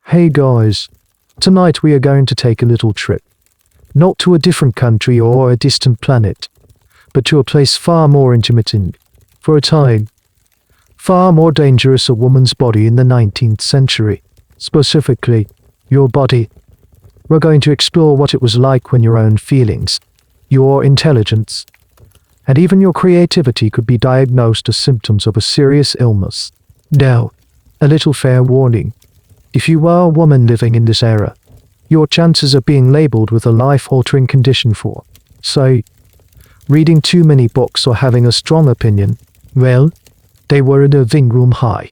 Hey guys, tonight we are going to take a little trip. Not to a different country or a distant planet, but to a place far more intimate and, for a time, far more dangerous, a woman's body in the 19th century. Specifically, your body. We're going to explore what it was like when your own feelings, your intelligence, and even your creativity could be diagnosed as symptoms of a serious illness. Now, a little fair warning. If you are a woman living in this era, your chances of being labeled with a life-altering condition for, say, reading too many books or having a strong opinion, well, they were in a room high.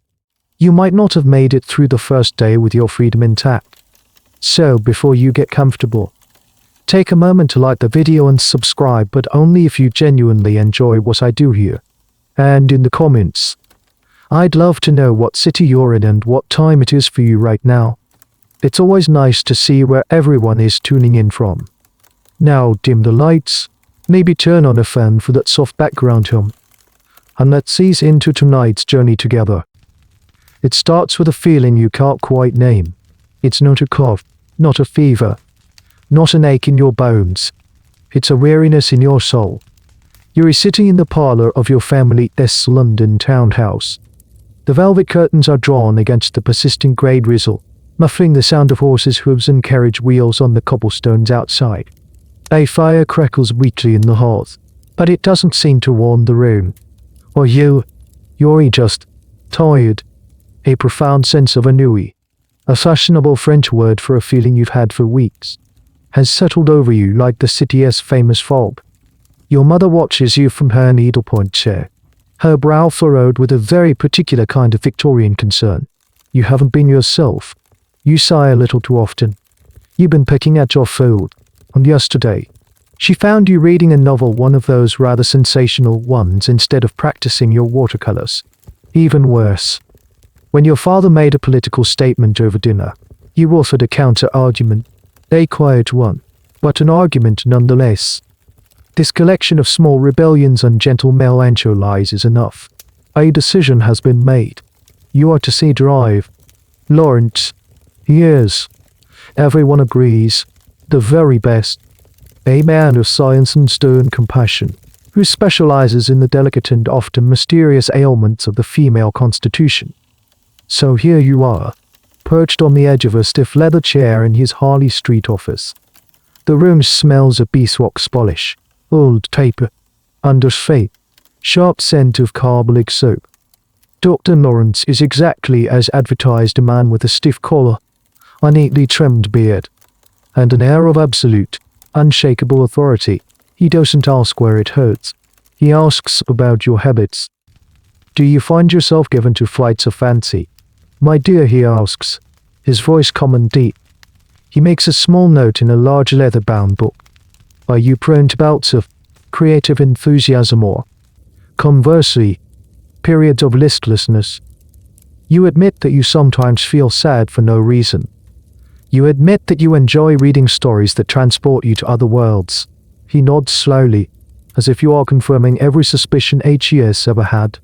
You might not have made it through the first day with your freedom intact. So, before you get comfortable, take a moment to like the video and subscribe, but only if you genuinely enjoy what I do here. And in the comments, I'd love to know what city you're in and what time it is for you right now. It's always nice to see where everyone is tuning in from. Now dim the lights, maybe turn on a fan for that soft background hum, and let's ease into tonight's journey together. It starts with a feeling you can't quite name. It's not a cough, not a fever, not an ache in your bones. It's a weariness in your soul. You're sitting in the parlor of your family's London townhouse. The velvet curtains are drawn against the persistent grey drizzle, muffling the sound of horses' hooves and carriage wheels on the cobblestones outside. A fire crackles weakly in the hearth, but it doesn't seem to warm the room. Or you're just tired. A profound sense of ennui, a fashionable French word for a feeling you've had for weeks, has settled over you like the city's famous fog. Your mother watches you from her needlepoint chair, her brow furrowed with a very particular kind of Victorian concern. You haven't been yourself. You sigh a little too often. You've been picking at your food. And yesterday, she found you reading a novel, one of those rather sensational ones, instead of practicing your watercolors. Even worse. When your father made a political statement over dinner, you offered a counter-argument. A quiet one, but an argument nonetheless. This collection of small rebellions and gentle melancholies is enough. A decision has been made. You are to see Drive. Lawrence. Yes. Everyone agrees. The very best. A man of science and stern compassion, who specializes in the delicate and often mysterious ailments of the female constitution. So here you are, perched on the edge of a stiff leather chair in his Harley Street office. The room smells of beeswax polish, old paper, underfate, sharp scent of carbolic soap. Dr. Lawrence is exactly as advertised, a man with a stiff collar, a neatly trimmed beard, and an air of absolute, unshakable authority. He doesn't ask where it hurts. He asks about your habits. Do you find yourself given to flights of fancy? My dear, he asks, his voice calm and deep. He makes a small note in a large leather-bound book. Are you prone to bouts of creative enthusiasm or, conversely, periods of listlessness? You admit that you sometimes feel sad for no reason. You admit that you enjoy reading stories that transport you to other worlds. He nods slowly, as if you are confirming every suspicion HES ever had.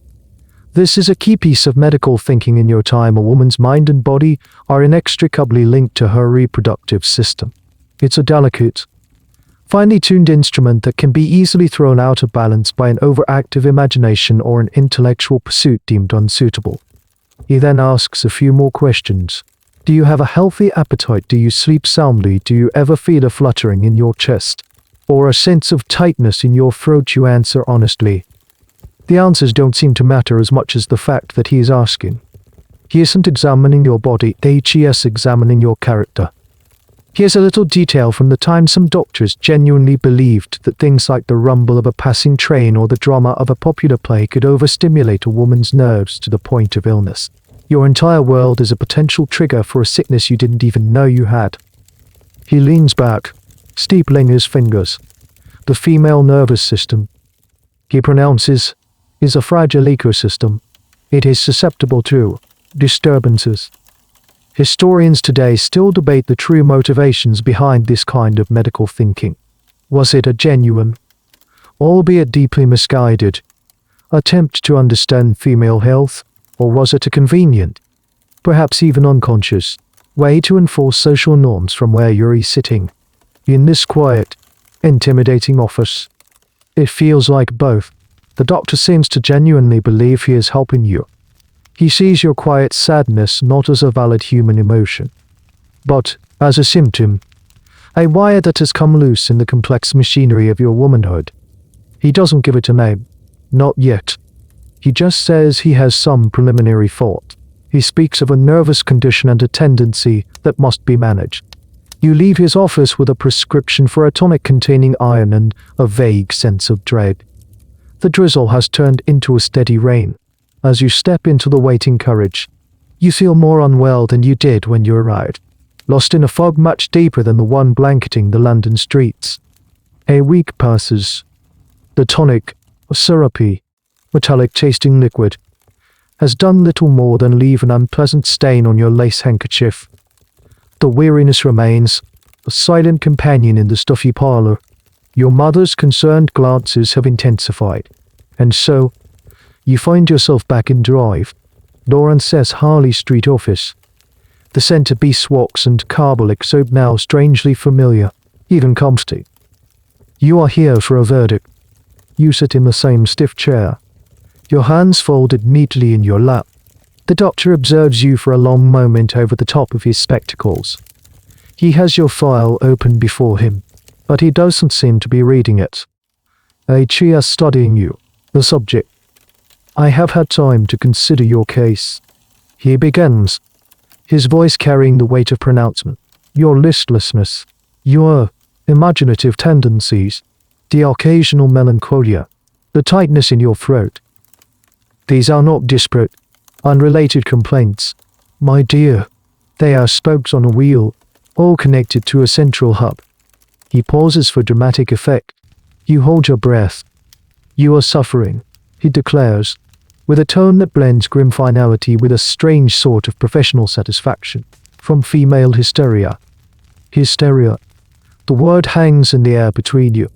This is a key piece of medical thinking in your time. A woman's mind and body are inextricably linked to her reproductive system. It's a delicate, finely tuned instrument that can be easily thrown out of balance by an overactive imagination or an intellectual pursuit deemed unsuitable. He then asks a few more questions. Do you have a healthy appetite? Do you sleep soundly? Do you ever feel a fluttering in your chest, or a sense of tightness in your throat? You answer honestly. The answers don't seem to matter as much as the fact that he is asking. He isn't examining your body, he is examining your character. Here's a little detail from the time some doctors genuinely believed that things like the rumble of a passing train or the drama of a popular play could overstimulate a woman's nerves to the point of illness. Your entire world is a potential trigger for a sickness you didn't even know you had. He leans back, steepling his fingers. The female nervous system, he pronounces, is a fragile ecosystem. It is susceptible to disturbances. Historians today still debate the true motivations behind this kind of medical thinking. Was it a genuine, albeit deeply misguided, attempt to understand female health, or was it a convenient, perhaps even unconscious, way to enforce social norms from where you're sitting. In this quiet, intimidating office, it feels like both. The doctor seems to genuinely believe he is helping you. He sees your quiet sadness not as a valid human emotion, but as a symptom, a wire that has come loose in the complex machinery of your womanhood. He doesn't give it a name. Not yet. He just says he has some preliminary thought. He speaks of a nervous condition and a tendency that must be managed. You leave his office with a prescription for a tonic containing iron and a vague sense of dread. The drizzle has turned into a steady rain. As you step into the waiting carriage, you feel more unwell than you did when you arrived, lost in a fog much deeper than the one blanketing the London streets. A week passes. The tonic, a syrupy, metallic-tasting liquid, has done little more than leave an unpleasant stain on your lace handkerchief. The weariness remains, a silent companion in the stuffy parlor. Your mother's concerned glances have intensified, and so, you find yourself back in Drive, Lawrence's Harley Street office. The scent of beeswax and carbolic soap now strangely familiar, even comfy. You are here for a verdict. You sit in the same stiff chair, your hands folded neatly in your lap. The doctor observes you for a long moment over the top of his spectacles. He has your file open before him, but he doesn't seem to be reading it. A chair studying you, the subject. I have had time to consider your case. He begins, his voice carrying the weight of pronouncement. Your listlessness, your imaginative tendencies, the occasional melancholia, the tightness in your throat. These are not disparate, unrelated complaints, my dear. They are spokes on a wheel, all connected to a central hub. He pauses for dramatic effect. You hold your breath. You are suffering, he declares, with a tone that blends grim finality with a strange sort of professional satisfaction. From female hysteria. Hysteria. The word hangs in the air between you.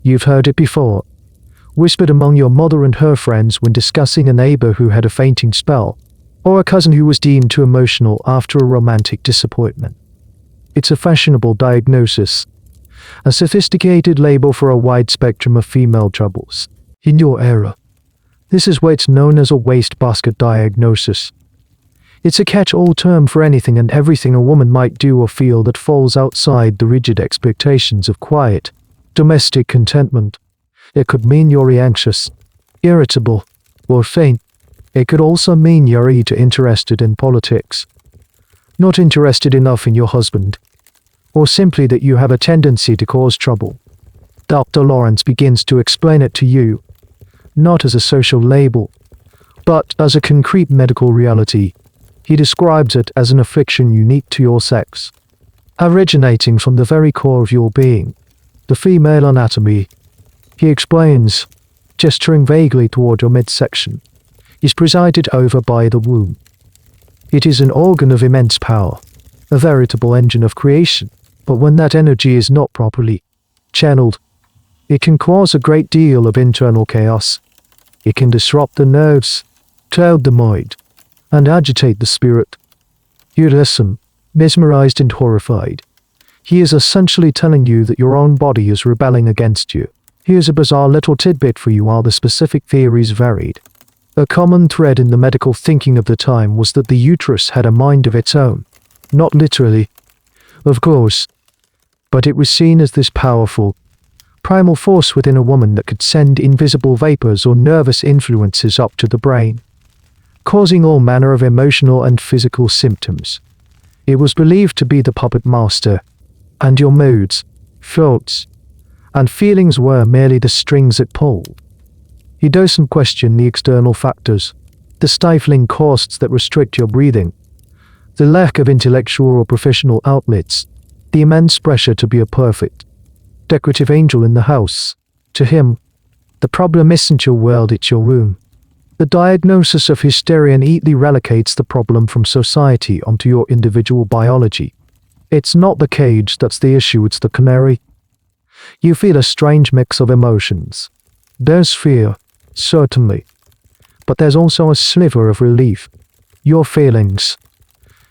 You've heard it before, whispered among your mother and her friends when discussing a neighbor who had a fainting spell, or a cousin who was deemed too emotional after a romantic disappointment. It's a fashionable diagnosis, a sophisticated label for a wide spectrum of female troubles. In your era, this is what's known as a wastebasket diagnosis. It's a catch-all term for anything and everything a woman might do or feel that falls outside the rigid expectations of quiet, domestic contentment. It could mean you're anxious, irritable, or faint. It could also mean you're either interested in politics, not interested enough in your husband, or simply that you have a tendency to cause trouble. Dr. Lawrence begins to explain it to you, not as a social label, but as a concrete medical reality. He describes it as an affliction unique to your sex, originating from the very core of your being, the female anatomy. He explains, gesturing vaguely toward your midsection, is presided over by the womb. It is an organ of immense power, a veritable engine of creation, but when that energy is not properly channeled, it can cause a great deal of internal chaos. It can disrupt the nerves, cloud the mind, and agitate the spirit. You listen, mesmerized and horrified. He is essentially telling you that your own body is rebelling against you. Here's a bizarre little tidbit for you while the specific theories varied. A common thread in the medical thinking of the time was that the uterus had a mind of its own. Not literally, of course, but it was seen as this powerful, primal force within a woman that could send invisible vapors or nervous influences up to the brain, causing all manner of emotional and physical symptoms. It was believed to be the puppet master, and your moods, thoughts, and feelings were merely the strings it pulled. He doesn't question the external factors, the stifling costs that restrict your breathing, the lack of intellectual or professional outlets, the immense pressure to be a perfect, decorative angel in the house. To him, the problem isn't your world, it's your room. The diagnosis of hysteria neatly relocates the problem from society onto your individual biology. It's not the cage that's the issue, it's the canary. You feel a strange mix of emotions. There's fear, certainly, but there's also a sliver of relief. Your feelings,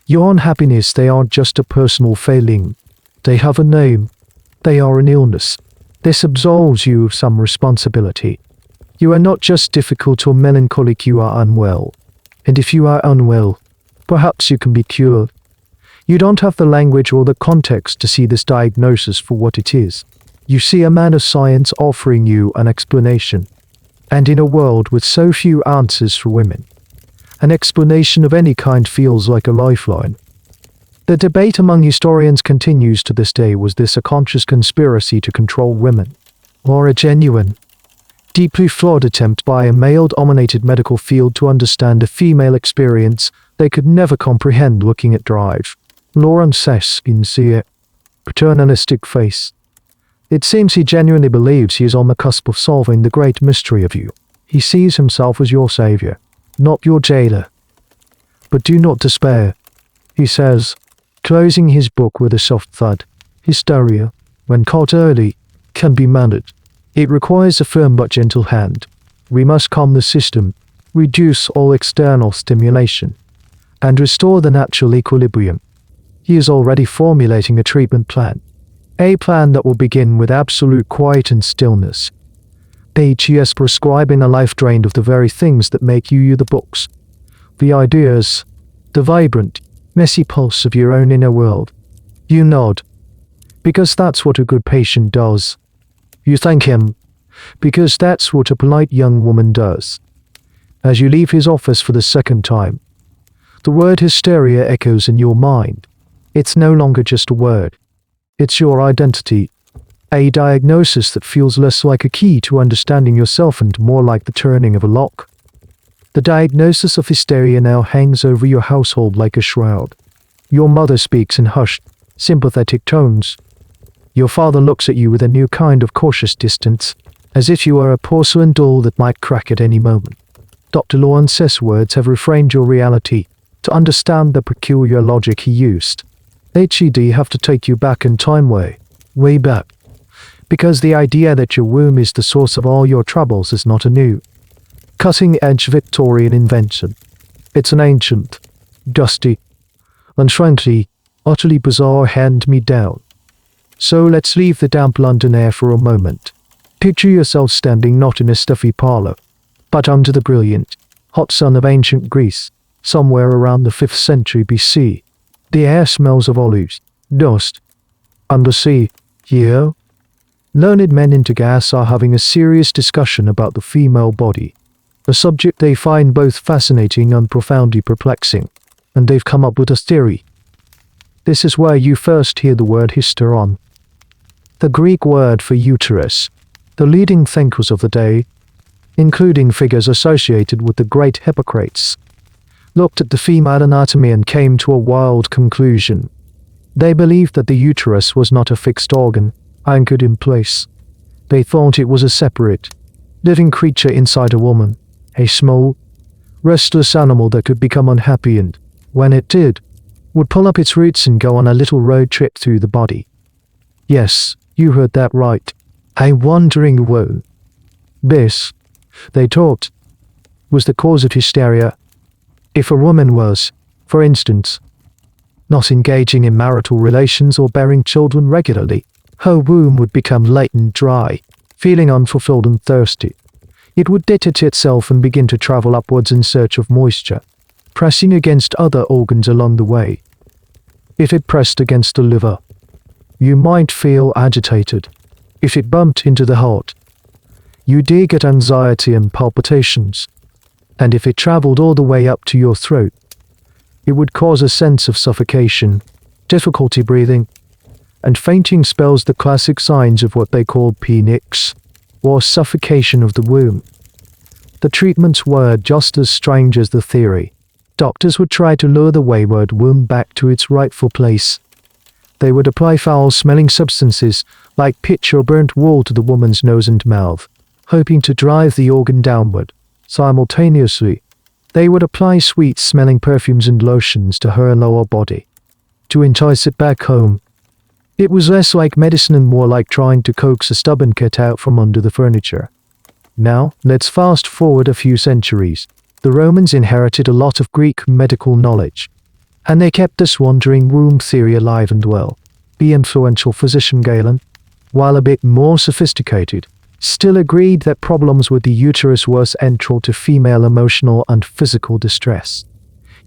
Your unhappiness, they aren't just a personal failing. They have a name. They are an illness. This absolves you of some responsibility. You are not just difficult or melancholic, you are unwell. And if you are unwell, perhaps you can be cured. You don't have the language or the context to see this diagnosis for what it is. You see a man of science offering you an explanation. And in a world with so few answers for women, an explanation of any kind feels like a lifeline. The debate among historians continues to this day. Was this a conscious conspiracy to control women, or a genuine, deeply flawed attempt by a male-dominated medical field to understand a female experience they could never comprehend? Looking at Drive, Lauren says in see paternalistic face. It seems he genuinely believes he is on the cusp of solving the great mystery of you. He sees himself as your savior, not your jailer. But do not despair, he says, closing his book with a soft thud. Hysteria, when caught early, can be managed. It requires a firm but gentle hand. We must calm the system, reduce all external stimulation, and restore the natural equilibrium. He is already formulating a treatment plan. A plan that will begin with absolute quiet and stillness. He is prescribing a life drained of the very things that make you the books, the ideas, the vibrant, messy pulse of your own inner world. You nod, because that's what a good patient does. You thank him, because that's what a polite young woman does. As you leave his office for the second time, the word hysteria echoes in your mind. It's no longer just a word. It's your identity. A diagnosis that feels less like a key to understanding yourself and more like the turning of a lock. The diagnosis of hysteria now hangs over your household like a shroud. Your mother speaks in hushed, sympathetic tones. Your father looks at you with a new kind of cautious distance, as if you are a porcelain doll that might crack at any moment. Dr. Lawrence's words have reframed your reality to understand the peculiar logic he used. HED have to take you back in time, way back. Because the idea that your womb is the source of all your troubles is not a new, cutting-edge Victorian invention. It's an ancient, dusty, and frankly, utterly bizarre hand-me-down. So let's leave the damp London air for a moment. Picture yourself standing not in a stuffy parlor, but under the brilliant, hot sun of ancient Greece, somewhere around the 5th century BC. The air smells of olives, dust, and the sea. Here, learned men into gas are having a serious discussion about the female body, a subject they find both fascinating and profoundly perplexing, and they've come up with a theory. This is where you first hear the word hysteron, the Greek word for uterus. The leading thinkers of the day, including figures associated with the great Hippocrates, looked at the female anatomy and came to a wild conclusion. They believed that the uterus was not a fixed organ, anchored in place. They thought it was a separate, living creature inside a woman, a small, restless animal that could become unhappy and, when it did, would pull up its roots and go on a little road trip through the body. Yes, you heard that right. A wandering womb. This, they taught, was the cause of hysteria. If a woman was, for instance, not engaging in marital relations or bearing children regularly, her womb would become latent dry, feeling unfulfilled and thirsty. It would detach itself and begin to travel upwards in search of moisture, pressing against other organs along the way. If it pressed against the liver, you might feel agitated. If it bumped into the heart, you did get anxiety and palpitations. And if it traveled all the way up to your throat, it would cause a sense of suffocation, difficulty breathing, and fainting spells, the classic signs of what they called penix, or suffocation of the womb. The treatments were just as strange as the theory. Doctors would try to lure the wayward womb back to its rightful place. They would apply foul-smelling substances like pitch or burnt wool to the woman's nose and mouth, hoping to drive the organ downward. Simultaneously, they would apply sweet-smelling perfumes and lotions to her lower body to entice it back home. It was less like medicine and more like trying to coax a stubborn cat out from under the furniture. Now, let's fast forward a few centuries. The Romans inherited a lot of Greek medical knowledge, And they kept this wandering womb theory alive and well. The influential physician Galen, while a bit more sophisticated, still agreed that problems with the uterus were central to female emotional and physical distress.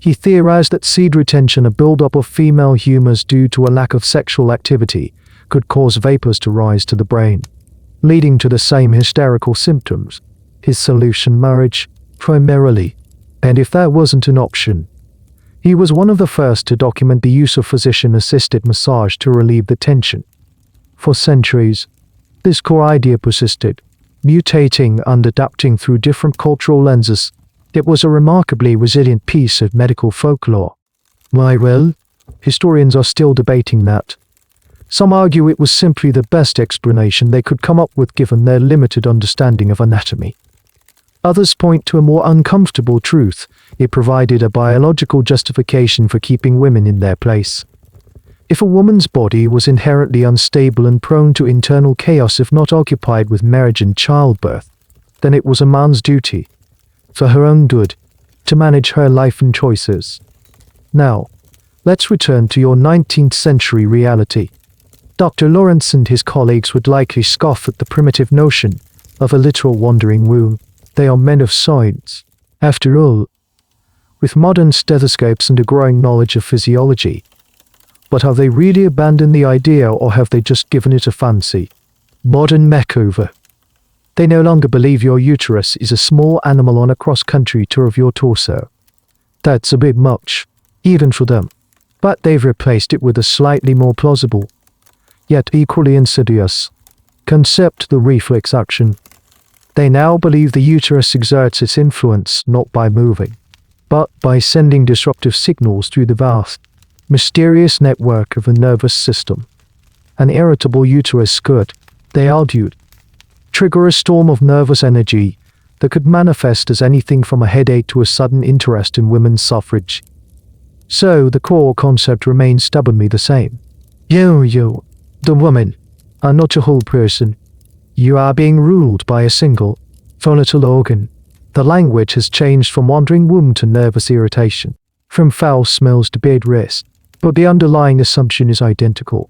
He theorized that seed retention, a buildup of female humors due to a lack of sexual activity, could cause vapors to rise to the brain, leading to the same hysterical symptoms. His solution: marriage, primarily. And if that wasn't an option, he was one of the first to document the use of physician-assisted massage to relieve the tension. For centuries, this core idea persisted, mutating and adapting through different cultural lenses. It was a remarkably resilient piece of medical folklore. Why, well, historians are still debating that. Some argue it was simply the best explanation they could come up with given their limited understanding of anatomy. Others point to a more uncomfortable truth: it provided a biological justification for keeping women in their place. If a woman's body was inherently unstable and prone to internal chaos if not occupied with marriage and childbirth, then it was a man's duty, for her own good, to manage her life and choices. Now, let's return to your 19th century reality. Dr. Lawrence and his colleagues would likely scoff at the primitive notion of a literal wandering womb. They are men of science. After all, with modern stethoscopes and a growing knowledge of physiology. But have they really abandoned the idea, or have they just given it a fancy, modern makeover? They no longer believe your uterus is a small animal on a cross-country tour of your torso. That's a bit much, even for them. But they've replaced it with a slightly more plausible, yet equally insidious, concept: the reflex action. They now believe the uterus exerts its influence not by moving, but by sending disruptive signals through the vast, mysterious network of the nervous system. An irritable uterus could, they argued, trigger a storm of nervous energy that could manifest as anything from a headache to a sudden interest in women's suffrage. So the core concept remains stubbornly the same. You, the woman, are not a whole person. You are being ruled by a single, volatile organ. The language has changed from wandering womb to nervous irritation, from foul smells to bed rest, but the underlying assumption is identical.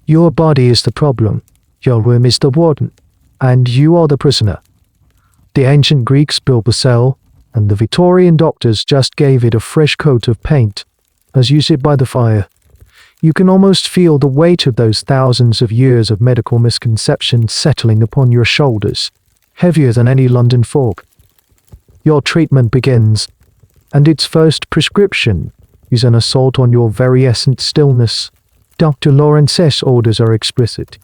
Your body is the problem, your womb is the warden, and you are the prisoner. The ancient Greeks built the cell, and the Victorian doctors just gave it a fresh coat of paint, as you sit by the fire. You can almost feel the weight of those thousands of years of medical misconceptions settling upon your shoulders, heavier than any London fog. Your treatment begins, and its first prescription is an assault on your very essence: stillness. Dr. Lawrence's orders are explicit.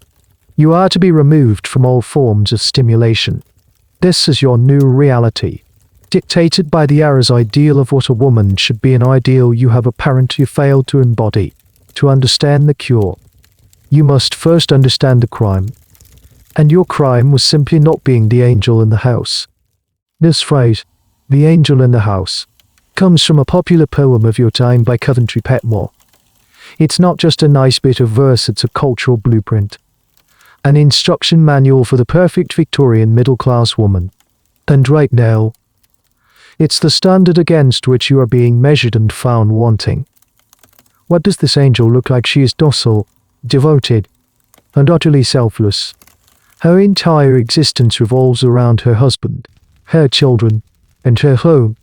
You are to be removed from all forms of stimulation. This is your new reality, dictated by the era's ideal of what a woman should be, an ideal you have apparently failed to embody. To understand the cure, you must first understand the crime. And your crime was simply not being the angel in the house. This phrase, "the angel in the house," comes from a popular poem of your time by Coventry Petmore. It's not just a nice bit of verse, it's a cultural blueprint. An instruction manual for the perfect Victorian middle-class woman. And right now, it's the standard against which you are being measured and found wanting. What does this angel look like? She is docile, devoted, and utterly selfless. Her entire existence revolves around her husband, her children, and her home.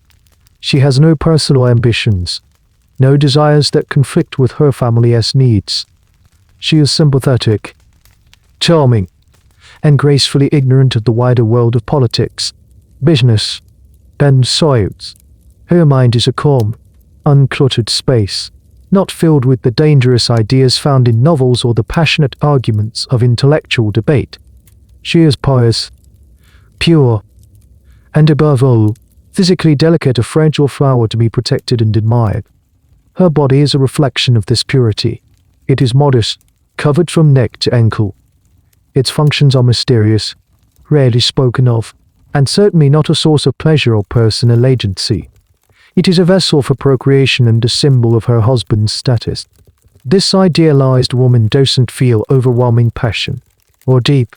She has no personal ambitions, no desires that conflict with her family's needs. She is sympathetic, charming, and gracefully ignorant of the wider world of politics, business, and science. Her mind is a calm, uncluttered space, not filled with the dangerous ideas found in novels or the passionate arguments of intellectual debate. She is pious, pure, and above all, physically delicate, a fragile flower to be protected and admired. Her body is a reflection of this purity. It is modest, covered from neck to ankle. Its functions are mysterious, rarely spoken of, and certainly not a source of pleasure or personal agency. It is a vessel for procreation and a symbol of her husband's status. This idealized woman doesn't feel overwhelming passion, or deep,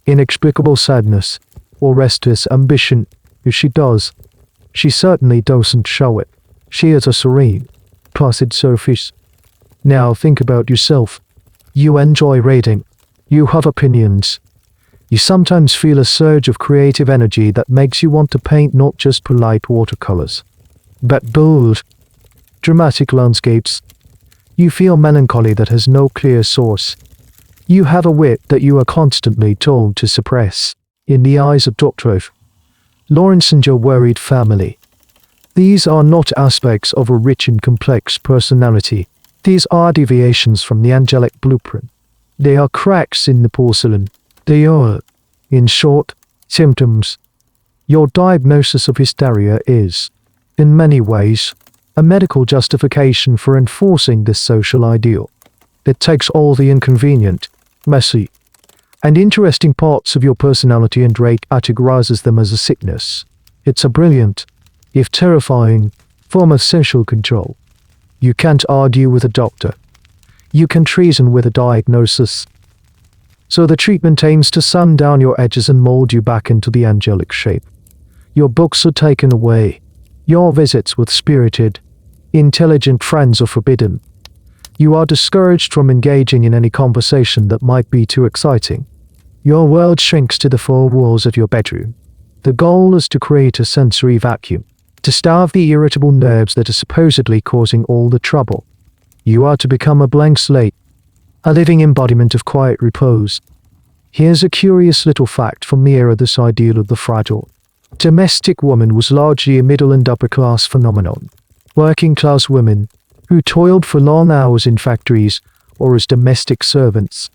inexplicable sadness, or restless ambition. If she does, she certainly doesn't show it. She is a serene, placid surface. Now think about yourself. You enjoy reading. You have opinions. You sometimes feel a surge of creative energy that makes you want to paint not just polite watercolors, but bold, dramatic landscapes. You feel melancholy that has no clear source. You have a wit that you are constantly told to suppress. In the eyes of Dr. Lawrence and your worried family, these are not aspects of a rich and complex personality. These are deviations from the angelic blueprint. They are cracks in the porcelain. They are, in short, symptoms. Your diagnosis of hysteria is, in many ways, a medical justification for enforcing this social ideal. It takes all the inconvenient, messy, and interesting parts of your personality and categorizes them as a sickness. It's a brilliant, if terrifying, form of social control. You can't argue with a doctor. You can treason with a diagnosis. So the treatment aims to sand down your edges and mold you back into the angelic shape. Your books are taken away. Your visits with spirited, intelligent friends are forbidden. You are discouraged from engaging in any conversation that might be too exciting. Your world shrinks to the four walls of your bedroom. The goal is to create a sensory vacuum, to starve the irritable nerves that are supposedly causing all the trouble. You are to become a blank slate, a living embodiment of quiet repose. Here's a curious little fact from the era this ideal of the fragile, domestic woman was largely a middle and upper class phenomenon. Working class women, who toiled for long hours in factories or as domestic servants,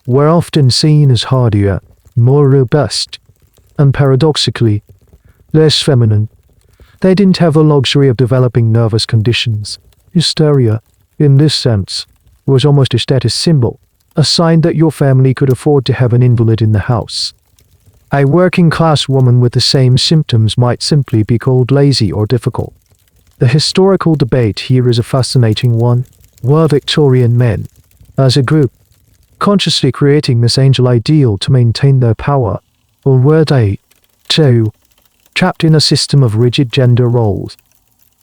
were often seen as hardier, more robust, and paradoxically, less feminine. They didn't have the luxury of developing nervous conditions. Hysteria, in this sense, was almost a status symbol, a sign that your family could afford to have an invalid in the house. A working-class woman with the same symptoms might simply be called lazy or difficult. The historical debate here is a fascinating one. Were Victorian men, as a group, consciously creating this angel ideal to maintain their power, or were they, too, trapped in a system of rigid gender roles?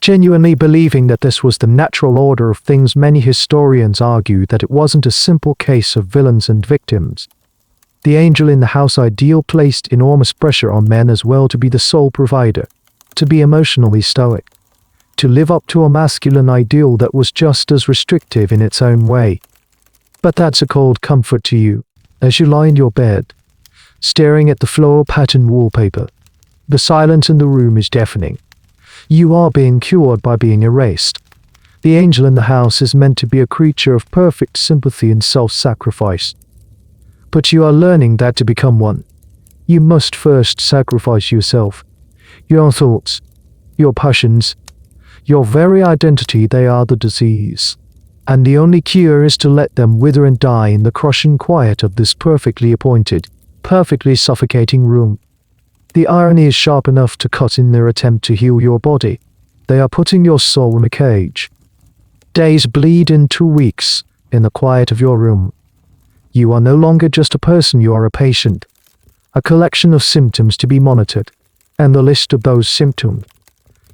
Genuinely believing that this was the natural order of things, many historians argue that it wasn't a simple case of villains and victims. The angel in the house ideal placed enormous pressure on men as well to be the sole provider, to be emotionally stoic, to live up to a masculine ideal that was just as restrictive in its own way. But that's a cold comfort to you, as you lie in your bed, staring at the floral pattern wallpaper. The silence in the room is deafening. You are being cured by being erased. The angel in the house is meant to be a creature of perfect sympathy and self-sacrifice. But you are learning that to become one, you must first sacrifice yourself, your thoughts, your passions, your very identity. They are the disease. And the only cure is to let them wither and die in the crushing quiet of this perfectly appointed, perfectly suffocating room. The irony is sharp enough to cut in their attempt to heal your body. They are putting your soul in a cage. Days bleed into weeks in the quiet of your room. You are no longer just a person, you are a patient, a collection of symptoms to be monitored, and the list of those symptoms,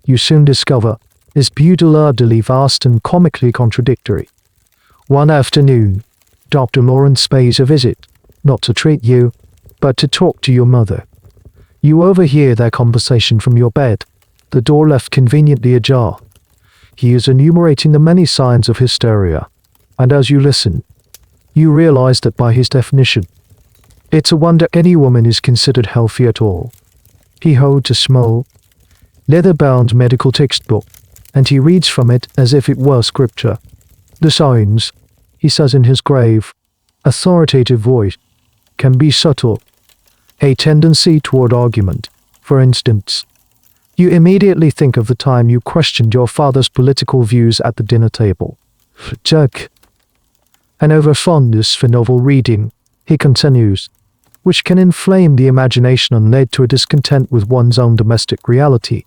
you soon discover, is bewilderingly vast and comically contradictory. One afternoon, Dr. Lawrence pays a visit, not to treat you, but to talk to your mother. You overhear their conversation from your bed, the door left conveniently ajar. He is enumerating the many signs of hysteria, and as you listen, you realize that by his definition, it's a wonder any woman is considered healthy at all. He holds a small, leather-bound medical textbook, and he reads from it as if it were scripture. The signs, he says in his grave, authoritative voice, can be subtle. A tendency toward argument, for instance. You immediately think of the time you questioned your father's political views at the dinner table. Jack. An over-fondness for novel reading, he continues, which can inflame the imagination and lead to a discontent with one's own domestic reality.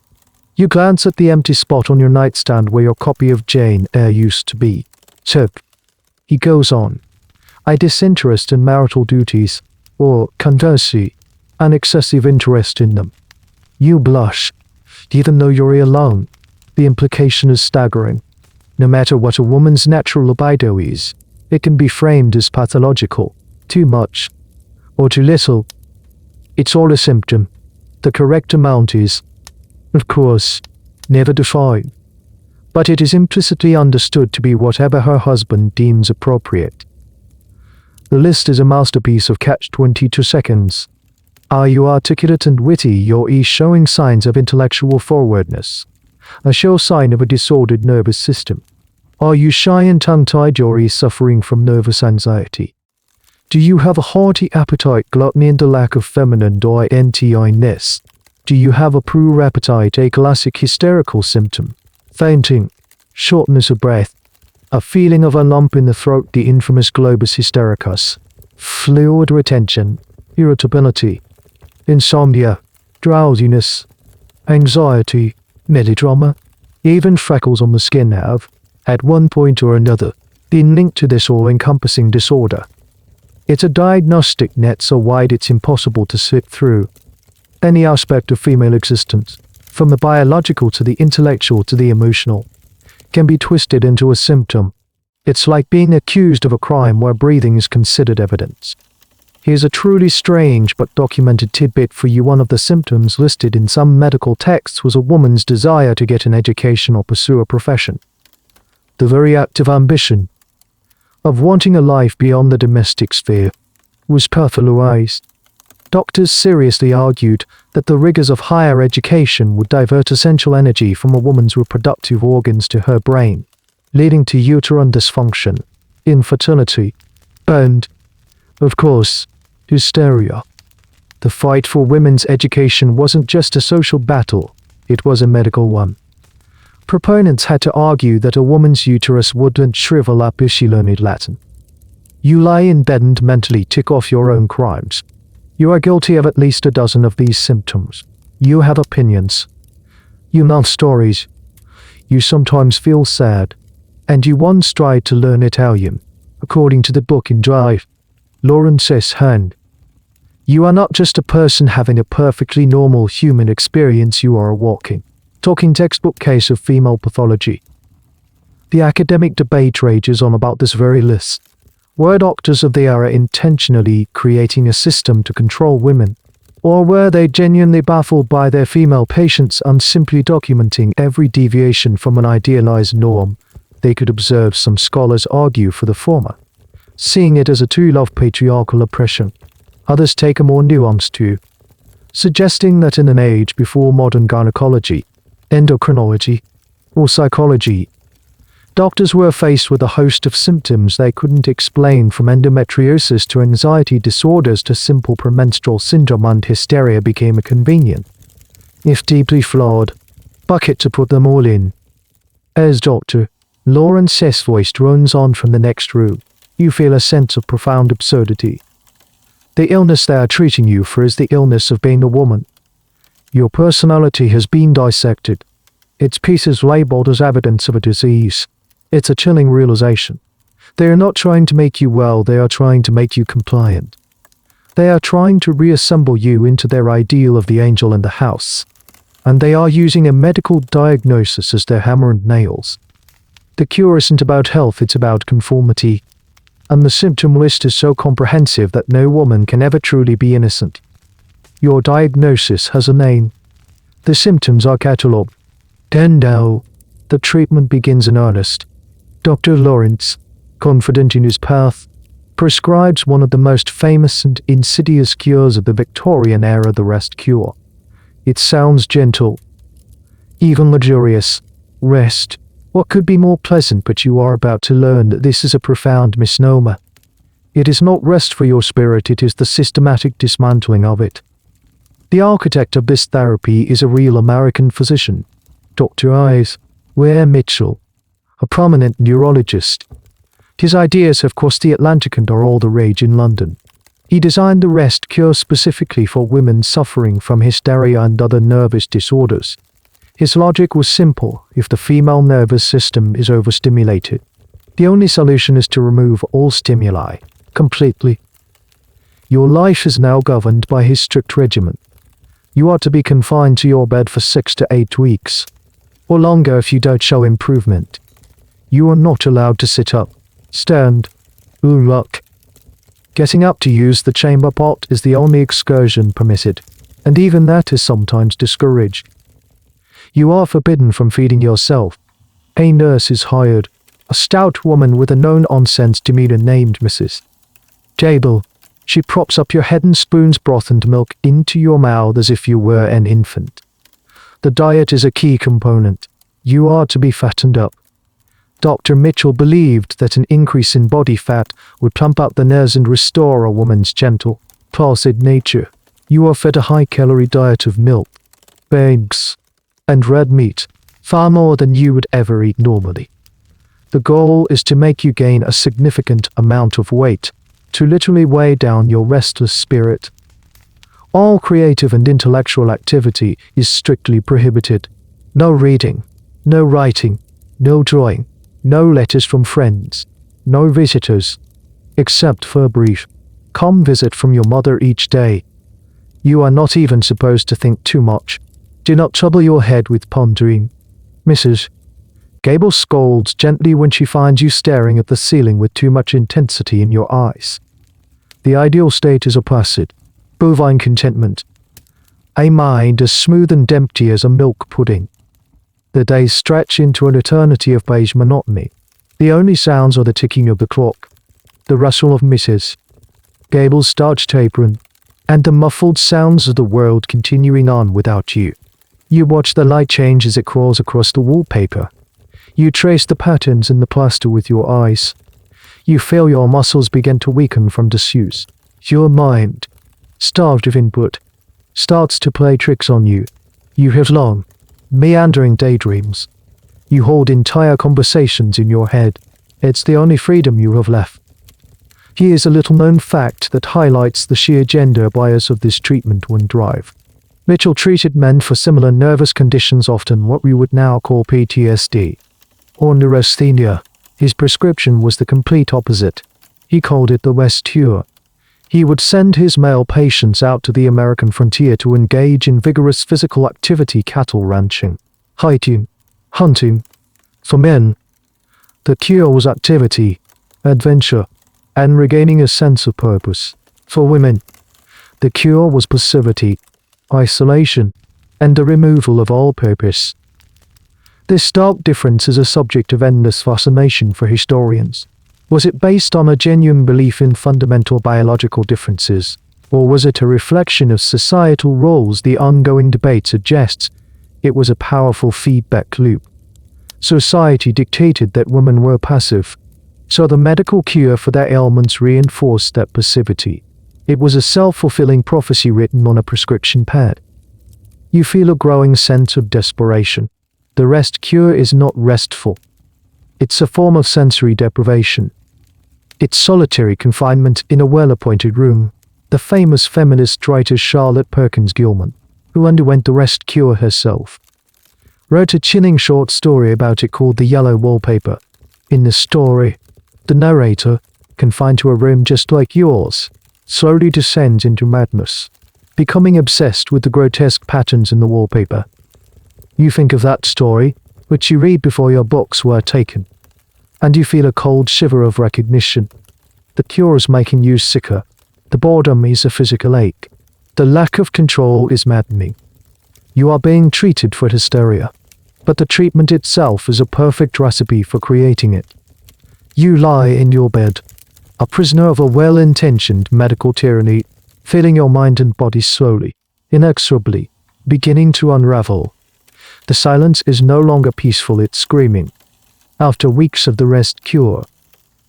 You glance at the empty spot on your nightstand where your copy of Jane Eyre used to be. Jack. He goes on. A disinterest in marital duties, or, conversely, an excessive interest in them. You blush, even though you're alone. The implication is staggering. No matter what a woman's natural libido is, it can be framed as pathological, too much, or too little. It's all a symptom. The correct amount is, of course, never defined, but it is implicitly understood to be whatever her husband deems appropriate. The list is a masterpiece of catch-22 seconds. Are you articulate and witty? Your E showing signs of intellectual forwardness, a sure sign of a disordered nervous system. Are you shy and tongue-tied? Your E suffering from nervous anxiety. Do you have a hearty appetite, gluttony, and a lack of feminine intness? Do you have a poor appetite, a classic hysterical symptom? Fainting, shortness of breath, a feeling of a lump in the throat, the infamous globus hystericus, fluid retention, irritability, insomnia, drowsiness, anxiety, melodrama, even freckles on the skin have, at one point or another, been linked to this all-encompassing disorder. It's a diagnostic net so wide it's impossible to sift through. Any aspect of female existence, from the biological to the intellectual to the emotional, can be twisted into a symptom. It's like being accused of a crime where breathing is considered evidence. Here's a truly strange but documented tidbit for you. One of the symptoms listed in some medical texts was a woman's desire to get an education or pursue a profession. The very act of ambition, of wanting a life beyond the domestic sphere, was pathologized. Doctors seriously argued that the rigors of higher education would divert essential energy from a woman's reproductive organs to her brain, leading to uterine dysfunction, infertility, and, of course, hysteria. The fight for women's education wasn't just a social battle, it was a medical one. Proponents had to argue that a woman's uterus wouldn't shrivel up if she learned Latin. You lie in bed and mentally tick off your own crimes. You are guilty of at least a dozen of these symptoms. You have opinions. You love stories. You sometimes feel sad. And you once tried to learn Italian, according to the book in Drive. Lawrence S. Hand. You are not just a person having a perfectly normal human experience, you are a walking, talking textbook case of female pathology. The academic debate rages on about this very list. Were doctors of the era intentionally creating a system to control women? Or were they genuinely baffled by their female patients and simply documenting every deviation from an idealized norm? They could observe. Some scholars argue for the former, seeing it as a tool of patriarchal oppression. Others take a more nuanced view, suggesting that in an age before modern gynecology, endocrinology, or psychology, doctors were faced with a host of symptoms they couldn't explain, from endometriosis to anxiety disorders to simple premenstrual syndrome, and hysteria became a convenient, if deeply flawed, bucket to put them all in. As Dr. Lawrence S. voice drones on from the next room, you feel a sense of profound absurdity. The illness they are treating you for is the illness of being a woman. Your personality has been dissected. Its pieces labeled as evidence of a disease. It's a chilling realization. They are not trying to make you well, they are trying to make you compliant. They are trying to reassemble you into their ideal of the angel in the house. And they are using a medical diagnosis as their hammer and nails. The cure isn't about health, it's about conformity. And the symptom list is so comprehensive that no woman can ever truly be innocent. Your diagnosis has a name. The symptoms are catalogued. Then now, the treatment begins in earnest. Dr. Lawrence, confident in his path, prescribes one of the most famous and insidious cures of the Victorian era, the rest cure. It sounds gentle, even luxurious. Rest. What could be more pleasant? But you are about to learn that this is a profound misnomer. It is not rest for your spirit, it is the systematic dismantling of it. The architect of this therapy is a real American physician, Dr. Ware Mitchell, a prominent neurologist. His ideas have crossed the Atlantic and are all the rage in London. He designed the rest cure specifically for women suffering from hysteria and other nervous disorders. His logic was simple: if the female nervous system is overstimulated, the only solution is to remove all stimuli, completely. Your life is now governed by his strict regimen. You are to be confined to your bed for 6 to 8 weeks, or longer if you don't show improvement. You are not allowed to sit up, stand, or look. Getting up to use the chamber pot is the only excursion permitted, and even that is sometimes discouraged. You are forbidden from feeding yourself. A nurse is hired, a stout woman with a no-nonsense demeanor named Mrs. Table. She props up your head and spoons broth and milk into your mouth as if you were an infant. The diet is a key component. You are to be fattened up. Dr. Mitchell believed that an increase in body fat would plump up the nerves and restore a woman's gentle, placid nature. You are fed a high-calorie diet of milk, eggs, and red meat, far more than you would ever eat normally. The goal is to make you gain a significant amount of weight, to literally weigh down your restless spirit. All creative and intellectual activity is strictly prohibited. No reading, no writing, no drawing, no letters from friends, no visitors, except for a brief, calm visit from your mother each day. You are not even supposed to think too much. Do not trouble your head with pondering. Mrs. Gable scolds gently when she finds you staring at the ceiling with too much intensity in your eyes. The ideal state is a placid, bovine contentment, a mind as smooth and empty as a milk pudding. The days stretch into an eternity of beige monotony. The only sounds are the ticking of the clock, the rustle of Mrs. Gable's starched apron, and the muffled sounds of the world continuing on without you. You watch the light change as it crawls across the wallpaper. You trace the patterns in the plaster with your eyes. You feel your muscles begin to weaken from disuse. Your mind, starved of input, starts to play tricks on you. You have long, meandering daydreams. You hold entire conversations in your head. It's the only freedom you have left. Here's a little-known fact that highlights the sheer gender bias of this treatment when drive. Mitchell treated men for similar nervous conditions, often what we would now call PTSD or neurasthenia. His prescription was the complete opposite. He called it the West Cure. He would send his male patients out to the American frontier to engage in vigorous physical activity, cattle ranching, hiking, hunting. For men, the cure was activity, adventure, and regaining a sense of purpose. For women, the cure was passivity, isolation, and the removal of all purpose. This stark difference is a subject of endless fascination for historians. Was it based on a genuine belief in fundamental biological differences, or was it a reflection of societal roles? The ongoing debate suggests it was a powerful feedback loop. Society dictated that women were passive, so the medical cure for their ailments reinforced that passivity. It was a self-fulfilling prophecy written on a prescription pad. You feel a growing sense of desperation. The rest cure is not restful. It's a form of sensory deprivation. It's solitary confinement in a well-appointed room. The famous feminist writer Charlotte Perkins Gilman, who underwent the rest cure herself, wrote a chilling short story about it called The Yellow Wallpaper. In the story, the narrator, confined to a room just like yours, slowly descends into madness, becoming obsessed with the grotesque patterns in the wallpaper. You think of that story, which you read before your books were taken, and you feel a cold shiver of recognition. The cure is making you sicker. The boredom is a physical ache. The lack of control is maddening. You are being treated for hysteria, but the treatment itself is a perfect recipe for creating it. You lie in your bed, a prisoner of a well-intentioned medical tyranny, feeling your mind and body slowly, inexorably, beginning to unravel. The silence is no longer peaceful, it's screaming. After weeks of the rest cure,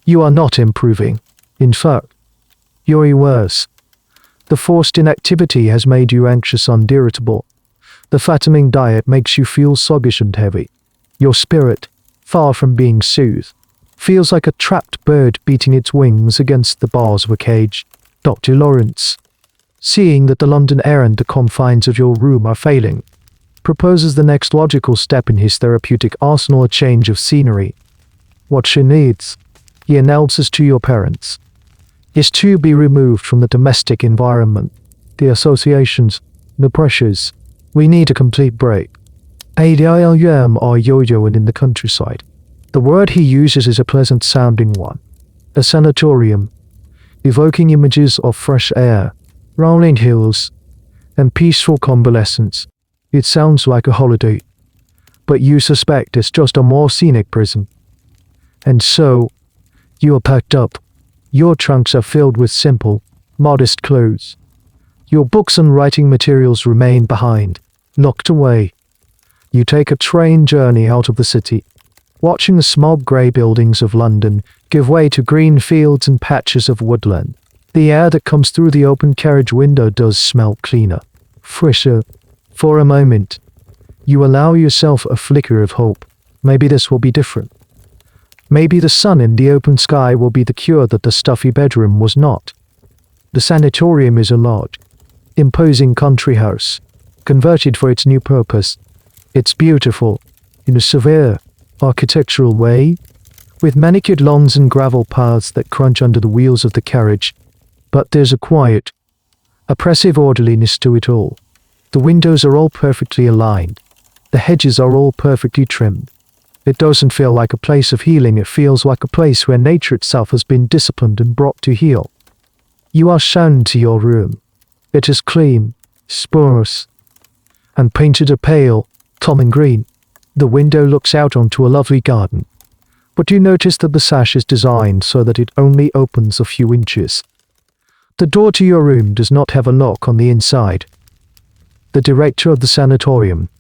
you are not improving. In fact, you're worse. The forced inactivity has made you anxious and irritable. The fattening diet makes you feel sluggish and heavy. Your spirit, far from being soothed, feels like a trapped bird beating its wings against the bars of a cage. Dr. Lawrence, seeing that the London air and the confines of your room are failing, proposes the next logical step in his therapeutic arsenal: a change of scenery. What she needs, he announces to your parents, is to be removed from the domestic environment, the associations, the pressures. We need a complete break. ADILM are yo-yoing in the countryside. The word he uses is a pleasant-sounding one. A sanatorium, evoking images of fresh air, rolling hills, and peaceful convalescence. It sounds like a holiday, but you suspect it's just a more scenic prison. And so, you are packed up. Your trunks are filled with simple, modest clothes. Your books and writing materials remain behind, locked away. You take a train journey out of the city, watching the smog-grey buildings of London give way to green fields and patches of woodland. The air that comes through the open carriage window does smell cleaner, fresher. For a moment, you allow yourself a flicker of hope. Maybe this will be different. Maybe the sun in the open sky will be the cure that the stuffy bedroom was not. The sanatorium is a large, imposing country house, converted for its new purpose. It's beautiful, in a severe, architectural way, with manicured lawns and gravel paths that crunch under the wheels of the carriage. But there's a quiet, oppressive orderliness to it all. The windows are all perfectly aligned. The hedges are all perfectly trimmed. It doesn't feel like a place of healing, it feels like a place where nature itself has been disciplined and brought to heal. You are shown to your room. It is clean, sparse, and painted a pale, common green. The window looks out onto a lovely garden, but you notice that the sash is designed so that it only opens a few inches. The door to your room does not have a lock on the inside. The director of the sanatorium,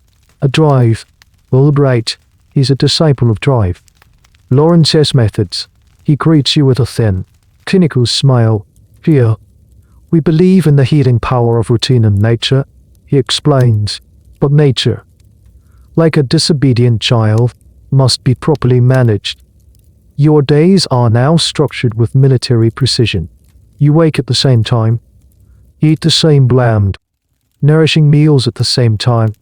a Drive, Albright, is a disciple of Drive. Lawrence's methods. He greets you with a thin, clinical smile. Here, we believe in the healing power of routine and nature, he explains, but nature, like a disobedient child, must be properly managed. Your days are now structured with military precision. You wake at the same time, eat the same bland, nourishing meals at the same time,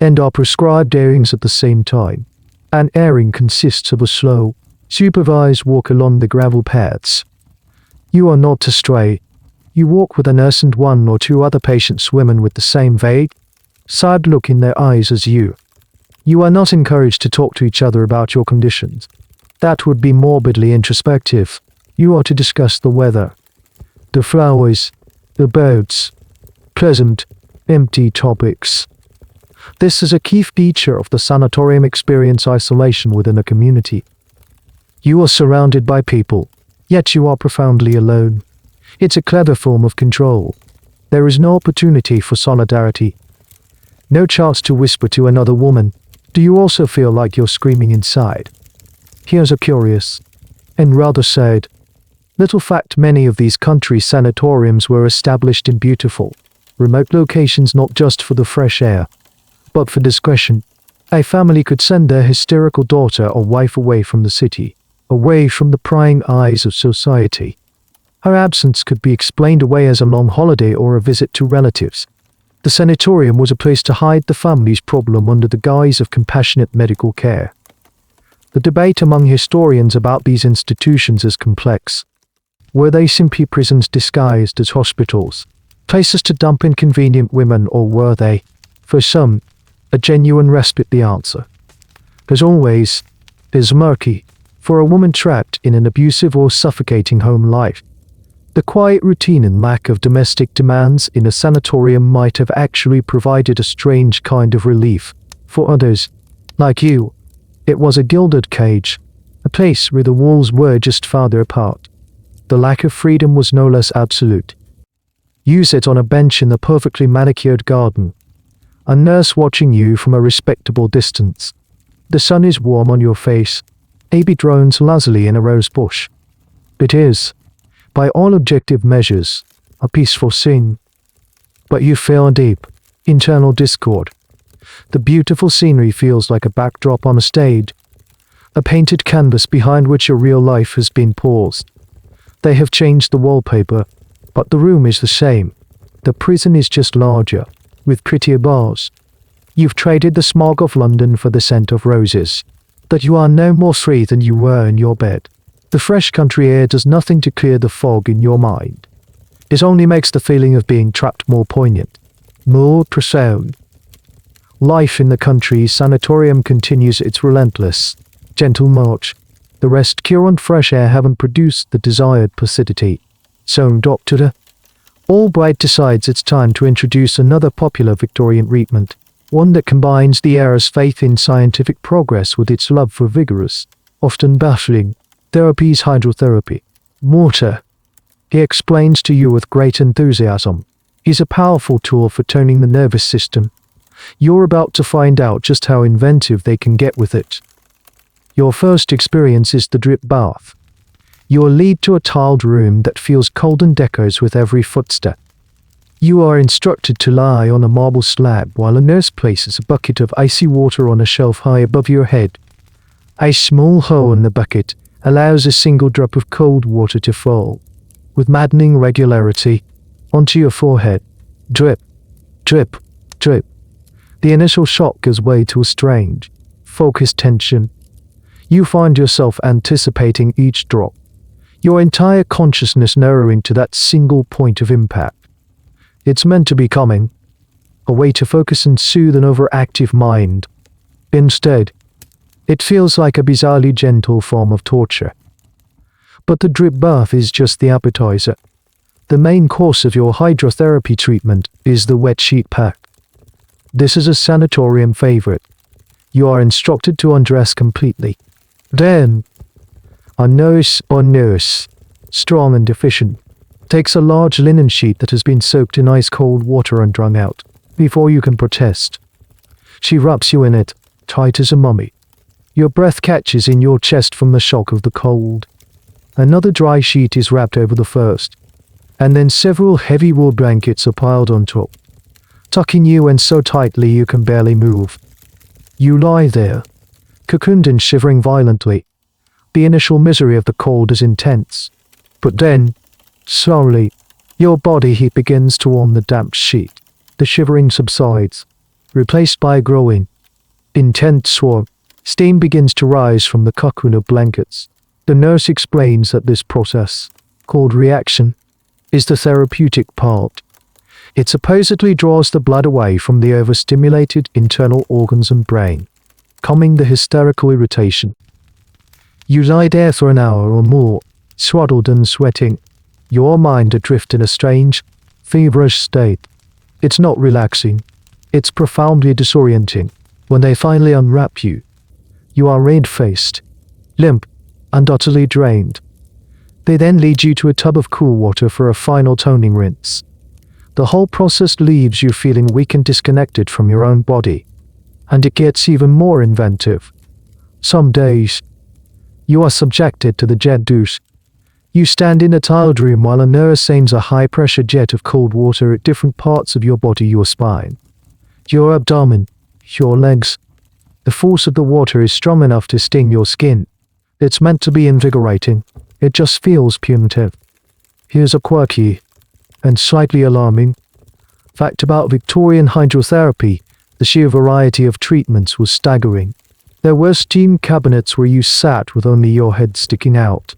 and are prescribed airings at the same time. An airing consists of a slow, supervised walk along the gravel paths. You are not to stray. You walk with a nurse and one or two other patients, women with the same vague, sad look in their eyes as you. You are not encouraged to talk to each other about your conditions. That would be morbidly introspective. You are to discuss the weather, the flowers, the birds, pleasant, empty topics. This is a key feature of the sanatorium experience: isolation within a community. You are surrounded by people, yet you are profoundly alone. It's a clever form of control. There is no opportunity for solidarity. No chance to whisper to another woman, "Do you also feel like you're screaming inside?" Here's a curious, and rather sad, little fact: many of these country sanatoriums were established in beautiful, remote locations, not just for the fresh air, but for discretion. A family could send their hysterical daughter or wife away from the city, away from the prying eyes of society. Her absence could be explained away as a long holiday or a visit to relatives. The sanatorium was a place to hide the family's problem under the guise of compassionate medical care. The debate among historians about these institutions is complex. Were they simply prisons disguised as hospitals, places to dump inconvenient women, or were they, for some, a genuine respite? The answer, as always, is murky. For a woman trapped in an abusive or suffocating home life, the quiet routine and lack of domestic demands in a sanatorium might have actually provided a strange kind of relief. For others, like you, it was a gilded cage, a place where the walls were just farther apart. The lack of freedom was no less absolute. You sit on a bench in the perfectly manicured garden, a nurse watching you from a respectable distance. The sun is warm on your face. A bee drones lazily in a rose bush. It is, by all objective measures, a peaceful scene. But you feel a deep, internal discord. The beautiful scenery feels like a backdrop on a stage, a painted canvas behind which your real life has been paused. They have changed the wallpaper, but the room is the same. The prison is just larger, with prettier bars. You've traded the smog of London for the scent of roses. That you are no more free than you were in your bed. The fresh country air does nothing to clear the fog in your mind. It only makes the feeling of being trapped more poignant, more profound. Life in the country sanatorium continues its relentless, gentle march. The rest cure and fresh air haven't produced the desired placidity. So, Doctor Albright decides it's time to introduce another popular Victorian treatment, one that combines the era's faith in scientific progress with its love for vigorous, often baffling, therapies. Hydrotherapy. Water, he explains to you with great enthusiasm, is a powerful tool for toning the nervous system. You're about to find out just how inventive they can get with it. Your first experience is the drip bath. You'll lead to a tiled room that feels cold and echoes with every footstep. You are instructed to lie on a marble slab while a nurse places a bucket of icy water on a shelf high above your head. A small hole in the bucket allows a single drop of cold water to fall, with maddening regularity, onto your forehead. Drip, drip, drip. The initial shock gives way to a strange, focused tension. You find yourself anticipating each drop, your entire consciousness narrowing to that single point of impact. It's meant to be calming, a way to focus and soothe an overactive mind. Instead, it feels like a bizarrely gentle form of torture. But the drip bath is just the appetizer. The main course of your hydrotherapy treatment is the wet sheet pack. This is a sanatorium favorite. You are instructed to undress completely. Then, a nurse, strong and efficient, takes a large linen sheet that has been soaked in ice-cold water and wrung out, before you can protest. She wraps you in it, tight as a mummy. Your breath catches in your chest from the shock of the cold. Another dry sheet is wrapped over the first, and then several heavy wool blankets are piled on top, tucking you in so tightly you can barely move. You lie there, cocooned and shivering violently. The initial misery of the cold is intense, but then, slowly, your body heat begins to warm the damp sheet. The shivering subsides, replaced by a growing, intense swarm. Steam begins to rise from the cocoon of blankets. The nurse explains that this process, called reaction, is the therapeutic part. It supposedly draws the blood away from the overstimulated internal organs and brain, calming the hysterical irritation. You lie there for an hour or more, swaddled and sweating, your mind adrift in a strange, feverish state. It's not relaxing. It's profoundly disorienting. When they finally unwrap you, you are red-faced, limp, and utterly drained. They then lead you to a tub of cool water for a final toning rinse. The whole process leaves you feeling weak and disconnected from your own body. And it gets even more inventive. Some days, you are subjected to the jet douche. You stand in a tiled room while a nurse aims a high-pressure jet of cold water at different parts of your body, your spine, your abdomen, your legs. The force of the water is strong enough to sting your skin. It's meant to be invigorating. It just feels punitive. Here's a quirky and slightly alarming fact about Victorian hydrotherapy. The sheer variety of treatments was staggering. There were steam cabinets where you sat with only your head sticking out,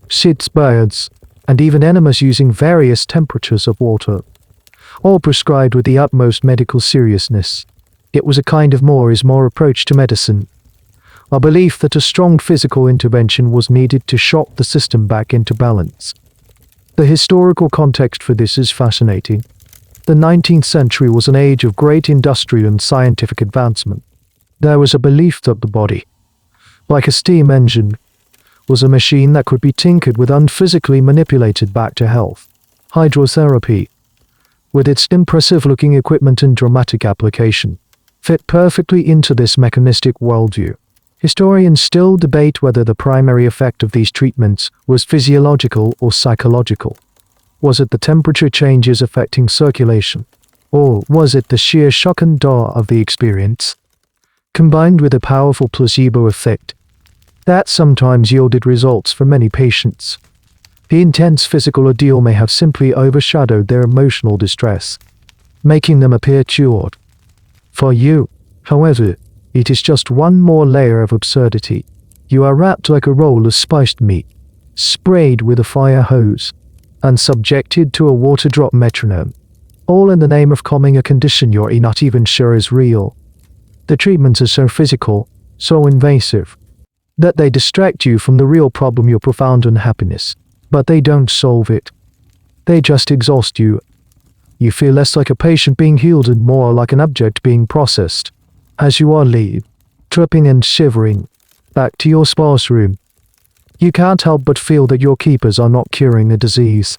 sits beds, and even enemas using various temperatures of water, all prescribed with the utmost medical seriousness. It was a kind of more is more approach to medicine, a belief that a strong physical intervention was needed to shock the system back into balance. The historical context for this is fascinating. The 19th century was an age of great industrial and scientific advancement. There was a belief that the body, like a steam engine, was a machine that could be tinkered with and physically manipulated back to health. Hydrotherapy, with its impressive-looking equipment and dramatic application, fit perfectly into this mechanistic worldview. Historians still debate whether the primary effect of these treatments was physiological or psychological. Was it the temperature changes affecting circulation? Or was it the sheer shock and awe of the experience, combined with a powerful placebo effect, that sometimes yielded results for many patients? The intense physical ordeal may have simply overshadowed their emotional distress, making them appear cured. For you, however, it is just one more layer of absurdity. You are wrapped like a roll of spiced meat, sprayed with a fire hose, and subjected to a water drop metronome, all in the name of calming a condition you're not even sure is real. The treatments are so physical, so invasive, that they distract you from the real problem, your profound unhappiness. But they don't solve it. They just exhaust you. You feel less like a patient being healed and more like an object being processed. As you are lead, tripping and shivering, back to your sparse room, you can't help but feel that your keepers are not curing the disease,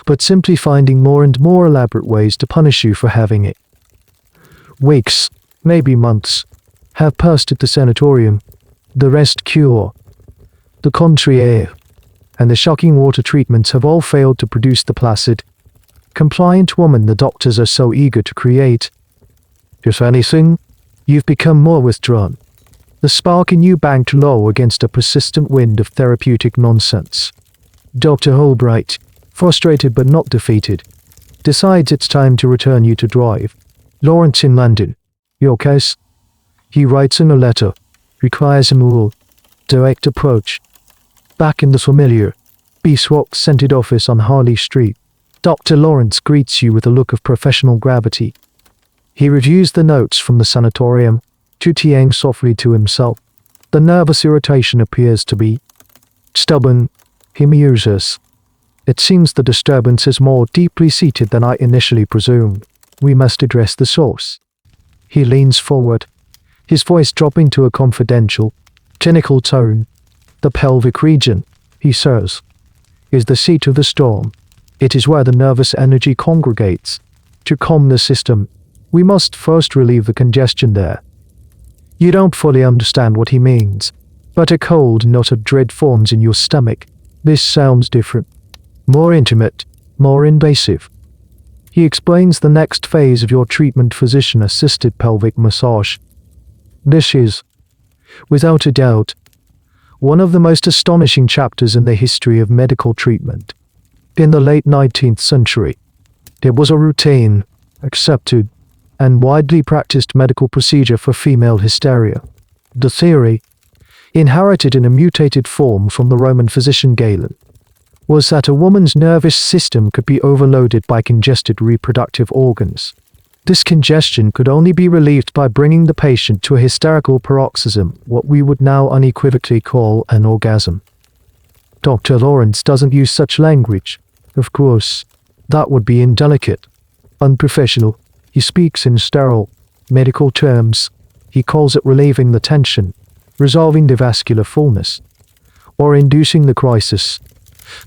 but simply finding more and more elaborate ways to punish you for having it. Weeks, maybe months, have passed at the sanatorium. The rest cure, the country air, and the shocking water treatments have all failed to produce the placid, compliant woman the doctors are so eager to create. If anything, you've become more withdrawn, the spark in you banked low against a persistent wind of therapeutic nonsense. Dr. Holbright, frustrated but not defeated, decides it's time to return you to drive. Lawrence in London. Your case? He writes in a letter, requires a more direct approach. Back in the familiar, beeswax-scented office on Harley Street, Dr. Lawrence greets you with a look of professional gravity. He reviews the notes from the sanatorium, chuting softly to himself. The nervous irritation appears to be stubborn, he muses. It seems the disturbance is more deeply seated than I initially presumed. We must address the source. He leans forward, his voice dropping to a confidential, clinical tone. The pelvic region, he says, is the seat of the storm. It is where the nervous energy congregates. To calm the system, we must first relieve the congestion there. You don't fully understand what he means, but a cold knot of dread forms in your stomach. This sounds different, more intimate, more invasive. He explains the next phase of your treatment: physician-assisted pelvic massage. This is, without a doubt, one of the most astonishing chapters in the history of medical treatment. In the late 19th century, it was a routine, accepted, and widely practiced medical procedure for female hysteria. The theory, inherited in a mutated form from the Roman physician Galen, was that a woman's nervous system could be overloaded by congested reproductive organs. This congestion could only be relieved by bringing the patient to a hysterical paroxysm, what we would now unequivocally call an orgasm. Dr. Lawrence doesn't use such language. Of course, that would be indelicate, unprofessional. He speaks in sterile, medical terms. He calls it relieving the tension, resolving the vascular fullness, or inducing the crisis.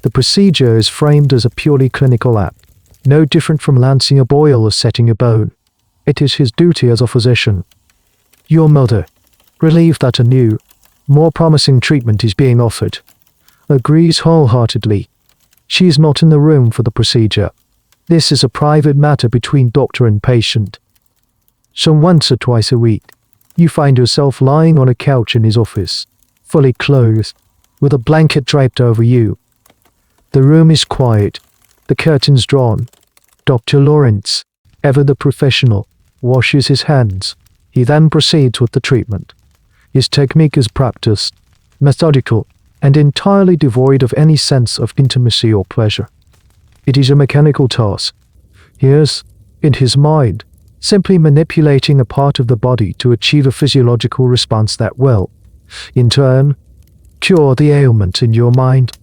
The procedure is framed as a purely clinical act, no different from lancing a boil or setting a bone. It is his duty as a physician. Your mother, relieved that a new, more promising treatment is being offered, agrees wholeheartedly. She is not in the room for the procedure. This is a private matter between doctor and patient. So once or twice a week, you find yourself lying on a couch in his office, fully clothed, with a blanket draped over you. The room is quiet, the curtains drawn. Dr. Lawrence, ever the professional, washes his hands. He then proceeds with the treatment. His technique is practiced, methodical, and entirely devoid of any sense of intimacy or pleasure. It is a mechanical task. He is, in his mind, simply manipulating a part of the body to achieve a physiological response that will, in turn, cure the ailment in your mind.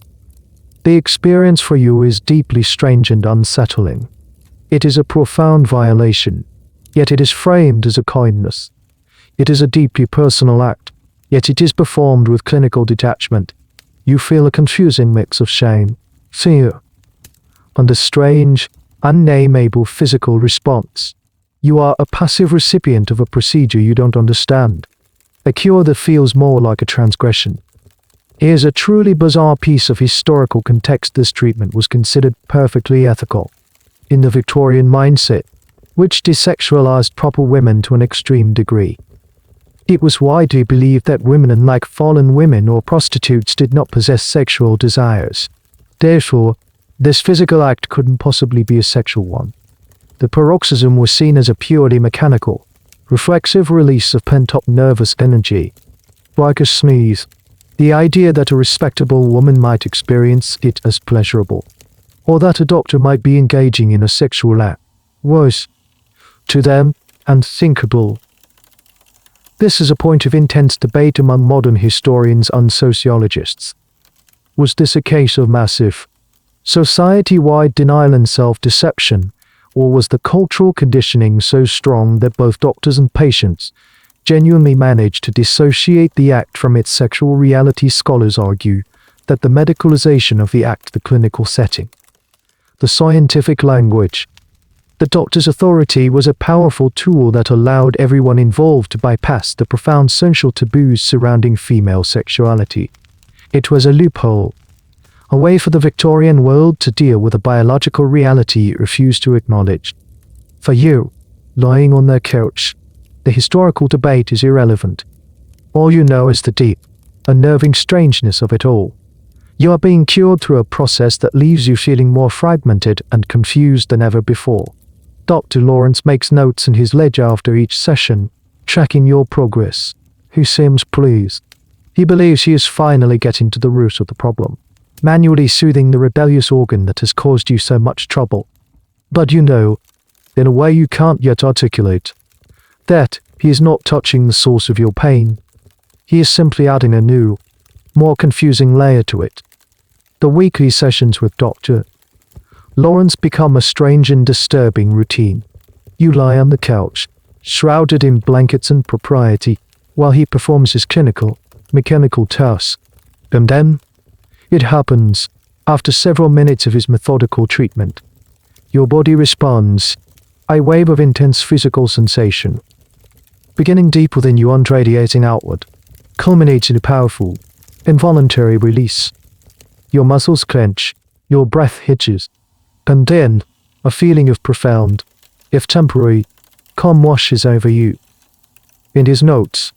The experience for you is deeply strange and unsettling. It is a profound violation, yet it is framed as a kindness. It is a deeply personal act, yet it is performed with clinical detachment. You feel a confusing mix of shame, fear, and a strange, unnameable physical response. You are a passive recipient of a procedure you don't understand, a cure that feels more like a transgression. Here's a truly bizarre piece of historical context. This treatment was considered perfectly ethical in the Victorian mindset, which desexualized proper women to an extreme degree. It was widely believed that women, unlike fallen women or prostitutes, did not possess sexual desires. Therefore, this physical act couldn't possibly be a sexual one. The paroxysm was seen as a purely mechanical, reflexive release of pent-up nervous energy. Like a sneeze, the idea that a respectable woman might experience it as pleasurable, or that a doctor might be engaging in a sexual act, was, to them, unthinkable. This is a point of intense debate among modern historians and sociologists. Was this a case of massive, society-wide denial and self-deception, or was the cultural conditioning so strong that both doctors and patients genuinely managed to dissociate the act from its sexual reality? Scholars argue that the medicalization of the act, the clinical setting, the scientific language, the doctor's authority was a powerful tool that allowed everyone involved to bypass the profound social taboos surrounding female sexuality. It was a loophole, a way for the Victorian world to deal with a biological reality it refused to acknowledge. For you, lying on their couch, the historical debate is irrelevant. All you know is the deep, unnerving strangeness of it all. You are being cured through a process that leaves you feeling more fragmented and confused than ever before. Dr. Lawrence makes notes in his ledger after each session, tracking your progress. He seems pleased. He believes he is finally getting to the root of the problem, manually soothing the rebellious organ that has caused you so much trouble. But you know, in a way you can't yet articulate, that he is not touching the source of your pain. He is simply adding a new, more confusing layer to it. The weekly sessions with Dr. Lawrence become a strange and disturbing routine. You lie on the couch, shrouded in blankets and propriety, while he performs his clinical, mechanical tasks. And then, it happens, after several minutes of his methodical treatment. Your body responds, a wave of intense physical sensation, beginning deep within you and radiating outward, culminates in a powerful, involuntary release. Your muscles clench, your breath hitches, and then a feeling of profound, if temporary, calm washes over you. In his notes,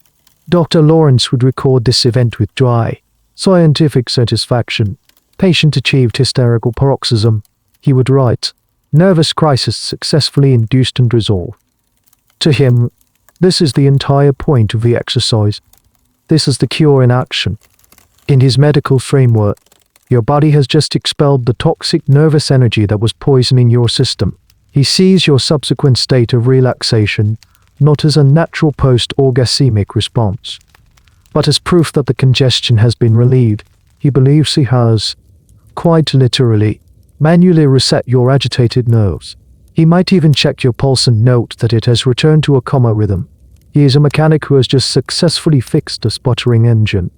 Dr. Lawrence would record this event with dry, scientific satisfaction. Patient achieved hysterical paroxysm. He would write, nervous crisis successfully induced and resolved. To him, this is the entire point of the exercise. This is the cure in action. In his medical framework, your body has just expelled the toxic nervous energy that was poisoning your system. He sees your subsequent state of relaxation not as a natural post-orgasmic response, but as proof that the congestion has been relieved. He believes he has, quite literally, manually reset your agitated nerves. He might even check your pulse and note that it has returned to a coma rhythm. He is a mechanic who has just successfully fixed a sputtering engine.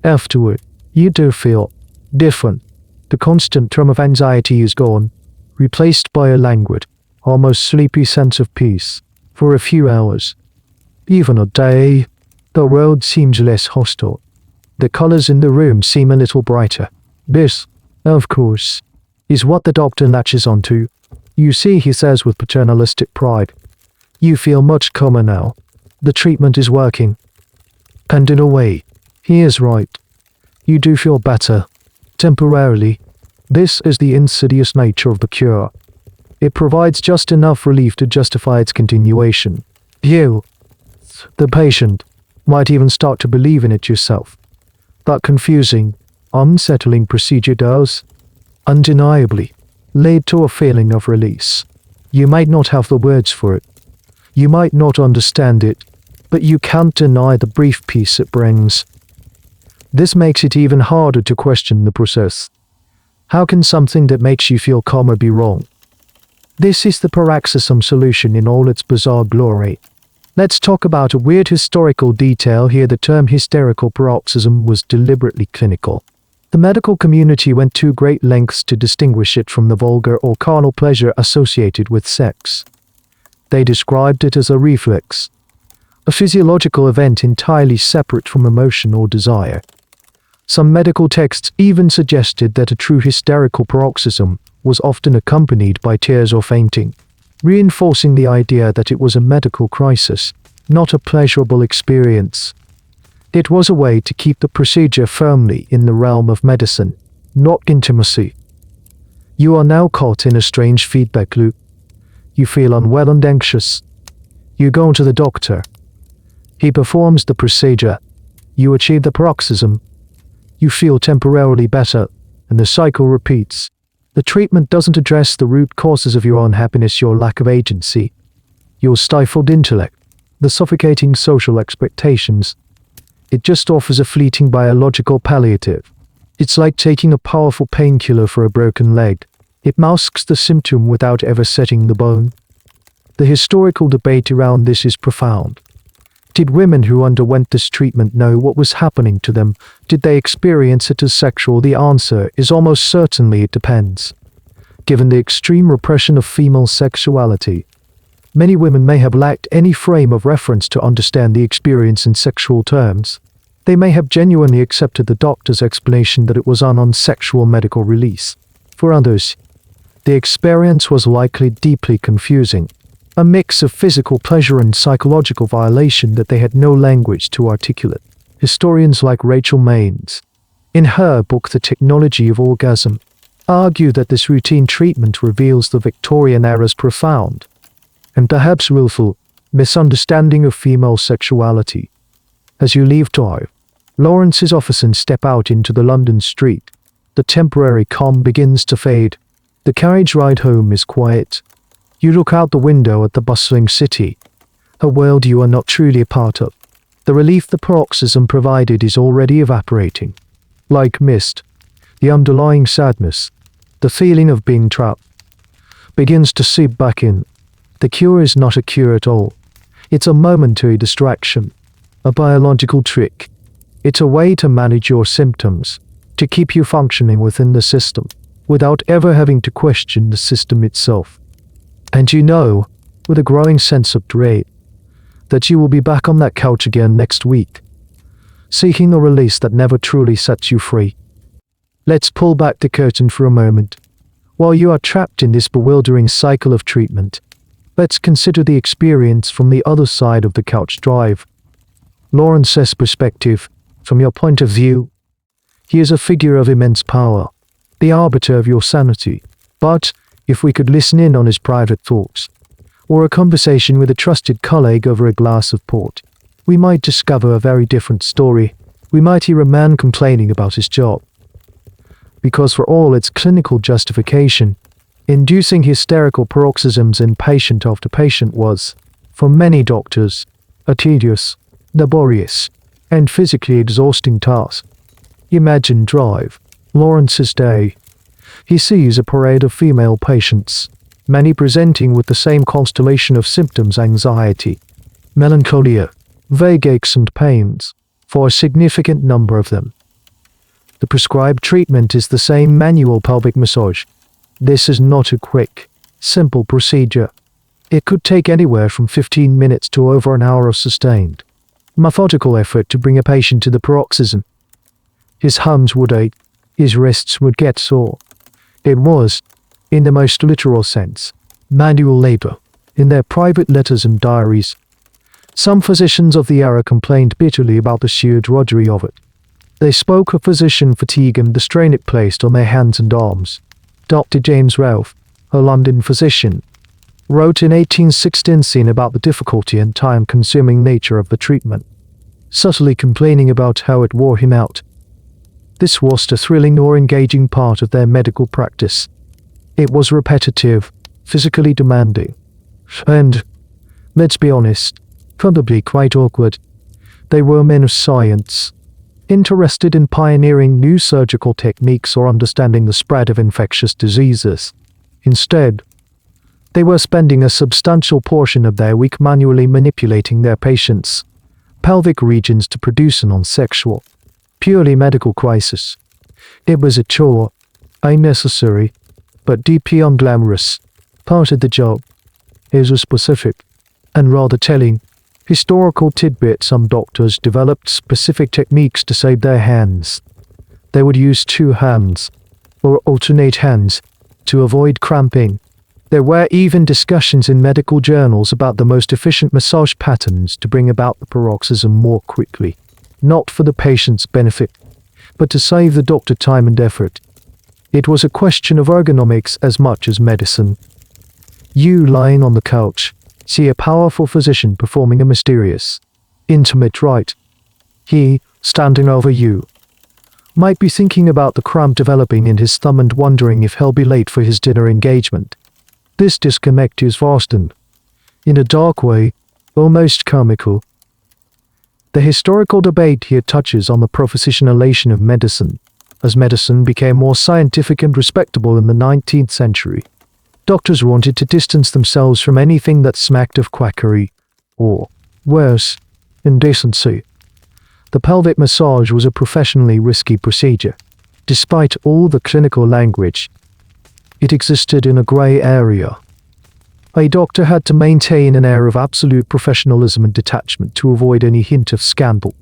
Afterward, you do feel different. The constant drum of anxiety is gone, replaced by a languid, almost sleepy sense of peace. For a few hours, even a day, the world seems less hostile. The colors in the room seem a little brighter. This, of course, is what the doctor latches onto. You see, he says with paternalistic pride, you feel much calmer now. The treatment is working. And in a way, he is right. You do feel better. Temporarily. This is the insidious nature of the cure. It provides just enough relief to justify its continuation. You, the patient, might even start to believe in it yourself. That confusing, unsettling procedure does, undeniably, lead to a feeling of release. You might not have the words for it. You might not understand it, but you can't deny the brief peace it brings. This makes it even harder to question the process. How can something that makes you feel calmer be wrong? This is the paroxysm solution in all its bizarre glory. Let's talk about a weird historical detail here. The term hysterical paroxysm was deliberately clinical. The medical community went to great lengths to distinguish it from the vulgar or carnal pleasure associated with sex. They described it as a reflex, a physiological event entirely separate from emotion or desire. Some medical texts even suggested that a true hysterical paroxysm was often accompanied by tears or fainting, reinforcing the idea that it was a medical crisis, not a pleasurable experience. It was a way to keep the procedure firmly in the realm of medicine, not intimacy. You are now caught in a strange feedback loop. You feel unwell and anxious. You go to the doctor. He performs the procedure. You achieve the paroxysm. You feel temporarily better, and the cycle repeats. The treatment doesn't address the root causes of your unhappiness, your lack of agency, your stifled intellect, the suffocating social expectations. It just offers a fleeting biological palliative. It's like taking a powerful painkiller for a broken leg. It masks the symptom without ever setting the bone. The historical debate around this is profound. Did women who underwent this treatment know what was happening to them? Did they experience it as sexual? The answer is almost certainly it depends. Given the extreme repression of female sexuality, many women may have lacked any frame of reference to understand the experience in sexual terms. They may have genuinely accepted the doctor's explanation that it was an unsexual medical release. For others, the experience was likely deeply confusing, a mix of physical pleasure and psychological violation that they had no language to articulate. Historians like Rachel Maines, in her book The Technology of Orgasm, argue that this routine treatment reveals the Victorian era's profound, and perhaps willful, misunderstanding of female sexuality. As you leave drive, Lawrence's office and step out into the London street, the temporary calm begins to fade. The carriage ride home is quiet. You look out the window at the bustling city, a world you are not truly a part of. The relief the paroxysm provided is already evaporating. Like mist, the underlying sadness, the feeling of being trapped, begins to seep back in. The cure is not a cure at all. It's a momentary distraction, a biological trick. It's a way to manage your symptoms, to keep you functioning within the system, without ever having to question the system itself. And you know, with a growing sense of dread, that you will be back on that couch again next week, seeking a release that never truly sets you free. Let's pull back the curtain for a moment. While you are trapped in this bewildering cycle of treatment, let's consider the experience from the other side of the couch drive. Lawrence's perspective, from your point of view, he is a figure of immense power, the arbiter of your sanity. But if we could listen in on his private thoughts, or a conversation with a trusted colleague over a glass of port, we might discover a very different story. We might hear a man complaining about his job, because for all its clinical justification, inducing hysterical paroxysms in patient after patient was, for many doctors, a tedious, laborious, and physically exhausting task. Imagine drive, Lawrence's day. He sees a parade of female patients, many presenting with the same constellation of symptoms: anxiety, melancholia, vague aches and pains, for a significant number of them. The prescribed treatment is the same manual pelvic massage. This is not a quick, simple procedure. It could take anywhere from 15 minutes to over an hour of sustained, methodical effort to bring a patient to the paroxysm. His hands would ache, his wrists would get sore. It was, in the most literal sense, manual labor. In their private letters and diaries, some physicians of the era complained bitterly about the sheer drudgery of it. They spoke of physician fatigue and the strain it placed on their hands and arms. Dr. James Ralph, a London physician, wrote in 1816 about the difficulty and time-consuming nature of the treatment, subtly complaining about how it wore him out. This wasn't a thrilling or engaging part of their medical practice. It was repetitive, physically demanding, and, let's be honest, probably quite awkward. They were men of science, interested in pioneering new surgical techniques or understanding the spread of infectious diseases. Instead, they were spending a substantial portion of their week manually manipulating their patients' pelvic regions to produce a non-sexual, purely medical crisis. It was a chore, a necessary, but deeply unglamorous, part of the job. Here's a specific, and rather telling, historical tidbit. Some doctors developed specific techniques to save their hands. They would use two hands, or alternate hands, to avoid cramping. There were even discussions in medical journals about the most efficient massage patterns to bring about the paroxysm more quickly, not for the patient's benefit, but to save the doctor time and effort. It was a question of ergonomics as much as medicine. You, lying on the couch, see a powerful physician performing a mysterious, intimate rite. He, standing over you, might be thinking about the cramp developing in his thumb and wondering if he'll be late for his dinner engagement. This disconnect is vast and, in a dark way, almost comical. The historical debate here touches on the professionalization of medicine. As medicine became more scientific and respectable in the 19th century, doctors wanted to distance themselves from anything that smacked of quackery, or, worse, indecency. The pelvic massage was a professionally risky procedure. Despite all the clinical language, it existed in a grey area. A doctor had to maintain an air of absolute professionalism and detachment to avoid any hint of scandal.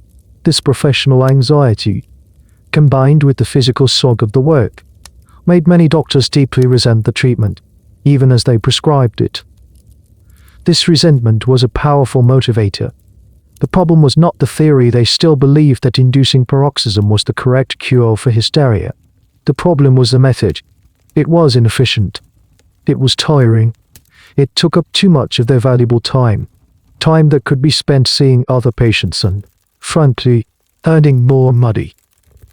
This professional anxiety, combined with the physical slog of the work, made many doctors deeply resent the treatment, even as they prescribed it. This resentment was a powerful motivator. The problem was not the theory; they still believed that inducing paroxysm was the correct cure for hysteria. The problem was the method. It was inefficient. It was tiring. It took up too much of their valuable time that could be spent seeing other patients and, frankly, earning more money.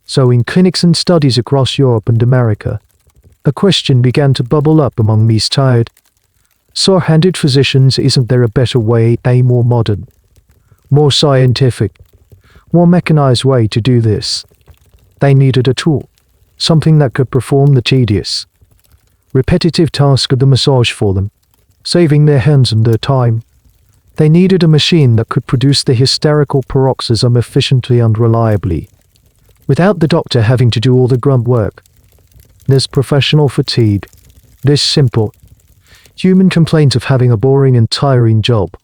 So in clinics and studies across Europe and America, a question began to bubble up among these tired, sore-handed physicians: isn't there a better way, a more modern, more scientific, more mechanized way to do this? They needed a tool, something that could perform the tedious, repetitive task of the massage for them, saving their hands and their time. They needed a machine that could produce the hysterical paroxysm efficiently and reliably, without the doctor having to do all the grunt work. This professional fatigue, this simple, human complaint of having a boring and tiring job,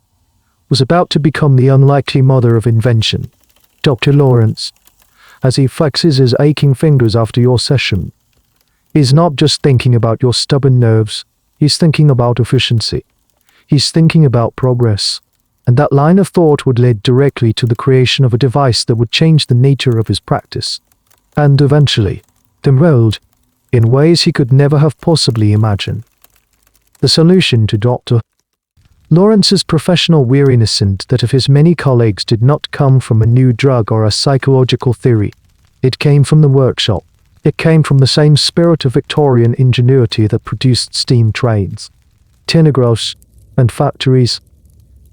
was about to become the unlikely mother of invention. Dr. Lawrence, as he flexes his aching fingers after your session, is not just thinking about your stubborn nerves. He's thinking about efficiency. He's thinking about progress. And that line of thought would lead directly to the creation of a device that would change the nature of his practice, and eventually, the world, in ways he could never have possibly imagined. The solution to Dr. Lawrence's professional weariness and that of his many colleagues did not come from a new drug or a psychological theory. It came from the workshop. It came from the same spirit of Victorian ingenuity that produced steam trains, telegraphs, and factories.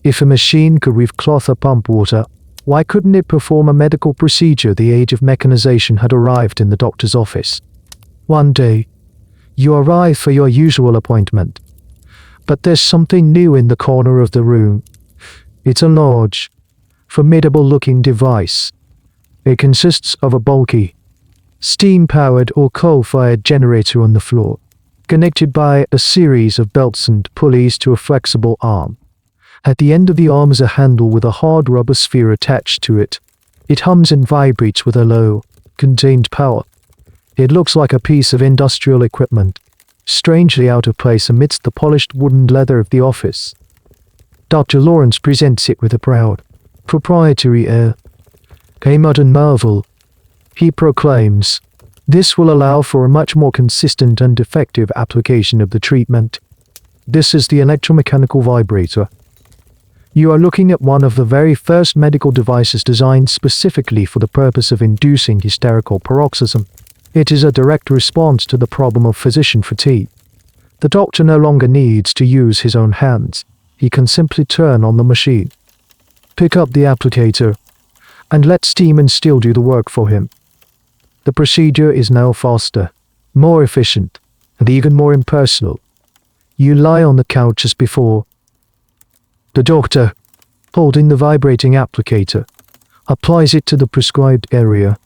If a machine could weave cloth or pump water, why couldn't it perform a medical procedure? The age of mechanization had arrived in the doctor's office. One day, you arrive for your usual appointment, but there's something new in the corner of the room. It's a large, formidable-looking device. It consists of a bulky, steam-powered or coal-fired generator on the floor, connected by a series of belts and pulleys to a flexible arm. At the end of the arm is a handle with a hard rubber sphere attached to it. It hums and vibrates with a low, contained power. It looks like a piece of industrial equipment, strangely out of place amidst the polished wooden leather of the office. Dr. Lawrence presents it with a proud, proprietary air. A modern marvel, he proclaims. This will allow for a much more consistent and effective application of the treatment. This is the electromechanical vibrator. You are looking at one of the very first medical devices designed specifically for the purpose of inducing hysterical paroxysm. It is a direct response to the problem of physician fatigue. The doctor no longer needs to use his own hands. He can simply turn on the machine, pick up the applicator, and let steam and steel do the work for him. The procedure is now faster, more efficient, and even more impersonal. You lie on the couch as before. The doctor, holding the vibrating applicator, applies it to the prescribed area.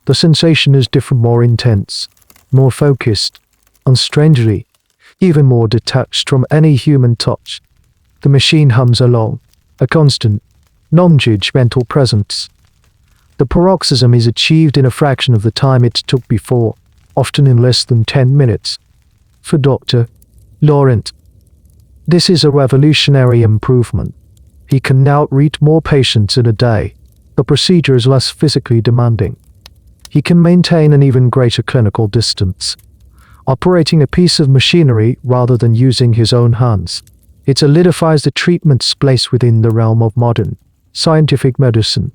The sensation is different, more intense, more focused, and strangely, even more detached from any human touch. The machine hums along, a constant, non-judgmental presence. The paroxysm is achieved in a fraction of the time it took before, often in less than 10 minutes. For Dr. Lawrence, this is a revolutionary improvement. He can now treat more patients in a day. The procedure is less physically demanding. He can maintain an even greater clinical distance, operating a piece of machinery rather than using his own hands. It solidifies the treatment's place within the realm of modern, scientific medicine.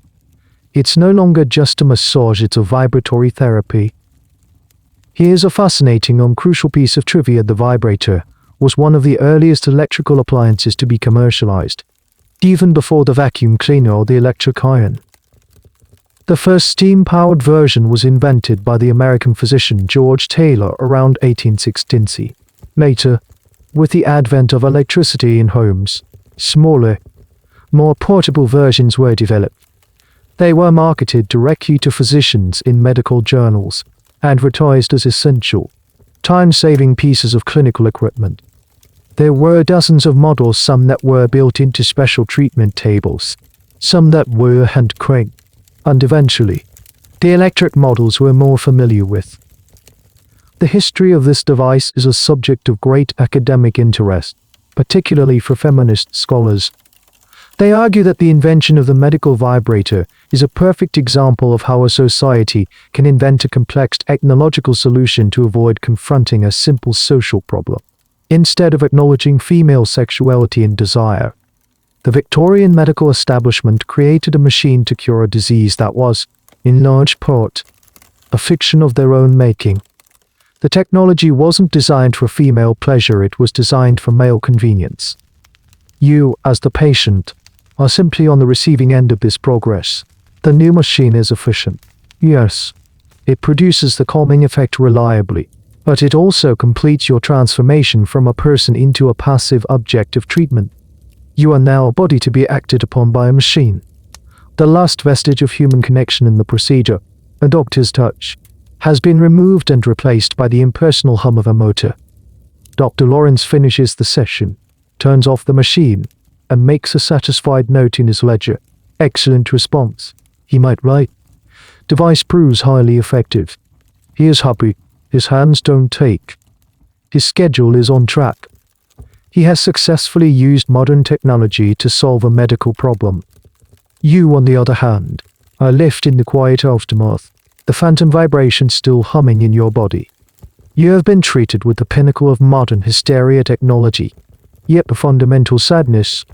It's no longer just a massage, it's a vibratory therapy. Here's a fascinating and crucial piece of trivia. The vibrator was one of the earliest electrical appliances to be commercialized. even before the vacuum cleaner or the electric iron. The first steam-powered version was invented by the American physician George Taylor around 1860. Later, with the advent of electricity in homes, smaller, more portable versions were developed. They were marketed directly to physicians in medical journals, advertised as essential, time-saving pieces of clinical equipment. There were dozens of models, some that were built into special treatment tables, some that were hand-cranked, and eventually, the electric models we're more familiar with. The history of this device is a subject of great academic interest, particularly for feminist scholars. They argue that the invention of the medical vibrator is a perfect example of how a society can invent a complex technological solution to avoid confronting a simple social problem. Instead of acknowledging female sexuality and desire, the Victorian medical establishment created a machine to cure a disease that was, in large part, a fiction of their own making. The technology wasn't designed for female pleasure, it was designed for male convenience. You, as the patient, are simply on the receiving end of this progress. The new machine is efficient. Yes, it produces the calming effect reliably, but it also completes your transformation from a person into a passive object of treatment. You are now a body to be acted upon by a machine. The last vestige of human connection in the procedure, a doctor's touch, has been removed and replaced by the impersonal hum of a motor. Dr. Lawrence finishes the session, turns off the machine, and makes a satisfied note in his ledger. Excellent response, he might write. Device proves highly effective. He is happy. His hands don't take. His schedule is on track. He has successfully used modern technology to solve a medical problem. You, on the other hand, are left in the quiet aftermath, the phantom vibration still humming in your body. You have been treated with the pinnacle of modern hysteria technology, yet the fundamental sadness,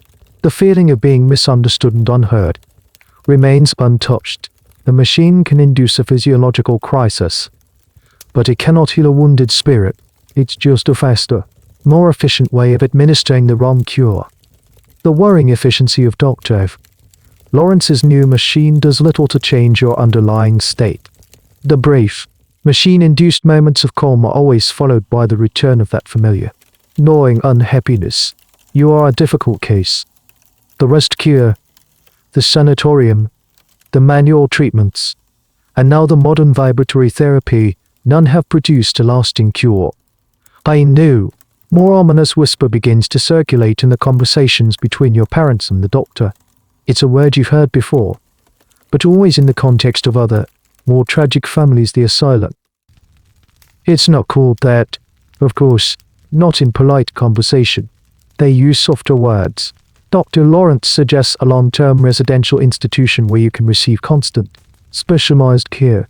the feeling of being misunderstood and unheard, remains untouched. The machine can induce a physiological crisis, but it cannot heal a wounded spirit. It's just a faster, more efficient way of administering the wrong cure. The worrying efficiency of Dr. Lawrence's new machine does little to change your underlying state. The brief, machine-induced moments of calm are always followed by the return of that familiar, gnawing unhappiness. You are a difficult case. The rest cure, the sanatorium, the manual treatments, and now the modern vibratory therapy, none have produced a lasting cure. I knew. More ominous whisper begins to circulate in the conversations between your parents and the doctor. It's a word you've heard before, but always in the context of other, more tragic families, the asylum. It's not called that, of course, not in polite conversation. They use softer words. Dr. Lawrence suggests a long-term residential institution where you can receive constant, specialized care.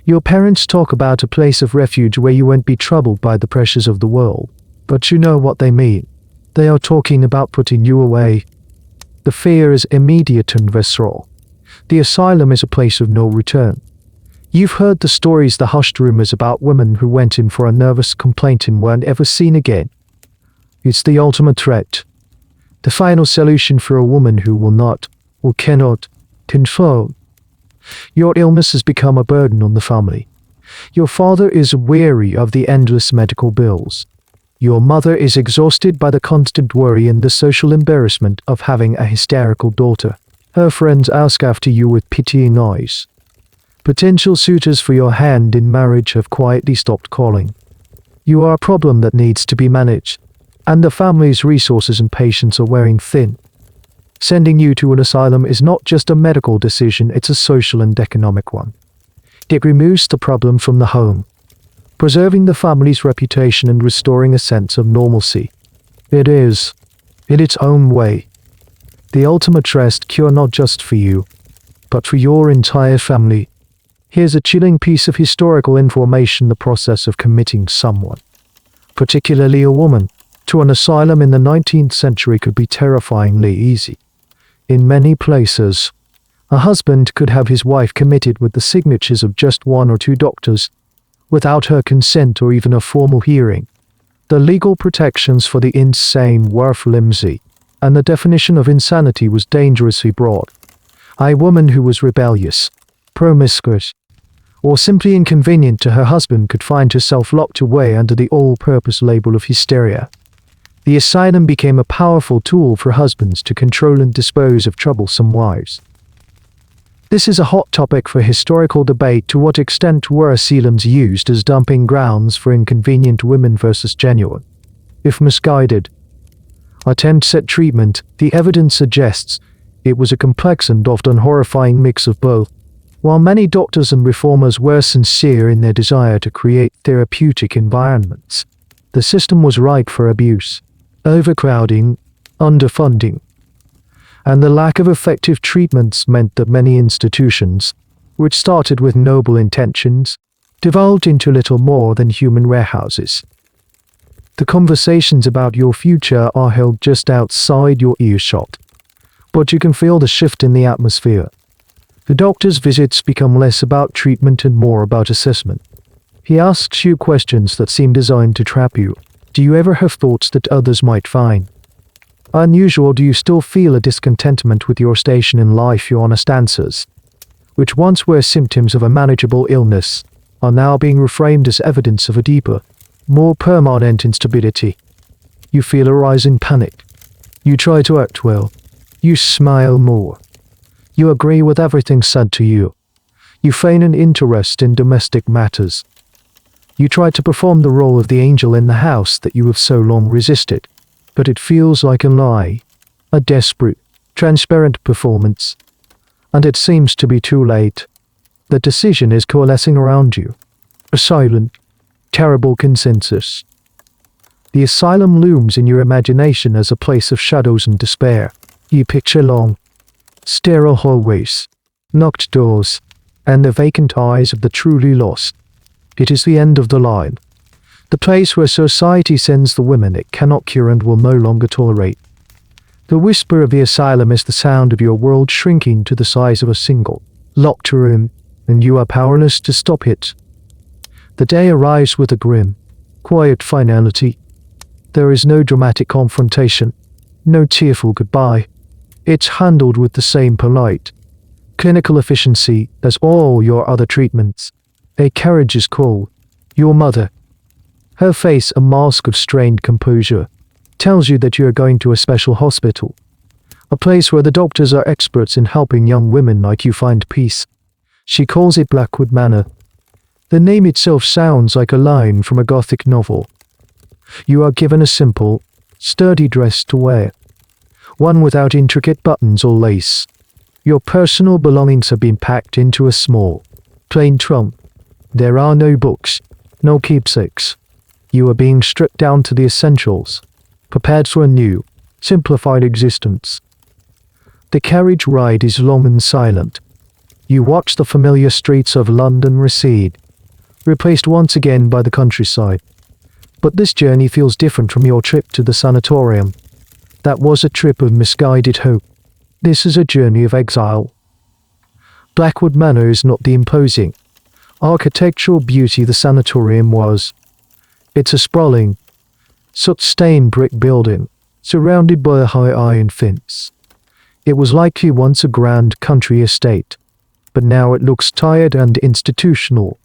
Your parents talk about a place of refuge where you won't be troubled by the pressures of the world. But you know what they mean. They are talking about putting you away. The fear is immediate and visceral. The asylum is a place of no return. You've heard the stories, the hushed rumors about women who went in for a nervous complaint and weren't ever seen again. It's the ultimate threat. The final solution for a woman who will not, or cannot, control. Your illness has become a burden on the family. Your father is weary of the endless medical bills. Your mother is exhausted by the constant worry and the social embarrassment of having a hysterical daughter. Her friends ask after you with pitying eyes. Potential suitors for your hand in marriage have quietly stopped calling. You are a problem that needs to be managed, and the family's resources and patience are wearing thin. Sending you to an asylum is not just a medical decision, it's a social and economic one. It removes the problem from the home, preserving the family's reputation and restoring a sense of normalcy. It is, in its own way, the ultimate rest cure not just for you, but for your entire family. Here's a chilling piece of historical information: the process of committing someone, particularly a woman, to an asylum in the 19th century could be terrifyingly easy. In many places, a husband could have his wife committed with the signatures of just one or two doctors, without her consent or even a formal hearing. The legal protections for the insane were flimsy. and the definition of insanity was dangerously broad. A woman who was rebellious, promiscuous, or simply inconvenient to her husband could find herself locked away under the all-purpose label of hysteria. The asylum became a powerful tool for husbands to control and dispose of troublesome wives. This is a hot topic for historical debate. To what extent were asylums used as dumping grounds for inconvenient women versus genuine, if misguided, attempts at treatment? The evidence suggests it was a complex and often horrifying mix of both. While many doctors and reformers were sincere in their desire to create therapeutic environments, the system was ripe for abuse. Overcrowding, underfunding, and the lack of effective treatments meant that many institutions, which started with noble intentions, devolved into little more than human warehouses. The conversations about your future are held just outside your earshot, but you can feel the shift in the atmosphere. The doctor's visits become less about treatment and more about assessment. He asks you questions that seem designed to trap you. Do you ever have thoughts that others might find unusual? Do you still feel a discontentment with your station in life? Your honest answers, which once were symptoms of a manageable illness, are now being reframed as evidence of a deeper, more permanent instability. You feel a rise in panic. You try to act well. You smile more. You agree with everything said to you. You feign an interest in domestic matters. You try to perform the role of the angel in the house that you have so long resisted, but it feels like a lie, a desperate, transparent performance, and it seems to be too late. The decision is coalescing around you, a silent, terrible consensus. The asylum looms in your imagination as a place of shadows and despair. You picture long, sterile hallways, knocked doors, and the vacant eyes of the truly lost. It is the end of the line, the place where society sends the women it cannot cure and will no longer tolerate. The whisper of the asylum is the sound of your world shrinking to the size of a single, locked room, and you are powerless to stop it. The day arrives with a grim, quiet finality. There is no dramatic confrontation, no tearful goodbye. It's handled with the same polite, clinical efficiency as all your other treatments. A carriage is called. Your mother, her face a mask of strained composure, tells you that you are going to a special hospital, a place where the doctors are experts in helping young women like you find peace. She calls it Blackwood Manor. The name itself sounds like a line from a Gothic novel. You are given a simple, sturdy dress to wear, one without intricate buttons or lace. Your personal belongings have been packed into a small, plain trunk. There are no books, no keepsakes. You are being stripped down to the essentials, prepared for a new, simplified existence. The carriage ride is long and silent. You watch the familiar streets of London recede, replaced once again by the countryside. But this journey feels different from your trip to the sanatorium. That was a trip of misguided hope. This is a journey of exile. Blackwood Manor is not the imposing, architectural beauty the sanatorium was. It's a sprawling, soot-stained brick building, surrounded by a high iron fence. It was likely once a grand country estate, but now it looks tired and institutional.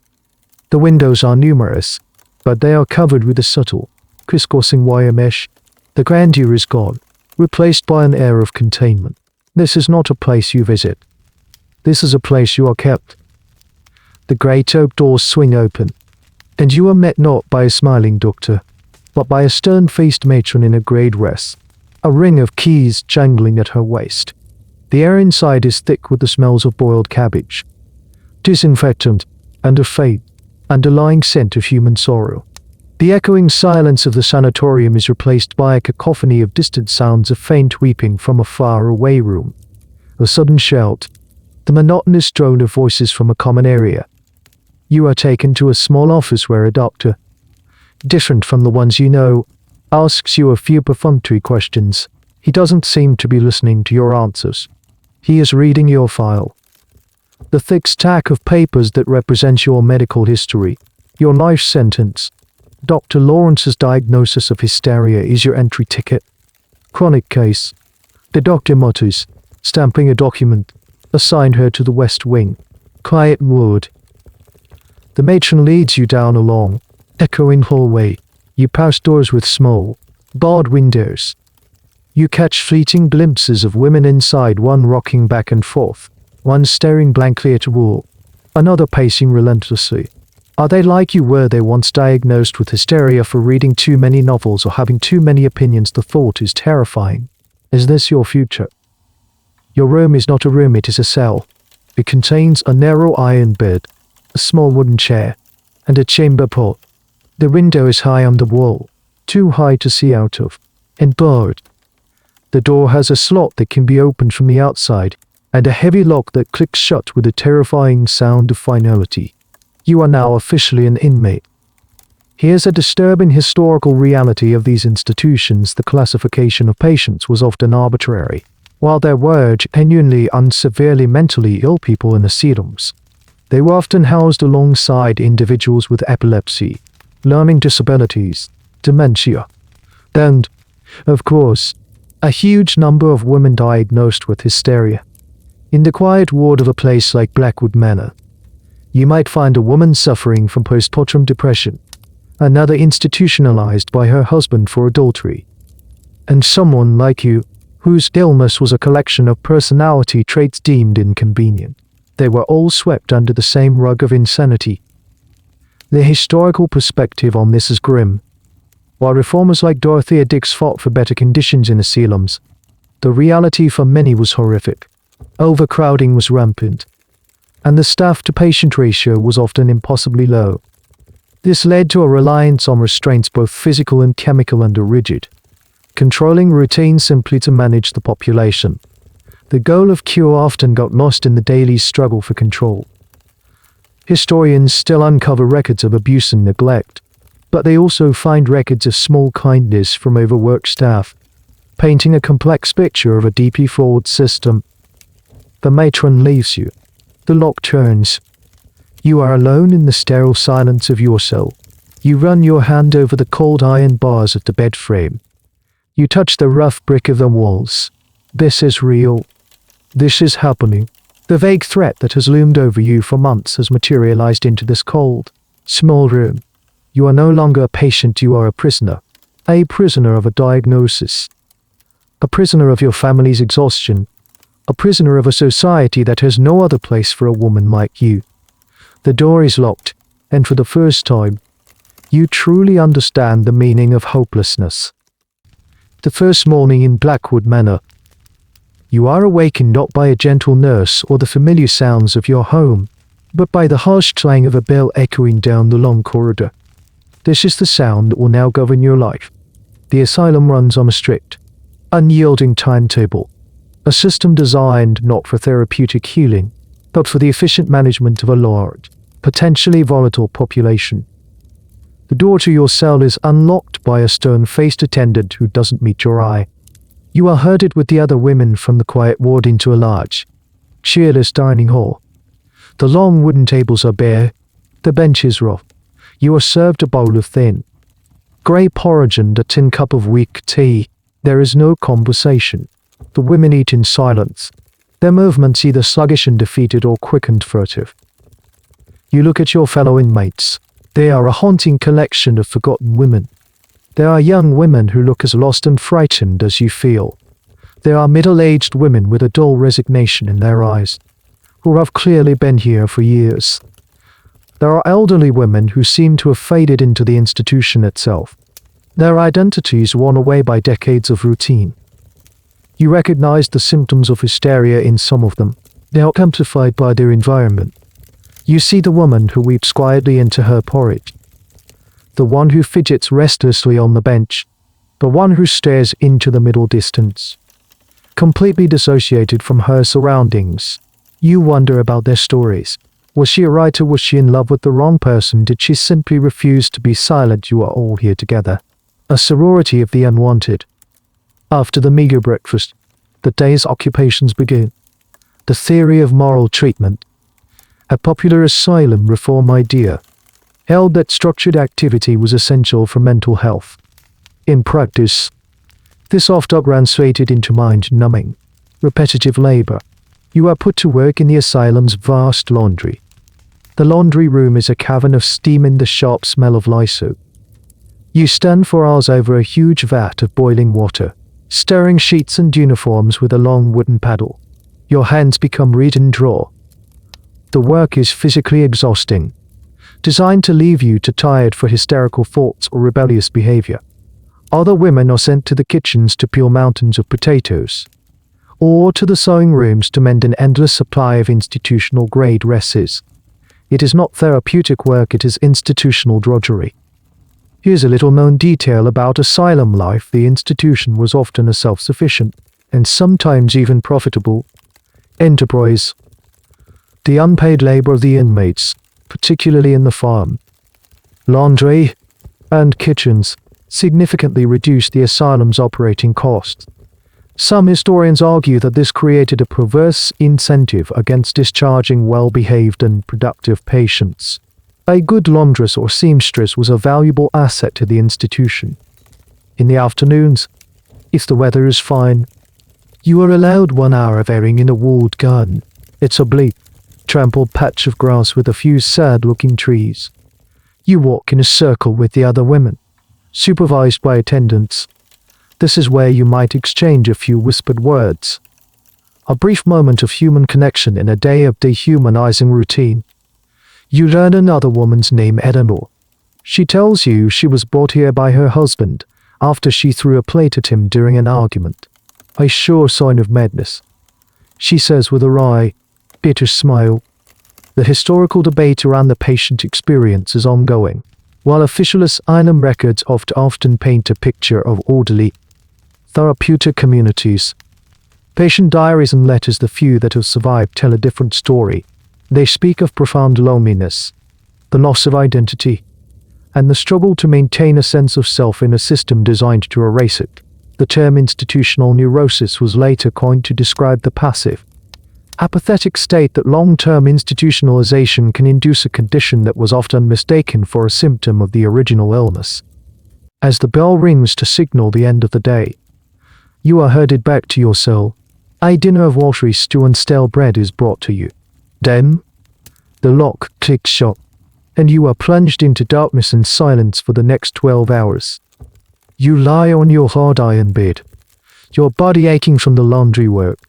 The windows are numerous, but they are covered with a subtle, crisscrossing wire mesh. The grandeur is gone, replaced by an air of containment. This is not a place you visit. This is a place you are kept. The great oak doors swing open, and you are met not by a smiling doctor, but by a stern-faced matron in a grey dress, a ring of keys jangling at her waist. The air inside is thick with the smells of boiled cabbage, disinfectant, and a faint, underlying scent of human sorrow. The echoing silence of the sanatorium is replaced by a cacophony of distant sounds of faint weeping from a far-away room, a sudden shout, the monotonous drone of voices from a common area. You are taken to a small office where a doctor, different from the ones you know, asks you a few perfunctory questions. He doesn't seem to be listening to your answers. He is reading your file. The thick stack of papers that represents your medical history, your life sentence. Dr. Lawrence's diagnosis of hysteria is your entry ticket. Chronic case, The doctor mutters, stamping a document. Assign her to the West Wing. Quiet ward. The matron leads you down a long, echoing hallway. You pass doors with small, barred windows. You catch fleeting glimpses of women inside, one rocking back and forth, one staring blankly at a wall, another pacing relentlessly. Are they like you? Were they once diagnosed with hysteria for reading too many novels or having too many opinions? The thought is terrifying. Is this your future? Your room is not a room, it is a cell. It contains a narrow iron bed, a small wooden chair, and a chamber pot. The window is high on the wall, too high to see out of, and barred. The door has a slot that can be opened from the outside, and a heavy lock that clicks shut with a terrifying sound of finality. You are now officially an inmate. Here's a disturbing historical reality of these institutions. The classification of patients was often arbitrary. While there were genuinely and severely mentally ill people in asylums, they were often housed alongside individuals with epilepsy, learning disabilities, dementia, and, of course, a huge number of women diagnosed with hysteria. In the quiet ward of a place like Blackwood Manor, you might find a woman suffering from postpartum depression, another institutionalized by her husband for adultery, and someone like you, whose illness was a collection of personality traits deemed inconvenient. They were all swept under the same rug of insanity. The historical perspective on this is grim. While reformers like Dorothea Dix fought for better conditions in asylums, the reality for many was horrific. Overcrowding was rampant, and the staff-to-patient ratio was often impossibly low. This led to a reliance on restraints, both physical and chemical, and a rigid, controlling routine simply to manage the population. The goal of cure often got lost in the daily struggle for control. Historians still uncover records of abuse and neglect, but they also find records of small kindness from overworked staff, painting a complex picture of a deeply flawed system. The matron leaves you. The lock turns. You are alone in the sterile silence of your cell. You run your hand over the cold iron bars of the bed frame. You touch the rough brick of the walls. This is real. This is happening. The vague threat that has loomed over you for months has materialized into this cold, small room. You are no longer a patient, you are a prisoner. A prisoner of a diagnosis. A prisoner of your family's exhaustion. A prisoner of a society that has no other place for a woman like you. The door is locked, and for the first time, you truly understand the meaning of hopelessness. The first morning in Blackwood Manor, you are awakened not by a gentle nurse or the familiar sounds of your home, but by the harsh clang of a bell echoing down the long corridor. This is the sound that will now govern your life. The asylum runs on a strict, unyielding timetable, a system designed not for therapeutic healing, but for the efficient management of a large, potentially volatile population. The door to your cell is unlocked by a stern-faced attendant who doesn't meet your eye. You are herded with the other women from the quiet ward into a large, cheerless dining hall. The long wooden tables are bare, the benches rough. You are served a bowl of thin, grey porridge and a tin cup of weak tea. There is no conversation. The women eat in silence, their movements either sluggish and defeated or quick and furtive. You look at your fellow inmates. They are a haunting collection of forgotten women. There are young women who look as lost and frightened as you feel. There are middle-aged women with a dull resignation in their eyes, who have clearly been here for years. There are elderly women who seem to have faded into the institution itself, their identities worn away by decades of routine. You recognize the symptoms of hysteria in some of them. They are amplified by their environment. You see the woman who weeps quietly into her porridge, the one who fidgets restlessly on the bench, the one who stares into the middle distance. Completely dissociated from her surroundings, you wonder about their stories. Was she a writer? Was she in love with the wrong person? Did she simply refuse to be silent? You are all here together. A sorority of the unwanted. After the meager breakfast, the day's occupations begin. The theory of moral treatment. A popular asylum reform idea held that structured activity was essential for mental health. In practice, This often translated into mind-numbing, repetitive labor. You are put to work in the asylum's vast laundry. The laundry room is a cavern of steam and the sharp smell of lye soap. You stand for hours over a huge vat of boiling water, stirring sheets and uniforms with a long wooden paddle. Your hands become reed and draw. The work is physically exhausting, designed to leave you too tired for hysterical thoughts or rebellious behavior. Other women are sent to the kitchens to peel mountains of potatoes, or to the sewing rooms to mend an endless supply of institutional-grade dresses. It is not therapeutic work, it is institutional drudgery. Here's a little-known detail about asylum life. The institution was often a self-sufficient, and sometimes even profitable, enterprise. The unpaid labor of the inmates, particularly in the farm, laundry, and kitchens, significantly reduced the asylum's operating costs. Some historians argue that this created a perverse incentive against discharging well-behaved and productive patients. A good laundress or seamstress was a valuable asset to the institution. In the afternoons, if the weather is fine, you are allowed 1 hour of airing in a walled garden. It's a bleak, trampled patch of grass with a few sad-looking trees. You walk in a circle with the other women, supervised by attendants. This is where you might exchange a few whispered words. A brief moment of human connection in a day of dehumanizing routine. You learn another woman's name, Eleanor. She tells you she was brought here by her husband after she threw a plate at him during an argument. A sure sign of madness, she says with a wry, bitter smile. The historical debate around the patient experience is ongoing. While official asylum records often paint a picture of orderly, therapeutic communities, patient diaries and letters, the few that have survived, tell a different story. They speak of profound loneliness, the loss of identity, and the struggle to maintain a sense of self in a system designed to erase it. The term institutional neurosis was later coined to describe the passive, apathetic state that long-term institutionalization can induce, a condition that was often mistaken for a symptom of the original illness. As the bell rings to signal the end of the day, you are herded back to your cell. A dinner of watery stew and stale bread is brought to you. Then, the lock clicks shut, and you are plunged into darkness and silence for the next 12 hours. You lie on your hard iron bed, your body aching from the laundry work,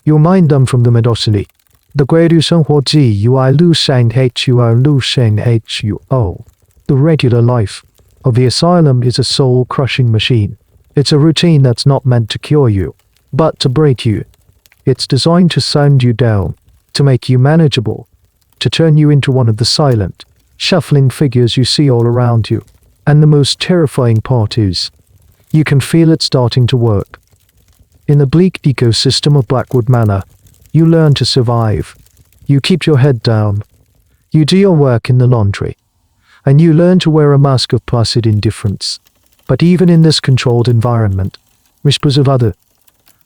your mind numb from the monotony. The greater 生活记 you are losing HUO. The regular life of the asylum is a soul-crushing machine. It's a routine that's not meant to cure you, but to break you. It's designed to sound you down, to make you manageable, to turn you into one of the silent, shuffling figures you see all around you. And the most terrifying part is, you can feel it starting to work. In the bleak ecosystem of Blackwood Manor, you learn to survive. You keep your head down. You do your work in the laundry. And you learn to wear a mask of placid indifference. But even in this controlled environment, whispers of other,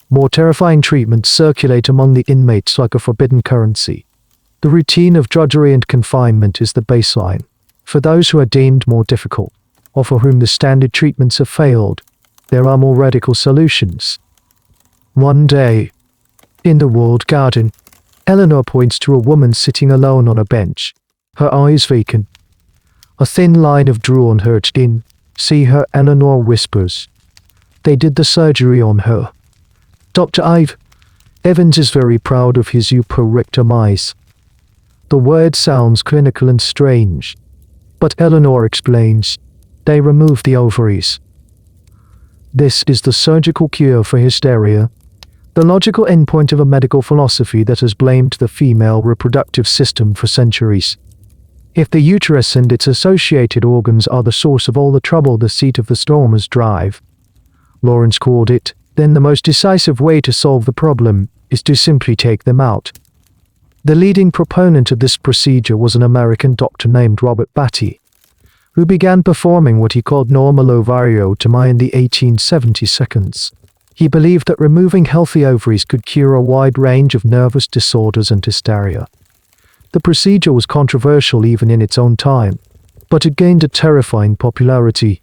more terrifying treatments circulate among the inmates like a forbidden currency. The routine of drudgery and confinement is the baseline. For those who are deemed more difficult, or for whom the standard treatments have failed, there are more radical solutions. One day, in the walled garden, Eleanor points to a woman sitting alone on a bench, her eyes vacant. A thin line of drool on her chin. See her, Eleanor whispers. They did the surgery on her. Dr. Evans is very proud of his uperectomies. The word sounds clinical and strange, but Eleanor explains, they removed the ovaries. This is the surgical cure for hysteria, the logical endpoint of a medical philosophy that has blamed the female reproductive system for centuries. If the uterus and its associated organs are the source of all the trouble, the seat of the storm is drive, Lawrence called it, then the most decisive way to solve the problem is to simply take them out. The leading proponent of this procedure was an American doctor named Robert Batty, who began performing what he called normal ovariotomy in the 1870s. He believed that removing healthy ovaries could cure a wide range of nervous disorders and hysteria. The procedure was controversial even in its own time, but it gained a terrifying popularity.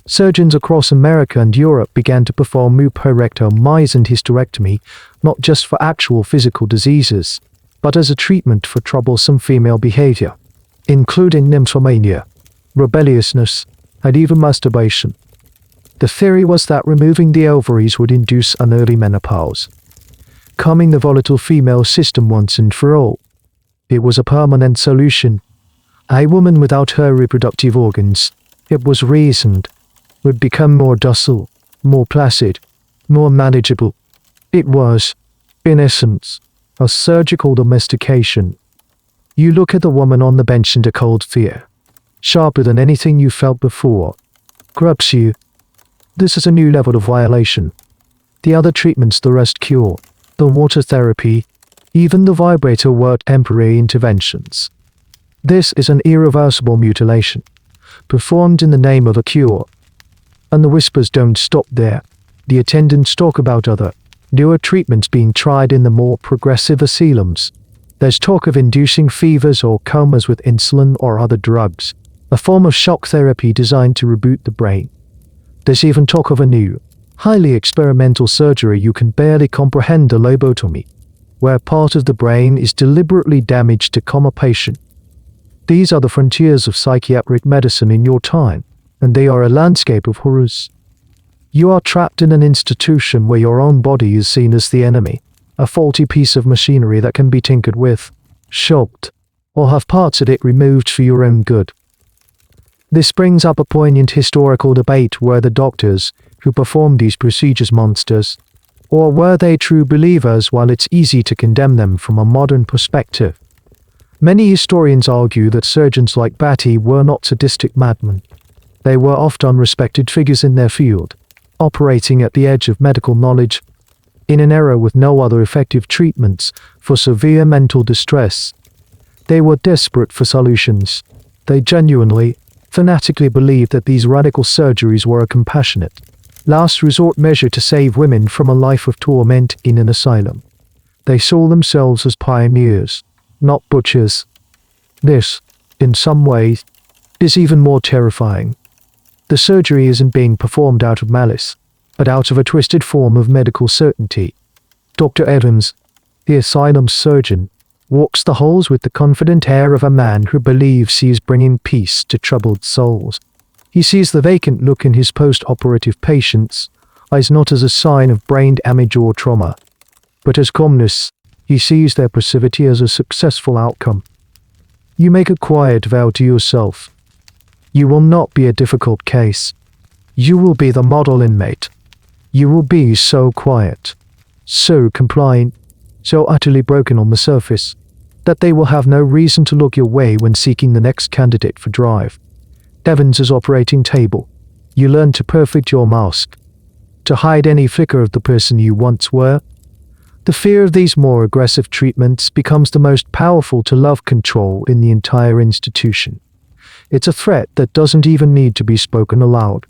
Surgeons across America and Europe began to perform mucorectomy and hysterectomy, not just for actual physical diseases, but as a treatment for troublesome female behavior, including nymphomania, rebelliousness, and even masturbation. The theory was that removing the ovaries would induce an early menopause, calming the volatile female system once and for all. It was a permanent solution. A woman without her reproductive organs, it was reasoned, would become more docile, more placid, more manageable. It was, in essence, a surgical domestication. You look at the woman on the bench and a cold fear, sharper than anything you felt before, grabs you. This is a new level of violation. The other treatments the rest cure, the water therapy, even the vibrator were temporary interventions. This is an irreversible mutilation, performed in the name of a cure. And the whispers don't stop there. The attendants talk about other, newer treatments being tried in the more progressive asylums. There's talk of inducing fevers or comas with insulin or other drugs, a form of shock therapy designed to reboot the brain. There's even talk of a new, highly experimental surgery you can barely comprehend, a lobotomy, where part of the brain is deliberately damaged to calm a patient. These are the frontiers of psychiatric medicine in your time, and they are a landscape of horrors. You are trapped in an institution where your own body is seen as the enemy, a faulty piece of machinery that can be tinkered with, shocked, or have parts of it removed for your own good. This brings up a poignant historical debate: were the doctors who performed these procedures monsters, or were they true believers? While it's easy to condemn them from a modern perspective, many historians argue that surgeons like Batty were not sadistic madmen. They were often respected figures in their field, operating at the edge of medical knowledge. In an era with no other effective treatments for severe mental distress, they were desperate for solutions. They genuinely, fanatically believed that these radical surgeries were a compassionate, last resort measure to save women from a life of torment in an asylum. They saw themselves as pioneers, not butchers. This, in some ways, is even more terrifying. The surgery isn't being performed out of malice, but out of a twisted form of medical certainty. Dr. Evans, the asylum surgeon, walks the halls with the confident air of a man who believes he is bringing peace to troubled souls. He sees the vacant look in his post-operative patients' eyes not as a sign of brain damage or trauma, but as calmness. He sees their passivity as a successful outcome. You make a quiet vow to yourself. You will not be a difficult case. You will be the model inmate. You will be so quiet, so compliant, so utterly broken on the surface, that they will have no reason to look your way when seeking the next candidate for drive. Evans' operating table. You learn to perfect your mask, to hide any flicker of the person you once were. The fear of these more aggressive treatments becomes the most powerful to love control in the entire institution. It's a threat that doesn't even need to be spoken aloud.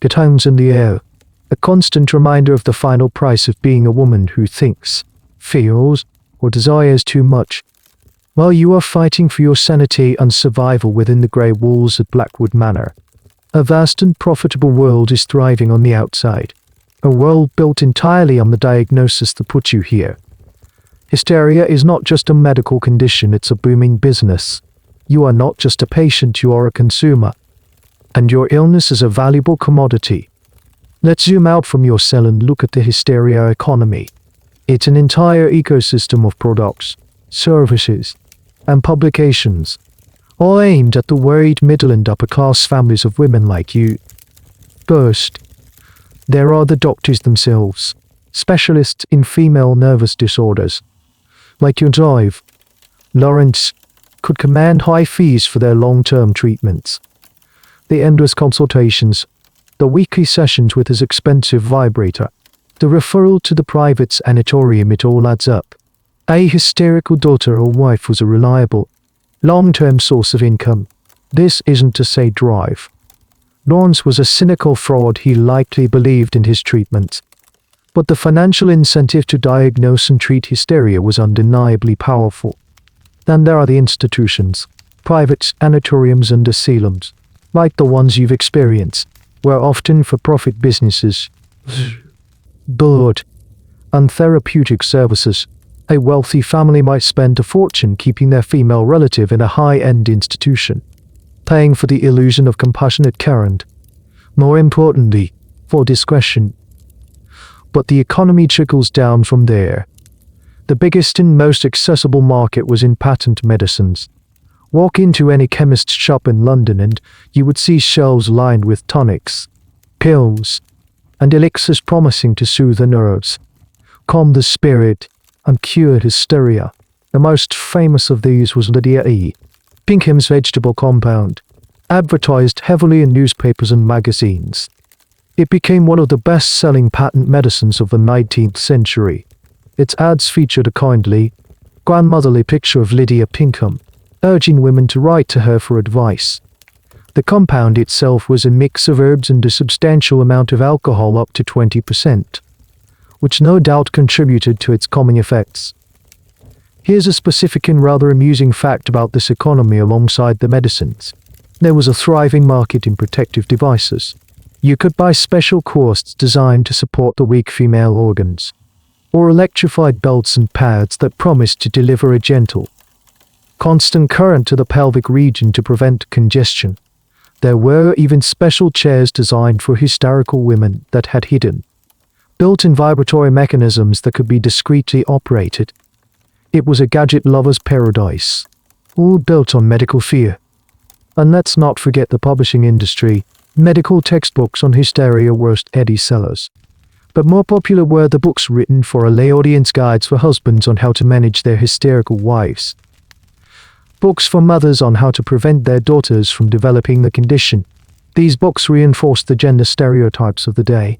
It hangs in the air, a constant reminder of the final price of being a woman who thinks, feels, or desires too much, while you are fighting for your sanity and survival within the grey walls at Blackwood Manor. A vast and profitable world is thriving on the outside, a world built entirely on the diagnosis that put you here. Hysteria is not just a medical condition, it's a booming business. You are not just a patient, you are a consumer. And your illness is a valuable commodity. Let's zoom out from your cell and look at the hysteria economy. It's an entire ecosystem of products, services, and publications, all aimed at the worried middle and upper class families of women like you. First, there are the doctors themselves, specialists in female nervous disorders. Like your drive, Lawrence could command high fees for their long-term treatments. The endless consultations, the weekly sessions with his expensive vibrator, the referral to the private sanatorium, it all adds up. A hysterical daughter or wife was a reliable, long-term source of income. This isn't to say drive. Lawrence was a cynical fraud. He likely believed in his treatment. But the financial incentive to diagnose and treat hysteria was undeniably powerful. Then there are the institutions, private sanatoriums and asylums, like the ones you've experienced, were often for-profit businesses. Blood and therapeutic services. A wealthy family might spend a fortune keeping their female relative in a high-end institution, paying for the illusion of compassionate care and, more importantly, for discretion. But the economy trickles down from there. The biggest and most accessible market was in patent medicines. Walk into any chemist's shop in London and you would see shelves lined with tonics, pills, and elixirs promising to soothe the nerves, calm the spirit, and cure hysteria. The most famous of these was Lydia E. Pinkham's vegetable compound, advertised heavily in newspapers and magazines. It became one of the best-selling patent medicines of the 19th century. Its ads featured a kindly, grandmotherly picture of Lydia Pinkham, urging women to write to her for advice. The compound itself was a mix of herbs and a substantial amount of alcohol, up to 20%, which no doubt contributed to its calming effects. Here's a specific and rather amusing fact about this economy alongside the medicines. There was a thriving market in protective devices. You could buy special corsets designed to support the weak female organs, or electrified belts and pads that promised to deliver a gentle, constant current to the pelvic region to prevent congestion. There were even special chairs designed for hysterical women that had hidden, built-in vibratory mechanisms that could be discreetly operated. It was a gadget lover's paradise, all built on medical fear. And let's not forget the publishing industry. Medical textbooks on hysteria were steady sellers. But more popular were the books written for a lay audience, guides for husbands on how to manage their hysterical wives, books for mothers on how to prevent their daughters from developing the condition. These books reinforced the gender stereotypes of the day,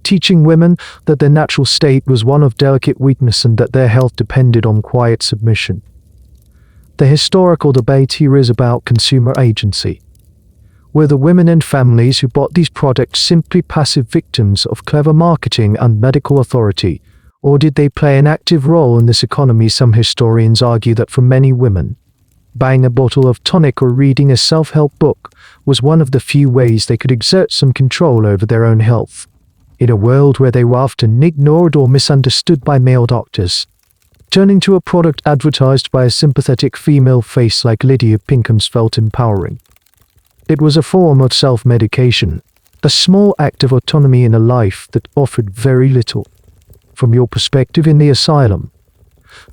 teaching women that their natural state was one of delicate weakness and that their health depended on quiet submission. The historical debate here is about consumer agency. Were the women and families who bought these products simply passive victims of clever marketing and medical authority, or did they play an active role in this economy? Some historians argue that for many women, buying a bottle of tonic or reading a self-help book was one of the few ways they could exert some control over their own health, in a world where they were often ignored or misunderstood by male doctors. Turning to a product advertised by a sympathetic female face like Lydia Pinkham's felt empowering. It was a form of self-medication, a small act of autonomy in a life that offered very little. From your perspective in the asylum,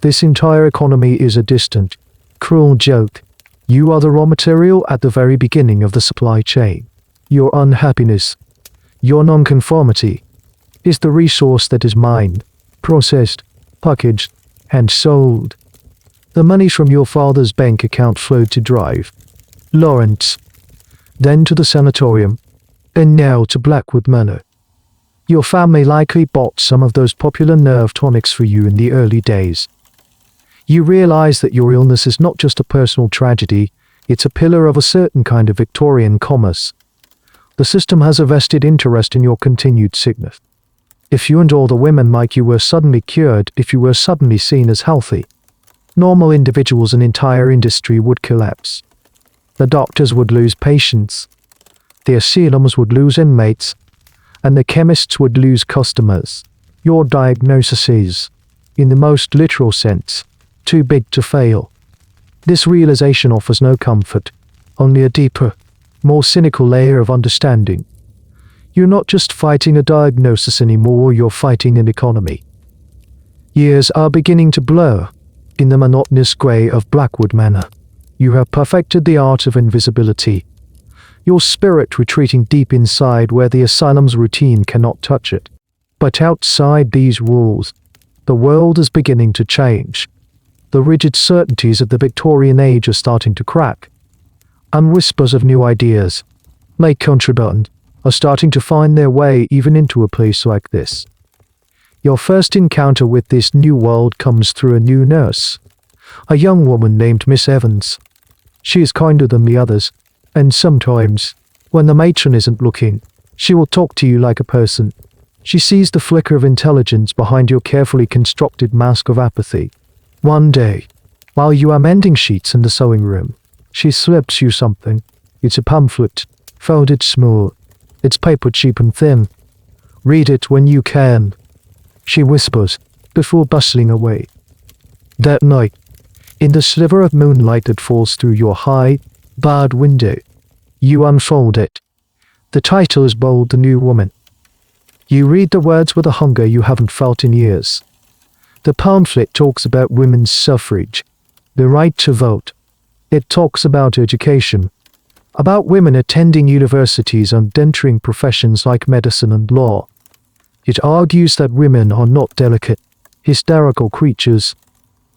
this entire economy is a distant, cruel joke. You are the raw material at the very beginning of the supply chain. Your unhappiness, your nonconformity, is the resource that is mined, processed, packaged, and sold. The money from your father's bank account flowed to Drive, Lawrence, then to the sanatorium, and now to Blackwood Manor. Your family likely bought some of those popular nerve tonics for you in the early days. You realize that your illness is not just a personal tragedy, it's a pillar of a certain kind of Victorian commerce. The system has a vested interest in your continued sickness. If you and all the women like you were suddenly cured, if you were suddenly seen as healthy, normal individuals, an entire industry would collapse. The doctors would lose patients, the asylums would lose inmates, and the chemists would lose customers. Your diagnosis is, in the most literal sense, too big to fail. This realization offers no comfort, only a deeper, more cynical layer of understanding. You're not just fighting a diagnosis anymore, you're fighting an economy. Years are beginning to blur in the monotonous grey of Blackwood Manor. You have perfected the art of invisibility, your spirit retreating deep inside where the asylum's routine cannot touch it. But outside these walls, the world is beginning to change. The rigid certainties of the Victorian age are starting to crack, and whispers of new ideas, like contraband, are starting to find their way even into a place like this. Your first encounter with this new world comes through a new nurse, a young woman named Miss Evans. She is kinder than the others, and sometimes, when the matron isn't looking, she will talk to you like a person. She sees the flicker of intelligence behind your carefully constructed mask of apathy. One day, while you are mending sheets in the sewing room, she slips you something. It's a pamphlet, folded small, It's paper cheap and thin. Read it when you can, she whispers, before bustling away. That night, in the sliver of moonlight that falls through your high, barred window, you unfold it. The title is bold, The New Woman. You read the words with a hunger you haven't felt in years. The pamphlet talks about women's suffrage, the right to vote. It talks about education, about women attending universities and entering professions like medicine and law. It argues that women are not delicate, hysterical creatures,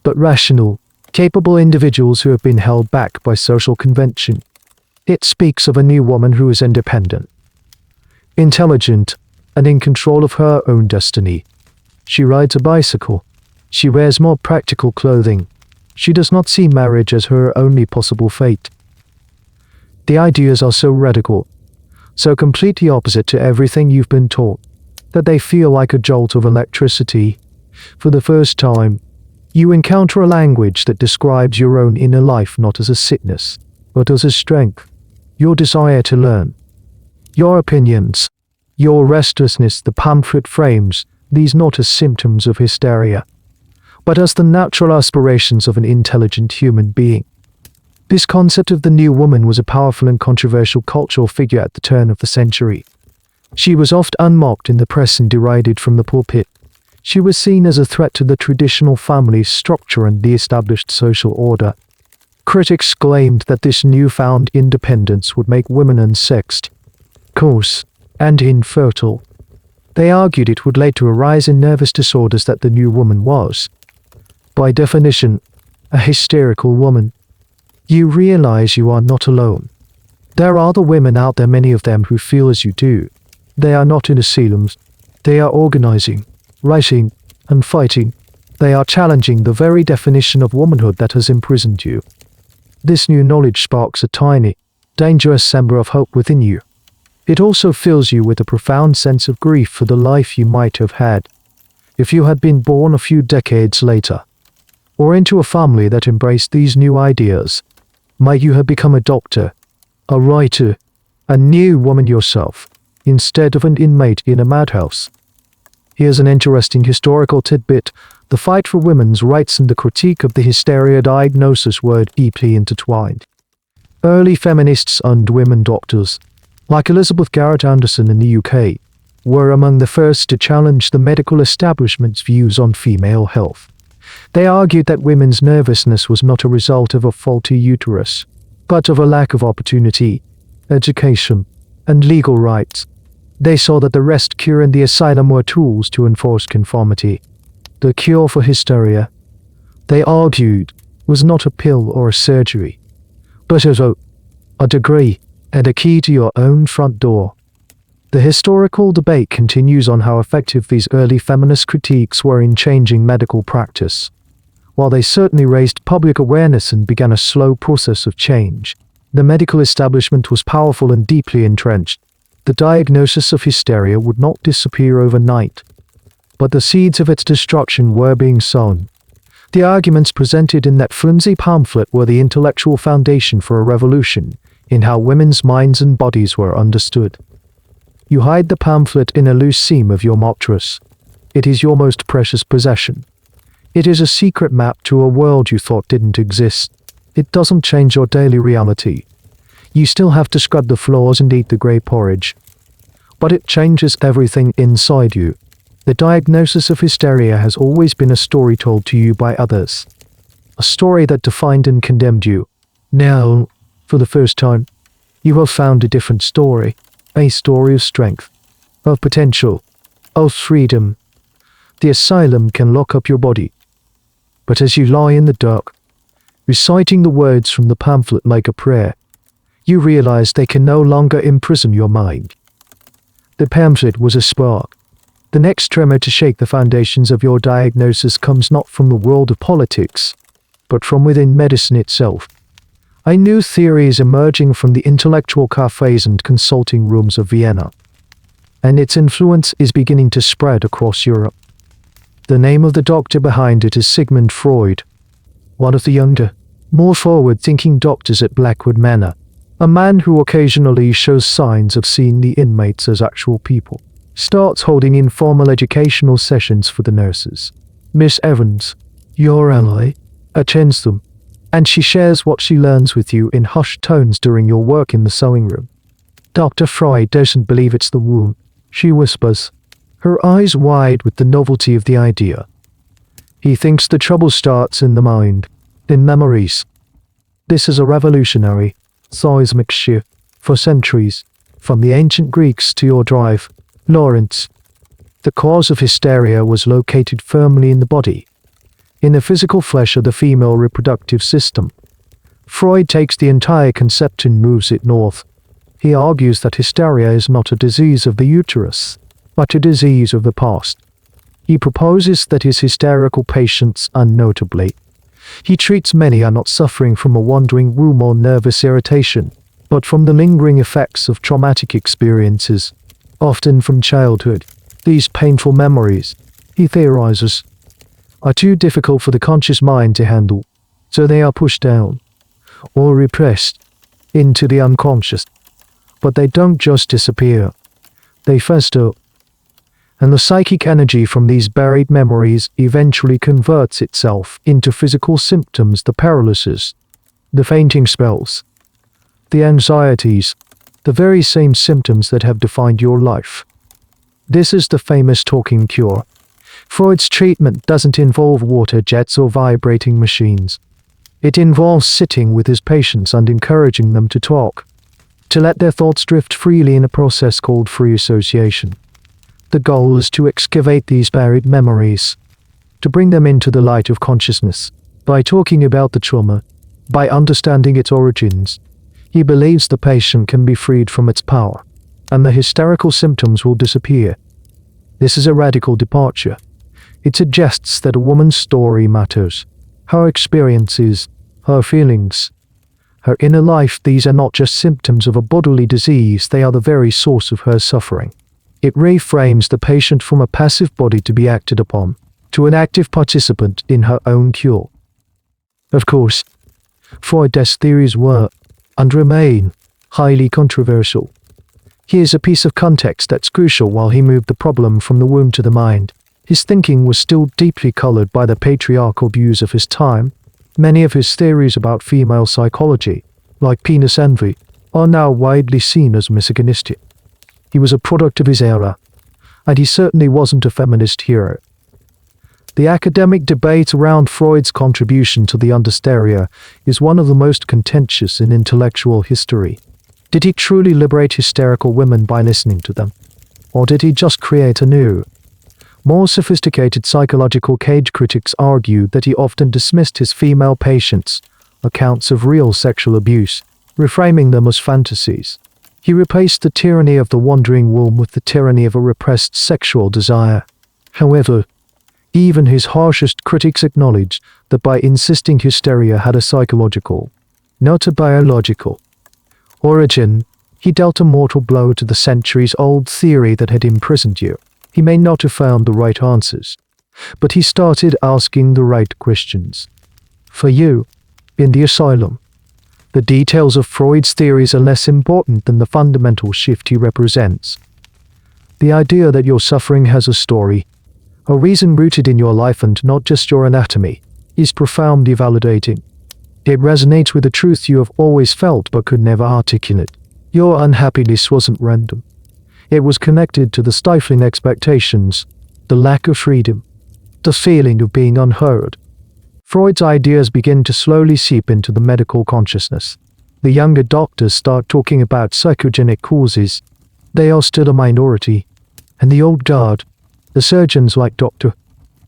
but rational, capable individuals who have been held back by social convention. It speaks of a new woman who is independent, intelligent, and in control of her own destiny. She rides a bicycle. She wears more practical clothing. She does not see marriage as her only possible fate. The ideas are so radical, so completely opposite to everything you've been taught, that they feel like a jolt of electricity. For the first time, you encounter a language that describes your own inner life not as a sickness, but as a strength, your desire to learn, your opinions, your restlessness. The pamphlet frames these not as symptoms of hysteria, but as the natural aspirations of an intelligent human being. This concept of the new woman was a powerful and controversial cultural figure at the turn of the century. She was oft unmocked in the press and derided from the pulpit. She was seen as a threat to the traditional family structure and the established social order. Critics claimed that this newfound independence would make women unsexed, coarse, and infertile. They argued it would lead to a rise in nervous disorders, that the new woman was, by definition, a hysterical woman. You realize you are not alone. There are other women out there, many of them who feel as you do. They are not in asylums. They are organizing, writing, and fighting. They are challenging the very definition of womanhood that has imprisoned you. This new knowledge sparks a tiny, dangerous ember of hope within you. It also fills you with a profound sense of grief for the life you might have had if you had been born a few decades later, or into a family that embraced these new ideas. Might you have become a doctor, a writer, a new woman yourself, instead of an inmate in a madhouse. Here's an interesting historical tidbit. The fight for women's rights and the critique of the hysteria diagnosis were deeply intertwined. Early feminists and women doctors, like Elizabeth Garrett Anderson in the UK, were among the first to challenge the medical establishment's views on female health. They argued that women's nervousness was not a result of a faulty uterus, but of a lack of opportunity, education, and legal rights. They saw that the rest cure and the asylum were tools to enforce conformity. The cure for hysteria, they argued, was not a pill or a surgery, but a vote, a degree, and a key to your own front door. The historical debate continues on how effective these early feminist critiques were in changing medical practice. While they certainly raised public awareness and began a slow process of change, the medical establishment was powerful and deeply entrenched. The diagnosis of hysteria would not disappear overnight, but the seeds of its destruction were being sown. The arguments presented in that flimsy pamphlet were the intellectual foundation for a revolution in how women's minds and bodies were understood. You hide the pamphlet in a loose seam of your mattress. It is your most precious possession. It is a secret map to a world you thought didn't exist. It doesn't change your daily reality. You still have to scrub the floors and eat the grey porridge. But it changes everything inside you. The diagnosis of hysteria has always been a story told to you by others. A story that defined and condemned you. Now, for the first time, you have found a different story. A story of strength, of potential, of freedom. The asylum can lock up your body. But as you lie in the dark, reciting the words from the pamphlet like a prayer, you realize they can no longer imprison your mind. The pamphlet was a spark. The next tremor to shake the foundations of your diagnosis comes not from the world of politics, but from within medicine itself. A new theory is emerging from the intellectual cafes and consulting rooms of Vienna, and its influence is beginning to spread across Europe. The name of the doctor behind it is Sigmund Freud, one of the younger, more forward-thinking doctors at Blackwood Manor. A man who occasionally shows signs of seeing the inmates as actual people starts holding informal educational sessions for the nurses. Miss Evans, your ally, attends them, and she shares what she learns with you in hushed tones during your work in the sewing room. Dr. Freud doesn't believe it's the womb, she whispers, her eyes wide with the novelty of the idea. He thinks the trouble starts in the mind, in memories. This is a revolutionary, seismic shift for centuries, from the ancient Greeks to your drive, Lawrence. The cause of hysteria was located firmly in the body, in the physical flesh of the female reproductive system. Freud takes the entire concept and moves it north. He argues that hysteria is not a disease of the uterus, but a disease of the past. He proposes that his hysterical patients, unnotably, he treats many are not suffering from a wandering womb or nervous irritation, but from the lingering effects of traumatic experiences, often from childhood. These painful memories, he theorizes, are too difficult for the conscious mind to handle, so they are pushed down, or repressed, into the unconscious. But they don't just disappear, they fester, and the psychic energy from these buried memories eventually converts itself into physical symptoms: the paralysis, the fainting spells, the anxieties, the very same symptoms that have defined your life. This is the famous talking cure. Freud's treatment doesn't involve water jets or vibrating machines. It involves sitting with his patients and encouraging them to talk, to let their thoughts drift freely in a process called free association. The goal is to excavate these buried memories, to bring them into the light of consciousness. By talking about the trauma, by understanding its origins, he believes the patient can be freed from its power, and the hysterical symptoms will disappear. This is a radical departure. It suggests that a woman's story matters. Her experiences, her feelings, her inner life, these are not just symptoms of a bodily disease, they are the very source of her suffering. It reframes the patient from a passive body to be acted upon, to an active participant in her own cure. Of course, Freud's theories were, and remain, highly controversial. Here's a piece of context that's crucial. While he moved the problem from the womb to the mind, his thinking was still deeply colored by the patriarchal views of his time. Many of his theories about female psychology, like penis envy, are now widely seen as misogynistic. He was a product of his era, and he certainly wasn't a feminist hero. The academic debate around Freud's contribution to the hysteria is one of the most contentious in intellectual history. Did he truly liberate hysterical women by listening to them? Or did he just create a new, more sophisticated psychological cage? Critics argue that he often dismissed his female patients' accounts of real sexual abuse, reframing them as fantasies. He replaced the tyranny of the wandering womb with the tyranny of a repressed sexual desire. However, even his harshest critics acknowledge that by insisting hysteria had a psychological, not a biological, origin, he dealt a mortal blow to the centuries-old theory that had imprisoned you. He may not have found the right answers, but he started asking the right questions. For you, in the asylum, the details of Freud's theories are less important than the fundamental shift he represents. The idea that your suffering has a story, a reason rooted in your life and not just your anatomy, is profoundly validating. It resonates with a truth you have always felt but could never articulate. Your unhappiness wasn't random. It was connected to the stifling expectations, the lack of freedom, the feeling of being unheard. Freud's ideas begin to slowly seep into the medical consciousness. The younger doctors start talking about psychogenic causes. They are still a minority. And the old guard, the surgeons like Dr.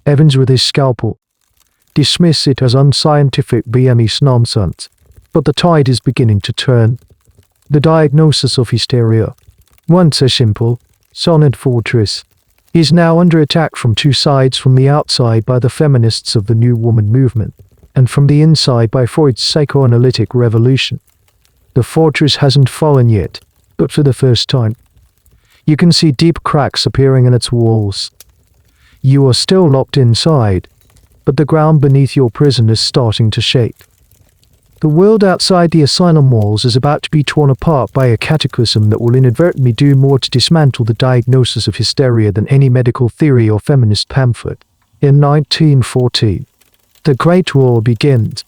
Evans with his scalpel, dismiss it as unscientific BMS nonsense. But the tide is beginning to turn. The diagnosis of hysteria, once a simple, solid fortress, is now under attack from two sides: from the outside by the feminists of the New Woman movement, and from the inside by Freud's psychoanalytic revolution. The fortress hasn't fallen yet, but for the first time, you can see deep cracks appearing in its walls. You are still locked inside, but the ground beneath your prison is starting to shake. The world outside the asylum walls is about to be torn apart by a cataclysm that will inadvertently do more to dismantle the diagnosis of hysteria than any medical theory or feminist pamphlet. In 1914, the Great War begins.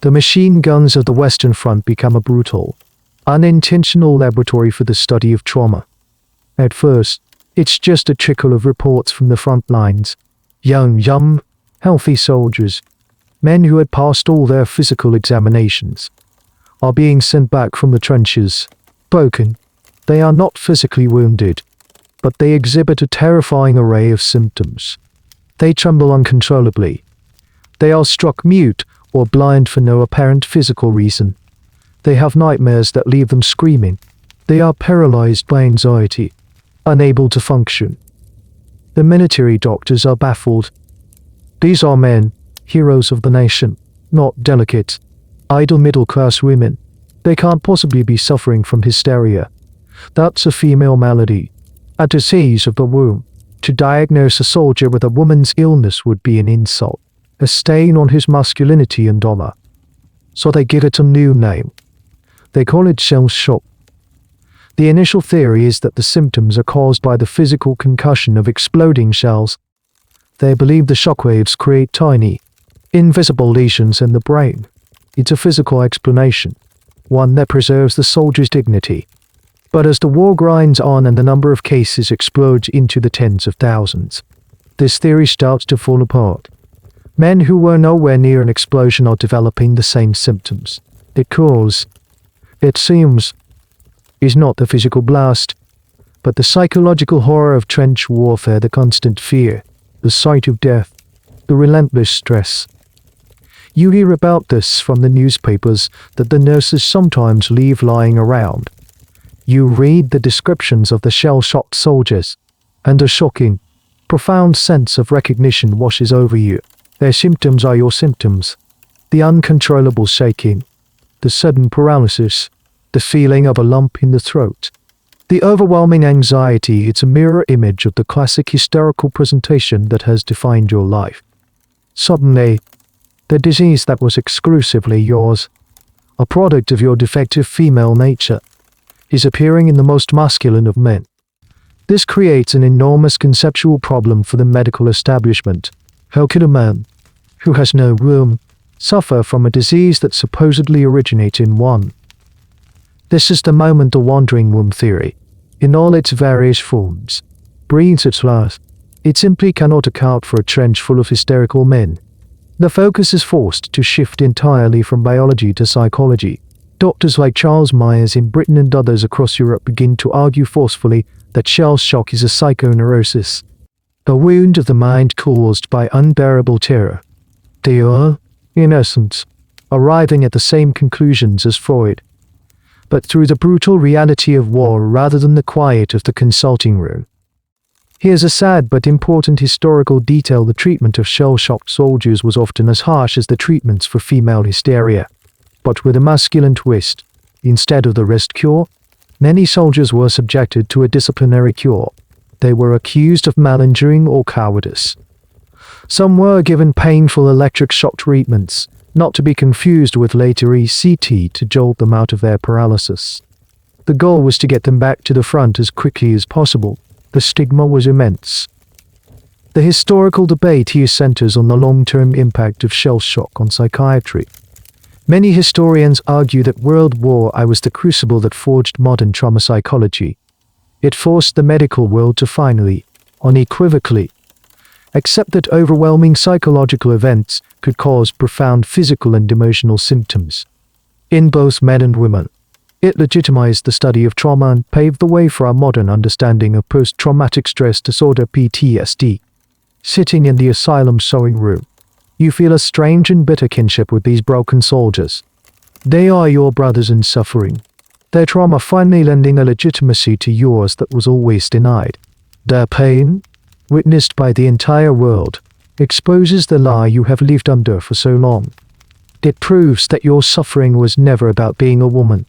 The machine guns of the Western Front become a brutal, unintentional laboratory for the study of trauma. At first, it's just a trickle of reports from the front lines. Young, healthy soldiers, men who had passed all their physical examinations, are being sent back from the trenches, broken. They are not physically wounded, but they exhibit a terrifying array of symptoms. They tremble uncontrollably. They are struck mute or blind for no apparent physical reason. They have nightmares that leave them screaming. They are paralyzed by anxiety, unable to function. The military doctors are baffled. These are men, heroes of the nation, not delicate, idle middle-class women. They can't possibly be suffering from hysteria. That's a female malady, a disease of the womb. To diagnose a soldier with a woman's illness would be an insult, a stain on his masculinity and honor. So they give it a new name. They call it shell shock. The initial theory is that the symptoms are caused by the physical concussion of exploding shells. They believe the shockwaves create tiny, invisible lesions in the brain. It's a physical explanation, one that preserves the soldier's dignity. But as the war grinds on and the number of cases explodes into the tens of thousands, this theory starts to fall apart. Men who were nowhere near an explosion are developing the same symptoms. The cause, it seems, is not the physical blast, but the psychological horror of trench warfare, the constant fear, the sight of death, the relentless stress. You hear about this from the newspapers that the nurses sometimes leave lying around. You read the descriptions of the shell-shocked soldiers, and a shocking, profound sense of recognition washes over you. Their symptoms are your symptoms. The uncontrollable shaking, the sudden paralysis, the feeling of a lump in the throat. The overwhelming anxiety, it's a mirror image of the classic hysterical presentation that has defined your life. Suddenly, the disease that was exclusively yours, a product of your defective female nature, is appearing in the most masculine of men. This creates an enormous conceptual problem for the medical establishment. How could a man, who has no womb, suffer from a disease that supposedly originates in one? This is the moment the wandering womb theory, in all its various forms, breathes its last. It simply cannot account for a trench full of hysterical men. The focus is forced to shift entirely from biology to psychology. Doctors like Charles Myers in Britain and others across Europe begin to argue forcefully that shell shock is a psychoneurosis, a wound of the mind caused by unbearable terror. They are, in essence, arriving at the same conclusions as Freud, but through the brutal reality of war rather than the quiet of the consulting room. Here's a sad but important historical detail: the treatment of shell-shocked soldiers was often as harsh as the treatments for female hysteria, but with a masculine twist. Instead of the rest cure, many soldiers were subjected to a disciplinary cure. They were accused of malingering or cowardice. Some were given painful electric shock treatments, not to be confused with later ECT, to jolt them out of their paralysis. The goal was to get them back to the front as quickly as possible. The stigma was immense. The historical debate here centers on the long-term impact of shell shock on psychiatry. Many historians argue that World War I was the crucible that forged modern trauma psychology. It forced the medical world to finally, unequivocally, accept that overwhelming psychological events could cause profound physical and emotional symptoms in both men and women. It legitimized the study of trauma and paved the way for our modern understanding of post-traumatic stress disorder (PTSD). Sitting in the asylum sewing room, you feel a strange and bitter kinship with these broken soldiers. They are your brothers in suffering, their trauma finally lending a legitimacy to yours that was always denied. Their pain, witnessed by the entire world, exposes the lie you have lived under for so long. It proves that your suffering was never about being a woman.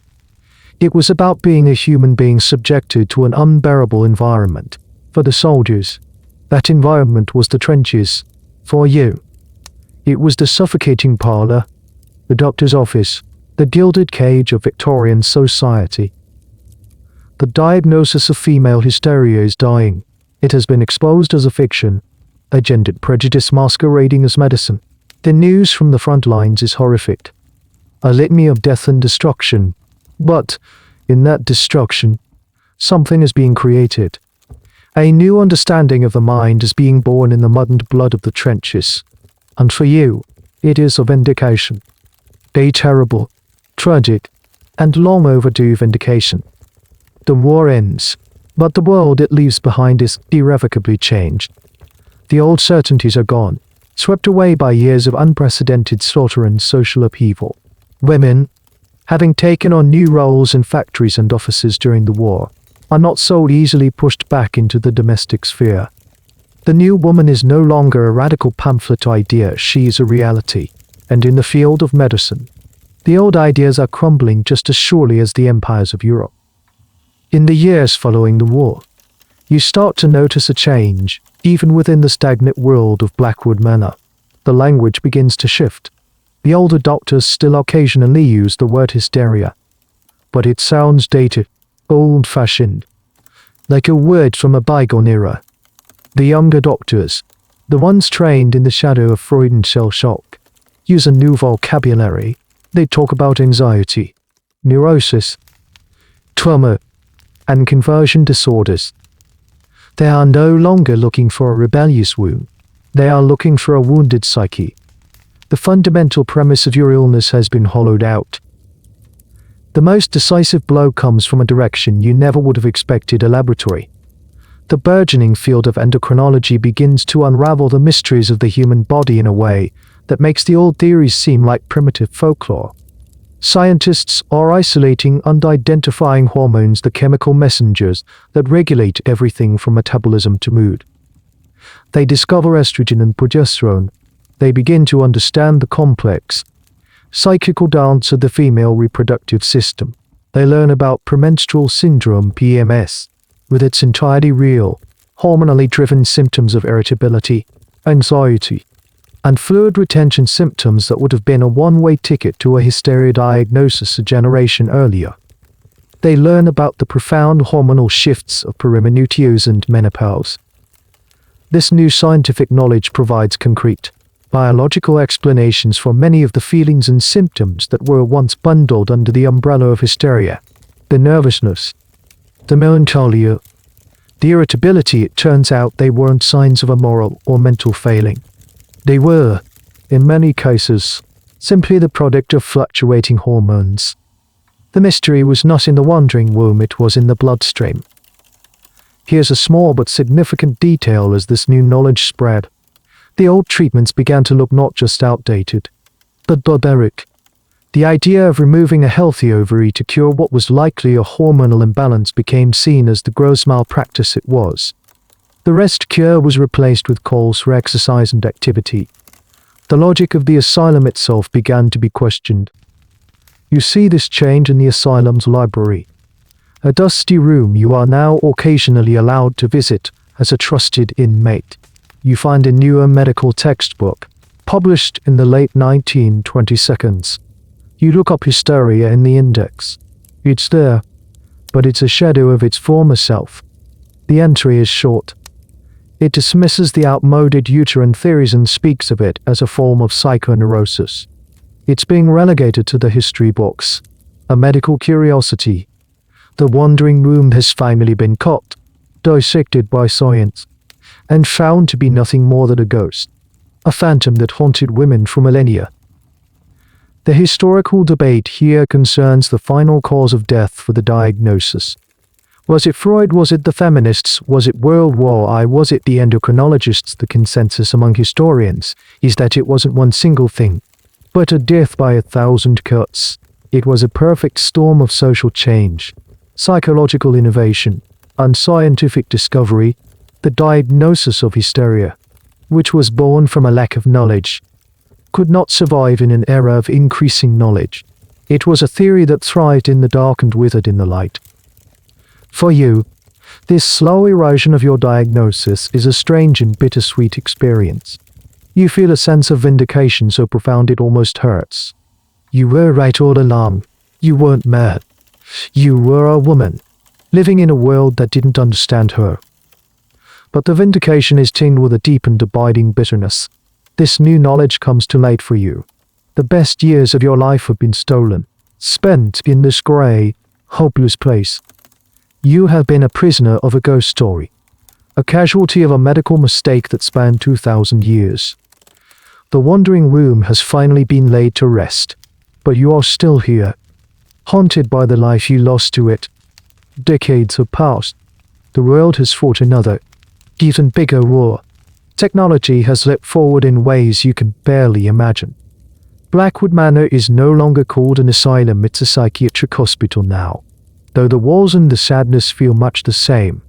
It was about being a human being subjected to an unbearable environment. For the soldiers, that environment was the trenches. For you, it was the suffocating parlor. The doctor's office, the gilded cage of Victorian society. The diagnosis of female hysteria is dying. It has been exposed as a fiction, a gendered prejudice masquerading as medicine. The news from the front lines is horrific. A litany of death and destruction. But, in that destruction, something is being created. A new understanding of the mind is being born in the mud and blood of the trenches. And for you, it is a vindication. A terrible, tragic, and long overdue vindication. The war ends, but the world it leaves behind is irrevocably changed. The old certainties are gone, swept away by years of unprecedented slaughter and social upheaval. Women, having taken on new roles in factories and offices during the war, are not so easily pushed back into the domestic sphere. The new woman is no longer a radical pamphlet idea, she is a reality. And in the field of medicine, the old ideas are crumbling just as surely as the empires of Europe. In the years following the war, you start to notice a change, even within the stagnant world of Blackwood Manor. The language begins to shift. The older doctors still occasionally use the word hysteria, but it sounds dated, old-fashioned, like a word from a bygone era. The younger doctors, the ones trained in the shadow of Freud and shell shock, use a new vocabulary. They talk about anxiety, neurosis, trauma, and conversion disorders. They are no longer looking for a rebellious wound. They are looking for a wounded psyche. The fundamental premise of your illness has been hollowed out. The most decisive blow comes from a direction you never would have expected: a laboratory. The burgeoning field of endocrinology begins to unravel the mysteries of the human body in a way that makes the old theories seem like primitive folklore. Scientists are isolating and identifying hormones, the chemical messengers that regulate everything from metabolism to mood. They discover estrogen and progesterone. They begin to understand the complex, psychical dance of the female reproductive system. They learn about premenstrual syndrome, PMS, with its entirely real, hormonally driven symptoms of irritability, anxiety, and fluid retention, symptoms that would have been a one-way ticket to a hysteria diagnosis a generation earlier. They learn about the profound hormonal shifts of perimenopause and menopause. This new scientific knowledge provides concrete, biological explanations for many of the feelings and symptoms that were once bundled under the umbrella of hysteria. The nervousness, the melancholia, the irritability. It turns out they weren't signs of a moral or mental failing. They were, in many cases, simply the product of fluctuating hormones. The mystery was not in the wandering womb, it was in the bloodstream. Here's a small but significant detail as this new knowledge spread. The old treatments began to look not just outdated, but barbaric. The idea of removing a healthy ovary to cure what was likely a hormonal imbalance became seen as the gross malpractice it was. The rest cure was replaced with calls for exercise and activity. The logic of the asylum itself began to be questioned. You see this change in the asylum's library. A dusty room you are now occasionally allowed to visit as a trusted inmate. You find a newer medical textbook, published in the late 1920s. You look up hysteria in the index. It's there, but it's a shadow of its former self. The entry is short. It dismisses the outmoded uterine theories and speaks of it as a form of psychoneurosis. It's being relegated to the history books, a medical curiosity. The wandering womb has finally been caught, dissected by science, and found to be nothing more than a ghost, a phantom that haunted women for millennia. The historical debate here concerns the final cause of death for the diagnosis. Was it Freud? Was it the feminists? Was it World War I? Was it the endocrinologists? The consensus among historians is that it wasn't one single thing, but a death by 1,000 cuts. It was a perfect storm of social change, psychological innovation, and scientific discovery. The diagnosis of hysteria, which was born from a lack of knowledge, could not survive in an era of increasing knowledge. It was a theory that thrived in the dark and withered in the light. For you, this slow erosion of your diagnosis is a strange and bittersweet experience. You feel a sense of vindication so profound it almost hurts. You were right all along. You weren't mad. You were a woman, living in a world that didn't understand her. But the vindication is tinged with a deep and abiding bitterness. This new knowledge comes too late for you. The best years of your life have been stolen, spent in this grey, hopeless place. You have been a prisoner of a ghost story, a casualty of a medical mistake that spanned 2,000 years. The wandering room has finally been laid to rest, but you are still here, haunted by the life you lost to it. Decades have passed. The world has fought another, even bigger war. Technology has leapt forward in ways you can barely imagine. Blackwood Manor is no longer called an asylum, it's a psychiatric hospital now, though the walls and the sadness feel much the same.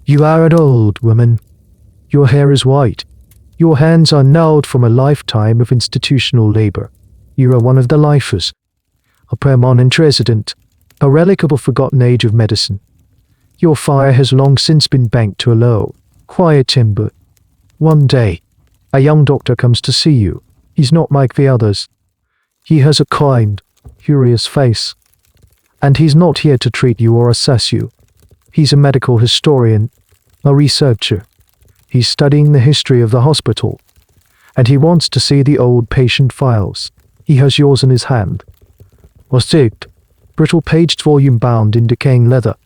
You are an old woman. Your hair is white. Your hands are gnarled from a lifetime of institutional labor. You are one of the lifers, a permanent resident, a relic of a forgotten age of medicine. Your fire has long since been banked to a low, quiet timber. One day, a young doctor comes to see you. He's not like the others. He has a kind, curious face. And he's not here to treat you or assess you. He's a medical historian, a researcher. He's studying the history of the hospital. And he wants to see the old patient files. He has yours in his hand. A thick, brittle-paged volume bound in decaying leather.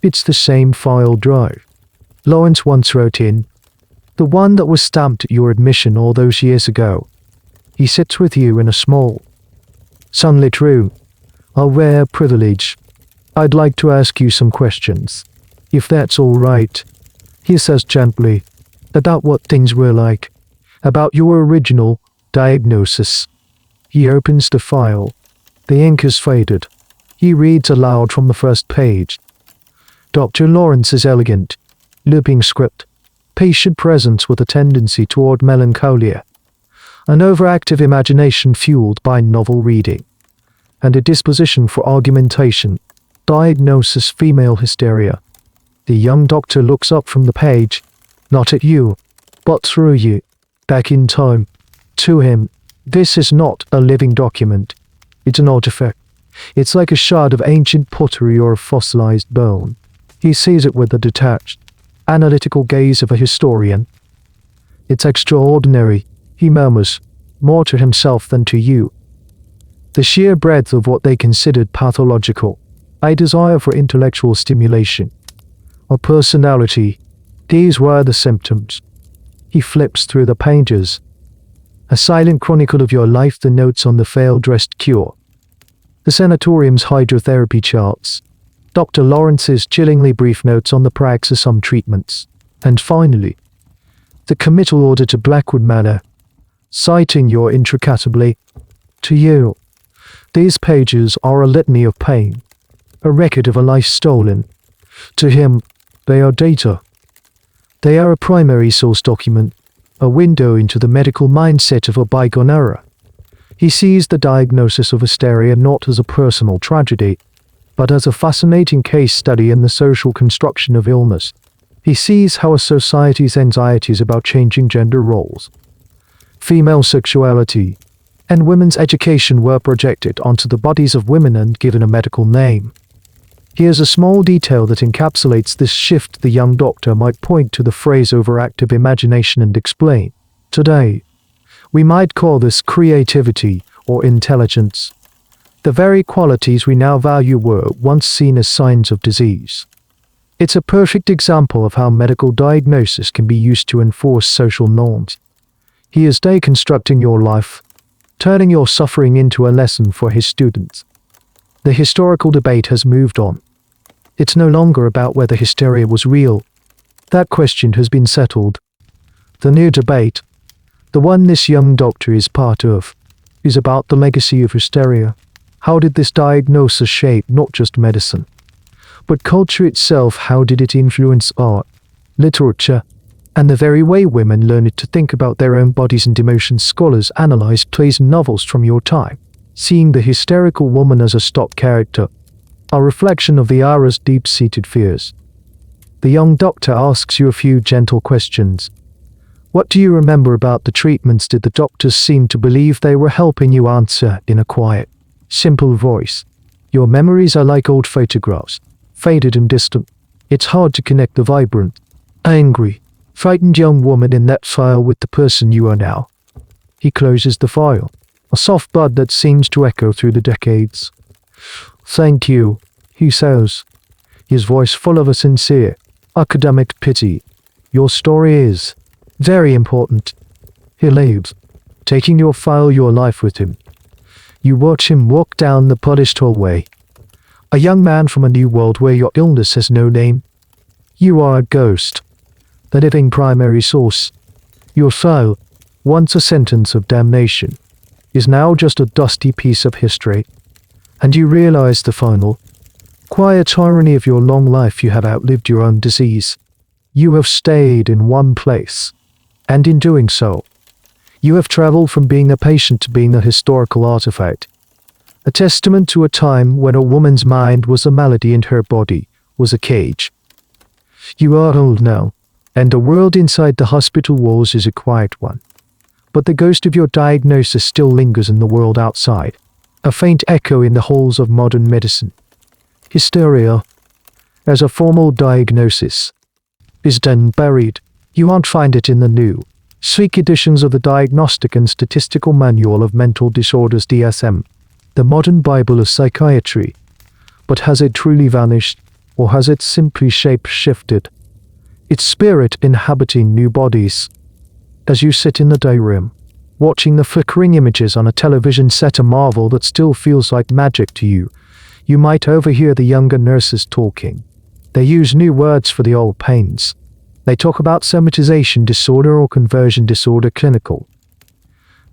It's the same file drive Lawrence once wrote in, the one that was stamped at your admission all those years ago. He sits with you in a small, sunlit room, a rare privilege. I'd like to ask you some questions, if that's all right. He says gently, about what things were like, about your original diagnosis. He opens the file. The ink is faded. He reads aloud from the first page. Dr. Lawrence's elegant, looping script, patient presence with a tendency toward melancholia, an overactive imagination fueled by novel reading, and a disposition for argumentation. Diagnosis: female hysteria. The young doctor looks up from the page, not at you, but through you, back in time, to him. This is not a living document. It's an artifact. It's like a shard of ancient pottery or a fossilized bone. He sees it with the detached, analytical gaze of a historian. It's extraordinary, he murmurs, more to himself than to you. The sheer breadth of what they considered pathological, a desire for intellectual stimulation, a personality, these were the symptoms. He flips through the pages. A silent chronicle of your life, the notes on the failed-dressed cure, the sanatorium's hydrotherapy charts, Dr. Lawrence's chillingly brief notes on the praxis of some treatments, and finally, the committal order to Blackwood Manor, citing your intricately to you. These pages are a litany of pain, a record of a life stolen. To him, they are data. They are a primary source document, a window into the medical mindset of a bygone era. He sees the diagnosis of hysteria not as a personal tragedy, but as a fascinating case study in the social construction of illness. He sees how a society's anxieties about changing gender roles, female sexuality, and women's education were projected onto the bodies of women and given a medical name. Here's a small detail that encapsulates this shift. The young doctor might point to the phrase overactive imagination and explain, today, we might call this creativity or intelligence. The very qualities we now value were once seen as signs of disease. It's a perfect example of how medical diagnosis can be used to enforce social norms. He is deconstructing your life, turning your suffering into a lesson for his students. The historical debate has moved on. It's no longer about whether hysteria was real. That question has been settled. The new debate, the one this young doctor is part of, is about the legacy of hysteria. How did this diagnosis shape not just medicine, but culture itself? How did it influence art, literature, and the very way women learned to think about their own bodies and emotions? Scholars analyzed plays and novels from your time, seeing the hysterical woman as a stock character, a reflection of the era's deep-seated fears. The young doctor asks you a few gentle questions. What do you remember about the treatments? Did the doctors seem to believe they were helping you? Answer in a quiet, Simple voice. Your memories are like old photographs, faded and distant. It's hard to connect the vibrant, angry, frightened young woman in that file with the person you are now. He closes the file, a soft bud that seems to echo through the decades. Thank you, he says, his voice full of a sincere, academic pity. Your story is very important. He leaves, taking your file, your life with him. You watch him walk down the polished hallway. A young man from a new world where your illness has no name. You are a ghost, the living primary source. Your file, once a sentence of damnation, is now just a dusty piece of history. And you realize the final, quiet irony of your long life: you have outlived your own disease. You have stayed in one place, and in doing so, you have traveled from being a patient to being a historical artifact, a testament to a time when a woman's mind was a malady and her body was a cage. You are old now, and the world inside the hospital walls is a quiet one. But the ghost of your diagnosis still lingers in the world outside, a faint echo in the halls of modern medicine. Hysteria, as a formal diagnosis, is then buried. You won't find it in the new, sleek editions of the Diagnostic and Statistical Manual of Mental Disorders (DSM), the modern Bible of psychiatry. But has it truly vanished, or has it simply shape-shifted, its spirit inhabiting new bodies? As you sit in the day room, watching the flickering images on a television set, a marvel that still feels like magic to you, you might overhear the younger nurses talking. They use new words for the old pains. They talk about somatization disorder or conversion disorder, clinical,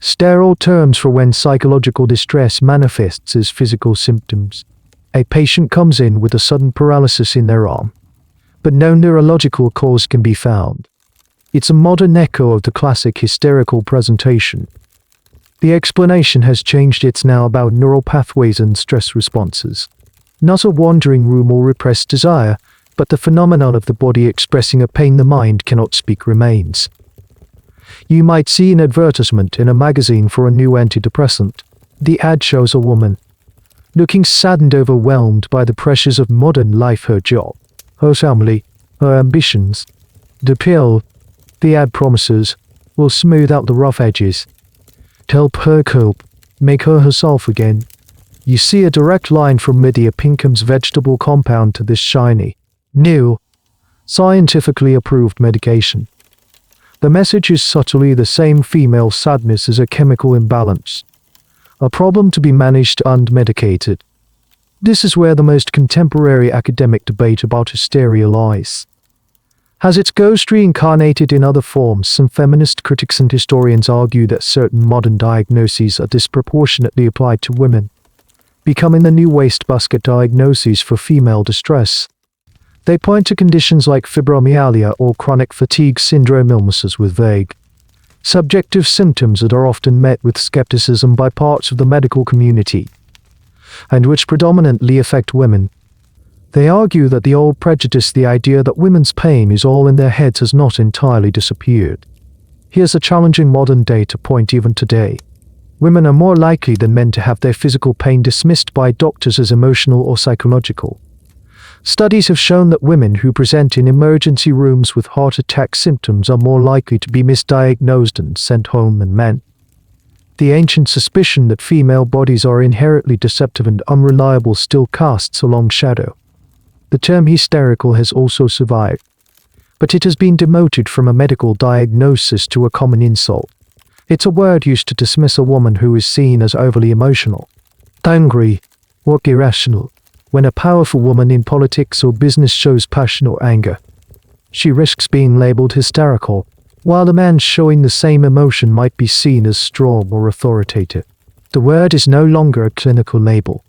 sterile terms for when psychological distress manifests as physical symptoms. A patient comes in with a sudden paralysis in their arm, but no neurological cause can be found. It's a modern echo of the classic hysterical presentation. The explanation has changed. It's now about neural pathways and stress responses. Not a wandering room or repressed desire, but the phenomenon of the body expressing a pain the mind cannot speak remains. You might see an advertisement in a magazine for a new antidepressant. The ad shows a woman, looking sad and overwhelmed by the pressures of modern life: her job, her family, her ambitions. The pill, the ad promises, will smooth out the rough edges, help her cope, make her herself again. You see a direct line from Medea Pinkham's vegetable compound to this shiny, new, scientifically approved medication. The message is subtly the same: female sadness is a chemical imbalance, a problem to be managed unmedicated. This is where the most contemporary academic debate about hysteria lies. Has its ghost reincarnated in other forms? Some feminist critics and historians argue that certain modern diagnoses are disproportionately applied to women, becoming the new wastebasket diagnoses for female distress. They point to conditions like fibromyalgia or chronic fatigue syndrome, illnesses with vague, subjective symptoms that are often met with skepticism by parts of the medical community, and which predominantly affect women. They argue that the old prejudice, the idea that women's pain is all in their heads, has not entirely disappeared. Here's a challenging modern data point. Even today, women are more likely than men to have their physical pain dismissed by doctors as emotional or psychological. Studies have shown that women who present in emergency rooms with heart attack symptoms are more likely to be misdiagnosed and sent home than men. The ancient suspicion that female bodies are inherently deceptive and unreliable still casts a long shadow. The term hysterical has also survived, but it has been demoted from a medical diagnosis to a common insult. It's a word used to dismiss a woman who is seen as overly emotional, angry, or irrational. When a powerful woman in politics or business shows passion or anger, she risks being labeled hysterical, while a man showing the same emotion might be seen as strong or authoritative. The word is no longer a clinical label,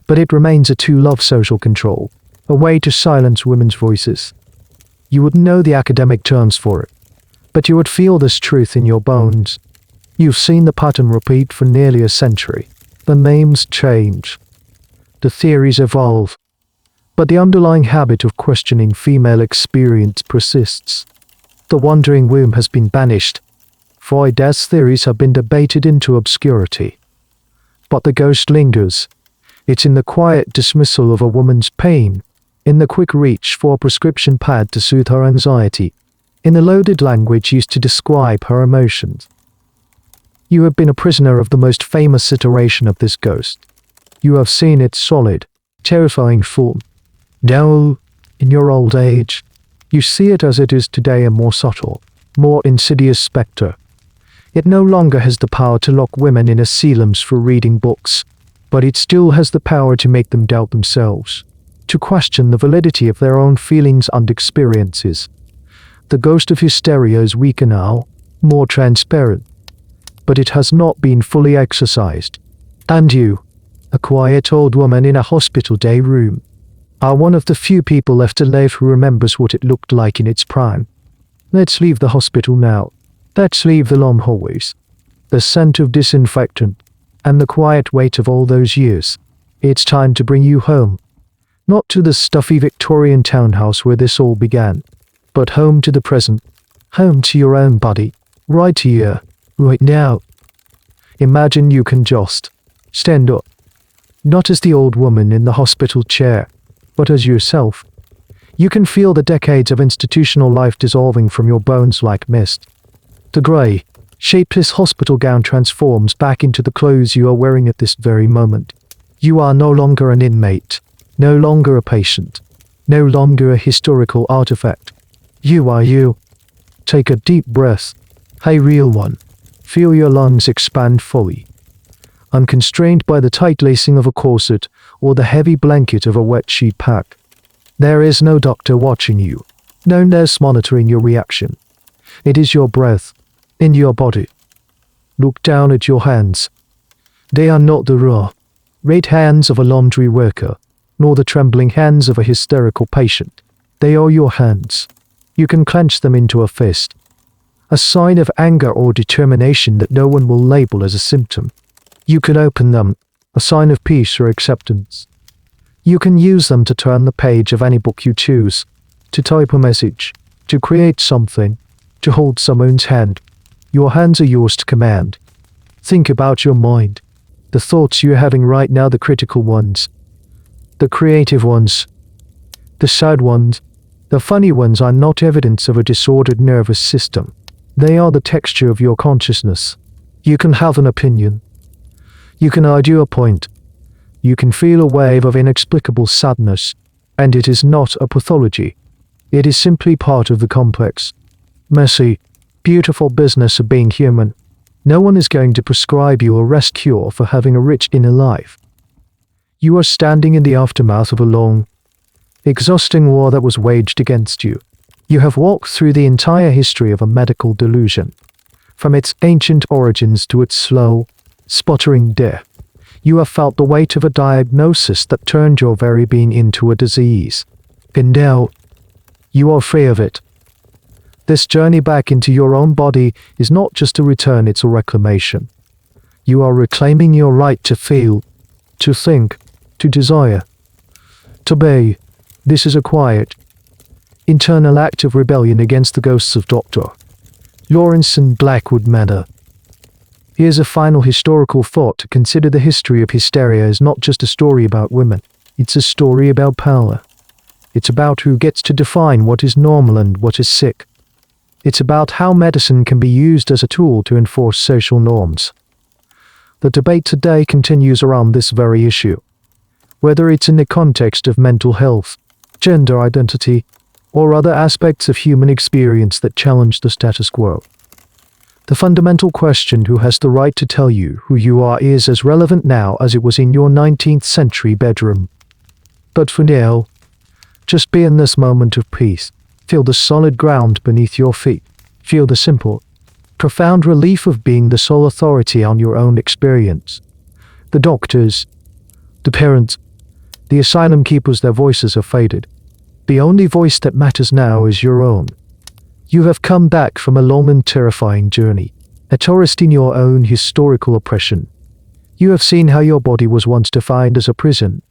but it remains a tool of social control, a way to silence women's voices. You wouldn't know the academic terms for it, but you would feel this truth in your bones. You've seen the pattern repeat for nearly a century. The names change, the theories evolve, but the underlying habit of questioning female experience persists. The wandering womb has been banished. Freud's theories have been debated into obscurity. But the ghost lingers. It's in the quiet dismissal of a woman's pain, in the quick reach for a prescription pad to soothe her anxiety, in the loaded language used to describe her emotions. You have been a prisoner of the most famous iteration of this ghost. You have seen its solid, terrifying form. Now, in your old age, you see it as it is today, a more subtle, more insidious spectre. It no longer has the power to lock women in asylums for reading books, but it still has the power to make them doubt themselves, to question the validity of their own feelings and experiences. The ghost of hysteria is weaker now, more transparent, but it has not been fully exorcised. And you, a quiet old woman in a hospital day room, are one of the few people left alive who remembers what it looked like in its prime. Let's leave the hospital now. Let's leave the long hallways, the scent of disinfectant, and the quiet weight of all those years. It's time to bring you home. Not to the stuffy Victorian townhouse where this all began, but home to the present, home to your own body, right here, right now. Imagine you can just stand up, not as the old woman in the hospital chair, but as yourself. You can feel the decades of institutional life dissolving from your bones like mist. The grey, shapeless hospital gown transforms back into the clothes you are wearing at this very moment. You are no longer an inmate, no longer a patient, no longer a historical artifact. You are you. Take a deep breath, a real one. Feel your lungs expand fully, unconstrained by the tight lacing of a corset or the heavy blanket of a wet sheet pack. There is no doctor watching you, no nurse monitoring your reaction. It is your breath, in your body. Look down at your hands. They are not the raw, red hands of a laundry worker, nor the trembling hands of a hysterical patient. They are your hands. You can clench them into a fist, a sign of anger or determination that no one will label as a symptom. You can open them, a sign of peace or acceptance. You can use them to turn the page of any book you choose, to type a message, to create something, to hold someone's hand. Your hands are yours to command. Think about your mind, the thoughts you're having right now, the critical ones, the creative ones, the sad ones. The funny ones are not evidence of a disordered nervous system. They are the texture of your consciousness. You can have an opinion. You can argue a point. You can feel a wave of inexplicable sadness, and it is not a pathology. It is simply part of the complex, messy, beautiful business of being human. No one is going to prescribe you a rest cure for having a rich inner life. You are standing in the aftermath of a long, exhausting war that was waged against you. You have walked through the entire history of a medical delusion, from its ancient origins to its slow, sputtering death. You have felt the weight of a diagnosis that turned your very being into a disease. And now, you are free of it. This journey back into your own body is not just a return, it's a reclamation. You are reclaiming your right to feel, to think, to desire, to be. This is a quiet, internal act of rebellion against the ghosts of Dr. Lawrence and Blackwood Manor. Here's a final historical thought to consider: the history of hysteria is not just a story about women, it's a story about power. It's about who gets to define what is normal and what is sick. It's about how medicine can be used as a tool to enforce social norms. The debate today continues around this very issue. Whether it's in the context of mental health, gender identity, or other aspects of human experience that challenge the status quo. The fundamental question, who has the right to tell you who you are, is as relevant now as it was in your 19th century bedroom. But for now, just be in this moment of peace. Feel the solid ground beneath your feet. Feel the simple, profound relief of being the sole authority on your own experience. The doctors, the parents, the asylum keepers, their voices have faded. The only voice that matters now is your own. You have come back from a long and terrifying journey, a tourist in your own historical oppression. You have seen how your body was once defined as a prison,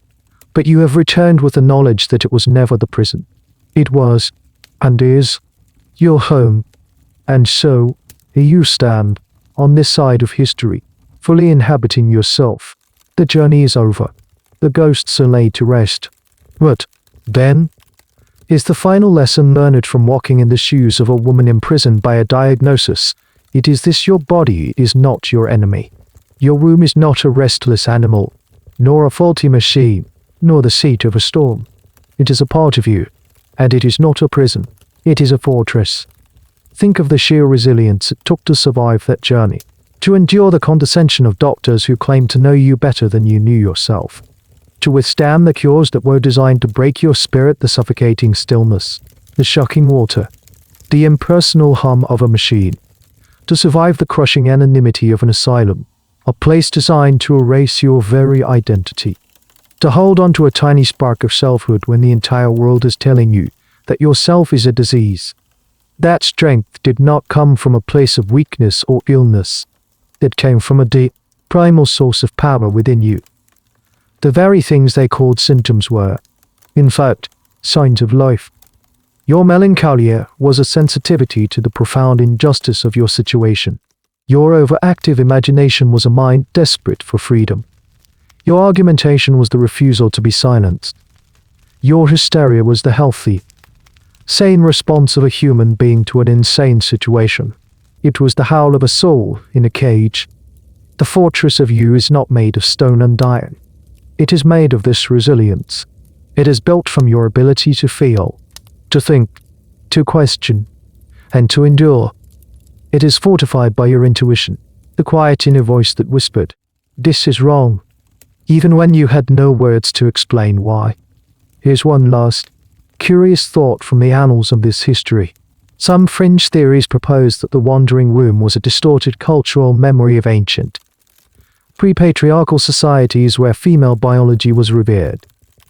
but you have returned with the knowledge that it was never the prison. It was, and is, your home. And so, here you stand, on this side of history, fully inhabiting yourself, The journey is over. The ghosts are laid to rest. What, then? Is the final lesson learned from walking in the shoes of a woman imprisoned by a diagnosis? It is this: your body is not your enemy. Your womb is not a restless animal, nor a faulty machine, nor the seat of a storm. It is a part of you, and it is not a prison. It is a fortress. Think of the sheer resilience it took to survive that journey, to endure the condescension of doctors who claimed to know you better than you knew yourself, to withstand the cures that were designed to break your spirit, the suffocating stillness, the shocking water, the impersonal hum of a machine, to survive the crushing anonymity of an asylum, a place designed to erase your very identity, to hold on to a tiny spark of selfhood when the entire world is telling you that yourself is a disease. That strength did not come from a place of weakness or illness. It came from a deep, primal source of power within you. The very things they called symptoms were, in fact, signs of life. Your melancholia was a sensitivity to the profound injustice of your situation. Your overactive imagination was a mind desperate for freedom. Your argumentation was the refusal to be silenced. Your hysteria was the healthy, sane response of a human being to an insane situation. It was the howl of a soul in a cage. The fortress of you is not made of stone and iron. It is made of this resilience. It is built from your ability to feel, to think, to question, and to endure. It is fortified by your intuition, the quiet inner voice that whispered, "This is wrong," even when you had no words to explain why. Here's one last, curious thought from the annals of this history. Some fringe theories propose that the wandering womb was a distorted cultural memory of ancient, pre-patriarchal societies where female biology was revered,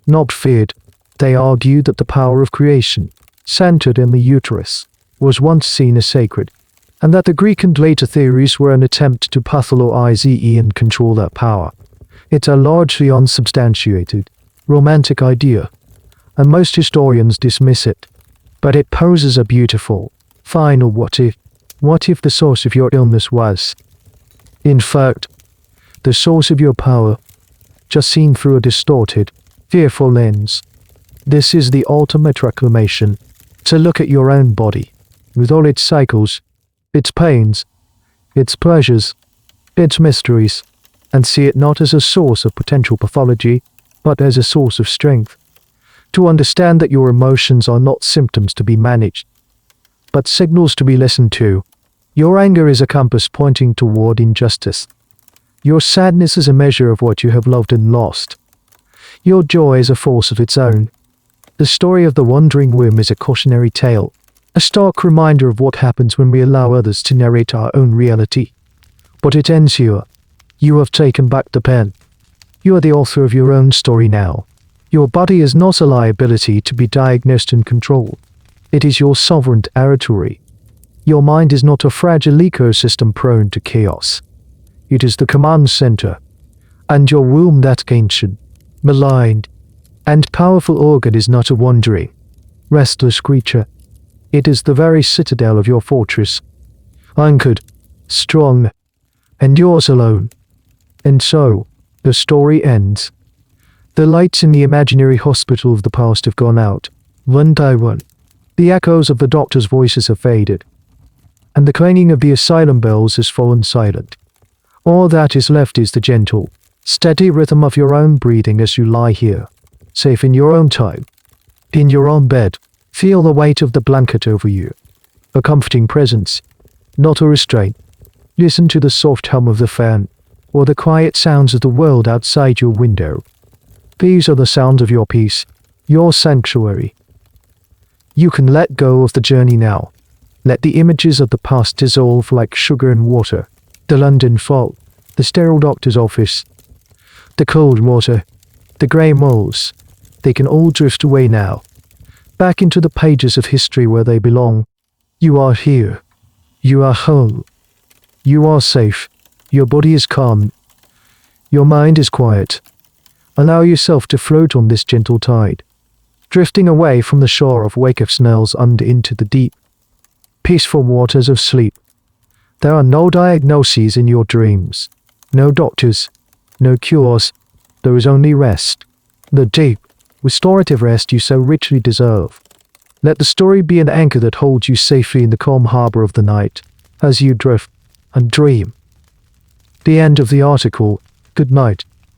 not feared. They argued that the power of creation, centered in the uterus, was once seen as sacred, and that the Greek and later theories were an attempt to pathologize and control that power. It's a largely unsubstantiated, romantic idea, and most historians dismiss it. But it poses a beautiful, final what if. What if the source of your illness was, in fact, the source of your power, just seen through a distorted, fearful lens? This is the ultimate reclamation, to look at your own body, with all its cycles, its pains, its pleasures, its mysteries, and see it not as a source of potential pathology, but as a source of strength. To understand that your emotions are not symptoms to be managed, but signals to be listened to. Your anger is a compass pointing toward injustice. Your sadness is a measure of what you have loved and lost. Your joy is a force of its own. The story of the wandering womb is a cautionary tale, a stark reminder of what happens when we allow others to narrate our own reality. But it ends here. You have taken back the pen. You are the author of your own story now. Your body is not a liability to be diagnosed and controlled. It is your sovereign territory. Your mind is not a fragile ecosystem prone to chaos. It is the command center. And your womb, that ancient, maligned, and powerful organ, is not a wandering, restless creature. It is the very citadel of your fortress, anchored, strong, and yours alone. And so, the story ends. The lights in the imaginary hospital of the past have gone out, one by one. The echoes of the doctors' voices have faded, and the clanging of the asylum bells has fallen silent. All that is left is the gentle, steady rhythm of your own breathing as you lie here, safe in your own time, in your own bed. Feel the weight of the blanket over you, a comforting presence, not a restraint. Listen to the soft hum of the fan, or the quiet sounds of the world outside your window. These are the sounds of your peace, your sanctuary. You can let go of the journey now. Let the images of the past dissolve like sugar in water. The London fog, the sterile doctor's office, the cold water, the grey moles. They can all drift away now, back into the pages of history where they belong. You are here. You are whole. You are safe. Your body is calm. Your mind is quiet. Allow yourself to float on this gentle tide, drifting away from the shore of wakefulness and into the deep, peaceful waters of sleep. There are no diagnoses in your dreams, no doctors, no cures, There is only rest. The deep, restorative rest you so richly deserve. Let the story be an anchor that holds you safely in the calm harbor of the night, as you drift and dream. The end of the article. Good night.